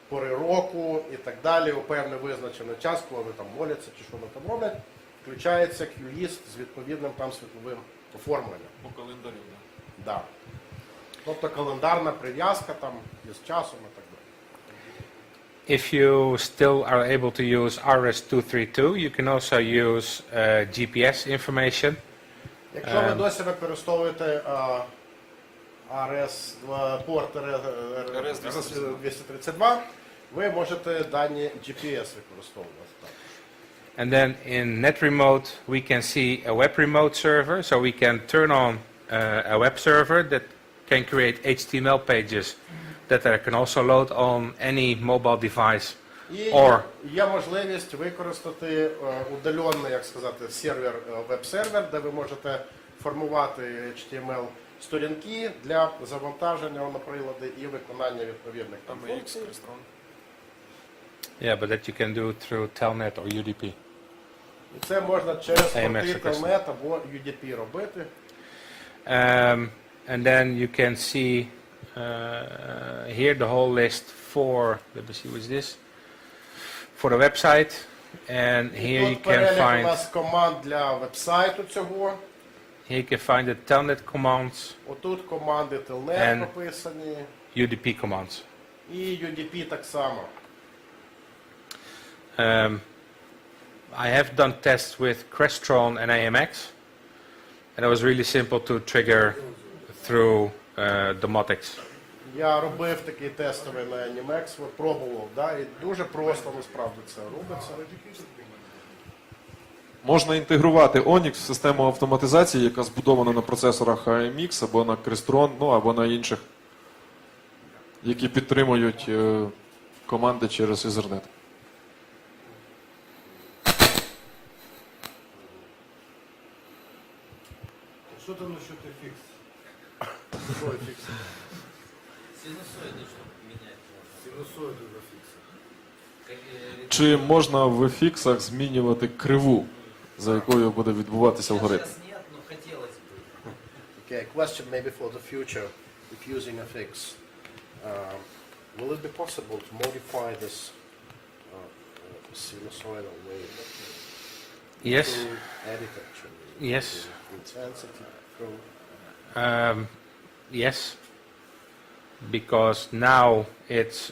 пори року і так далі, у певний визначений час, коли вони там моляться чи що вони там роблять, включається Cue-лист з відповідним там світловим оформленням. По календарю, так. Да. Тобто календарна прив'язка там із часом і так далі. If you still are able to use RS-232, you can also use GPS information. Якщо ви досі використовуєте порт RS-232, ви можете дані GPS використовувати. And then in net remote, we can see a web remote server, so we can turn on a web server that can create HTML pages that I can also load on any mobile device. Or є можливість використати удалений, як сказати, сервер, веб-сервер, де ви можете формувати HTML-сторінки для завантаження на прилади і виконання відповідних там функцій. yeah, but that you can do through telnet or UDP. І це можна через порти Dmx Reset. Telnet або UDP робити. And then you can see here the whole list for, let me see, what's this? For the website. And here you Тут can перелік у find, нас команд для веб-сайту цього. here you can find the telnet commands, Отут команди Telnet And- прописані. UDP commands. І UDP так само. I have done tests with Crestron and AMX, and it was really simple to trigger through Dmx. Я робив такий тестовий на Dmx, пробував, да, і дуже просто насправді це робиться. Можна інтегрувати Onyx в систему автоматизації, яка збудована на процесорах AMX або на Crestron, ну або на інших які підтримують команди через Ethernet. Що там насчет FX? Що FX? Синусоиды, чтобы менять. Синусоиди в FX. Чи можна в ефіксах змінювати криву, за якою буде відбуватися алгоритм? Сейчас нет, но хотелось бы. Okay, question maybe for the future, if using FX. Will it be possible to modify this sinusoidal wave? Yes. Through edit actually? Yes. Through intensity, through... Yes. Because now it's,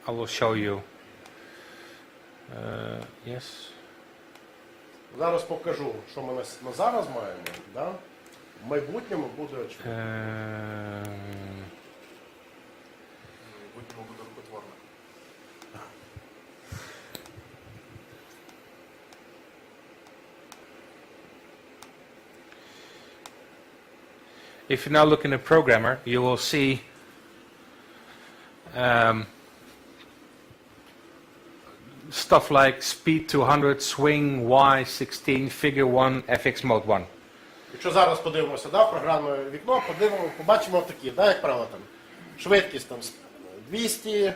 I will show you. Yes. Зараз покажу, що ми на зараз маємо. Да? В майбутньому буде очевидно. If you now look in the programmer, you will see stuff like speed 200, swing, Y16, figure 1, FX mode 1. Якщо зараз подивимося, да, програмне вікно, побачимо такі, да, як правило, там, швидкість там, 200,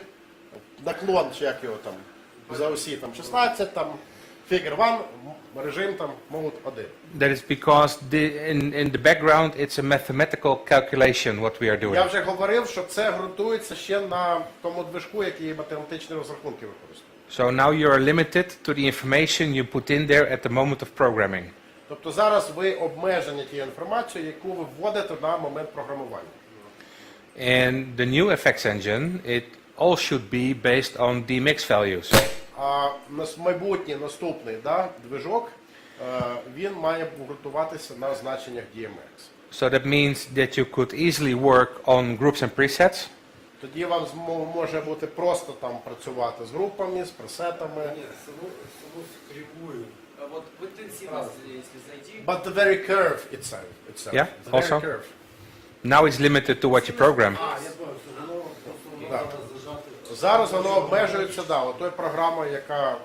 наклон, чи як його там, за осі там, 16, там, figure 1, режим там, mode 1. That is because in the background it's a mathematical calculation what we are doing. Я вже говорив, що це ґрунтується ще на тому движку, який математичні розрахунки використовує. So now you are limited to the information you put in there at the moment of programming. Тобто зараз ви обмежені тією інформацією, яку ви вводите на момент програмування. And the new FX engine, it all should be based on Dmx values. А майбутній наступний, да, движок, він має ґрунтуватися на значеннях Dmx. So that means that you could easily work on groups and presets. Тоді вам може бути просто там працювати з групами, з пресетами. Ні, саму кривую. А вот в интенсивность, если зайти, But the very curve itself. Yeah, The very also. curve. Now it's limited to what you program. Я бачу, що воно просто Да. можна зажати. Зараз воно обмежується, да, отою програмою, яка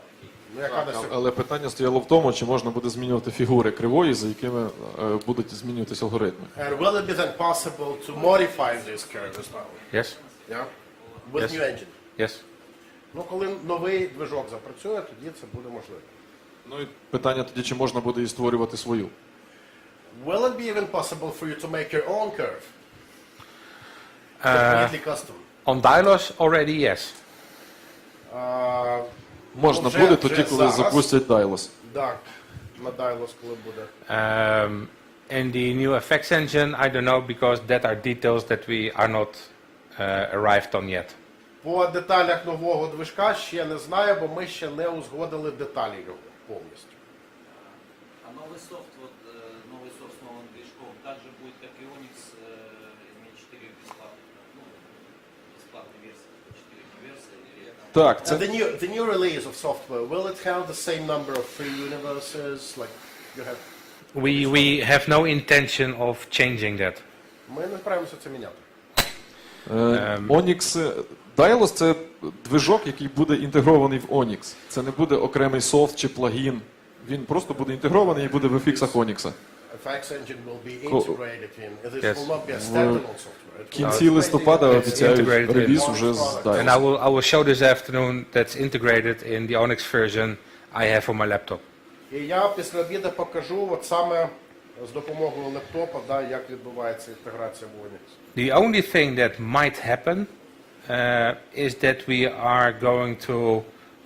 досягає. Але питання стояло в тому, чи можна буде змінювати фігури кривої, за якими будуть змінюватися алгоритми. And will it be then possible to modify this curve as well? Yes? Yeah? With Yes. new engine. Yes. Ну, коли новий движок запрацює, тоді це буде можливо. Ну і питання тоді, чи можна буде і створювати свою. Will it be even possible for you to make your own curve? Completely custom. On Dylos already, yes. Можна Вже- буде вже тоді, коли зараз. запустять Dylos. Так, на Dylos, коли буде. And the new FX engine, I don't know, because that are details that we are not arrived on yet. По деталях нового движка ще не знаю, бо ми ще не узгодили деталі його повністю. а новый софт, вот новый софт с новым движком, также будет, как и Onyx, иметь 4 бесплатные версии, 4 версии или там... Так, And це the new release of software, will it have the same number of free universes like you have? We have no intention of changing that. Ми не збираємося це міняти. Onyx, Dylos – це движок, який буде інтегрований в Onyx. Це не буде окремий софт чи плагін. Він просто буде інтегрований і буде в ефіксах Onyx. FX engine will be integrated in. This Yes. will not be a standalone software. В кінці листопада It's обіцяють integrated in реліз уже з And Dylos. I will show this afternoon that's integrated in the Onyx version I have on my laptop. І я після обіду покажу от саме з допомогою лептопа, да, як відбувається інтеграція в Onyx. The only thing that might happen is that we are going to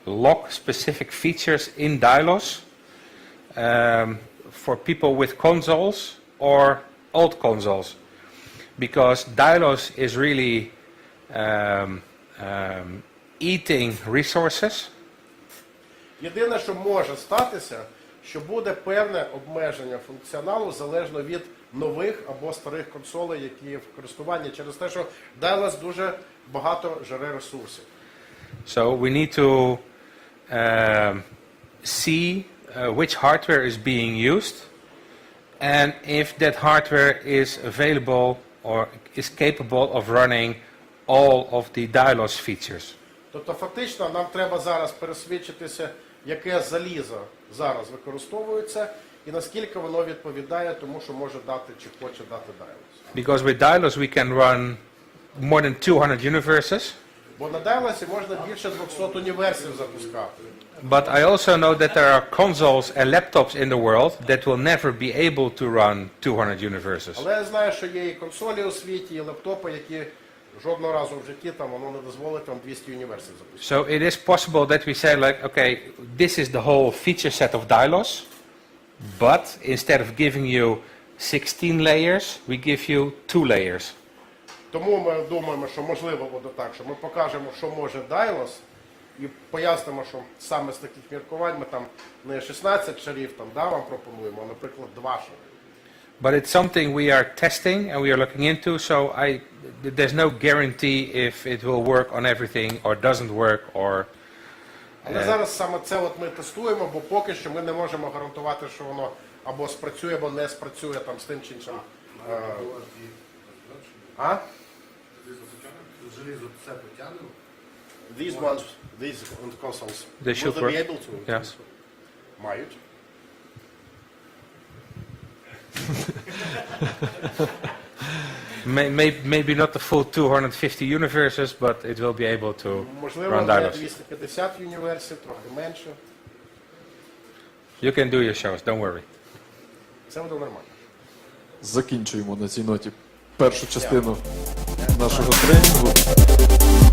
lock specific features in Dylos for people with consoles or old consoles. Because Dylos is really eating resources. Єдине, що може статися, що буде певне обмеження функціоналу залежно від нових або старих консолей, які в користуванні, через те, що Dylos дуже багато жере ресурсів. So we need to see which hardware is being used and if that hardware is available or is capable of running all of the Dialos features. Тобто фактично нам треба зараз пересвідчитися, яке залізо зараз використовується і наскільки воно відповідає тому, що може дати чи хоче дати Dialos. Because with Dialos we can run more than 200 universes. Бо на Dialos можна більше 200 універсів запускати. But I also know that there are consoles and laptops in the world that will never be able to run 200 universes. Але я знаю, що є і консолі у світі, і лептопи, які жодного разу в житті там воно не дозволить вам 200 універсів запустити. So it is possible that we say like, okay, this is the whole feature set of Dialos, but instead of giving you 16 layers, we give you 2 layers. Тому ми думаємо, що можливо буде так, що ми покажемо, що може Dialos, і пояснимо, що саме з таких міркувань ми там не 16 шарів там, да, вам пропонуємо, а, наприклад, 2 шари. But it's something we are testing and we are looking into, so there's no guarantee if it will work on everything or doesn't work or... Але зараз саме це от ми тестуємо, бо поки що ми не можемо гарантувати, що воно або спрацює, або не спрацює там з тим чи іншим. А? Желізо все потягнемо. These consoles, They should will they be work. able to? Yes. Мають. Maybe not the full 250 universes, but it will be able to Можливо, run не Dialos. 250 універсів, трохи менше. You can do your shows, don't worry. Це буде нормально. Закінчуємо на цій ноті першу частину нашого тренінгу.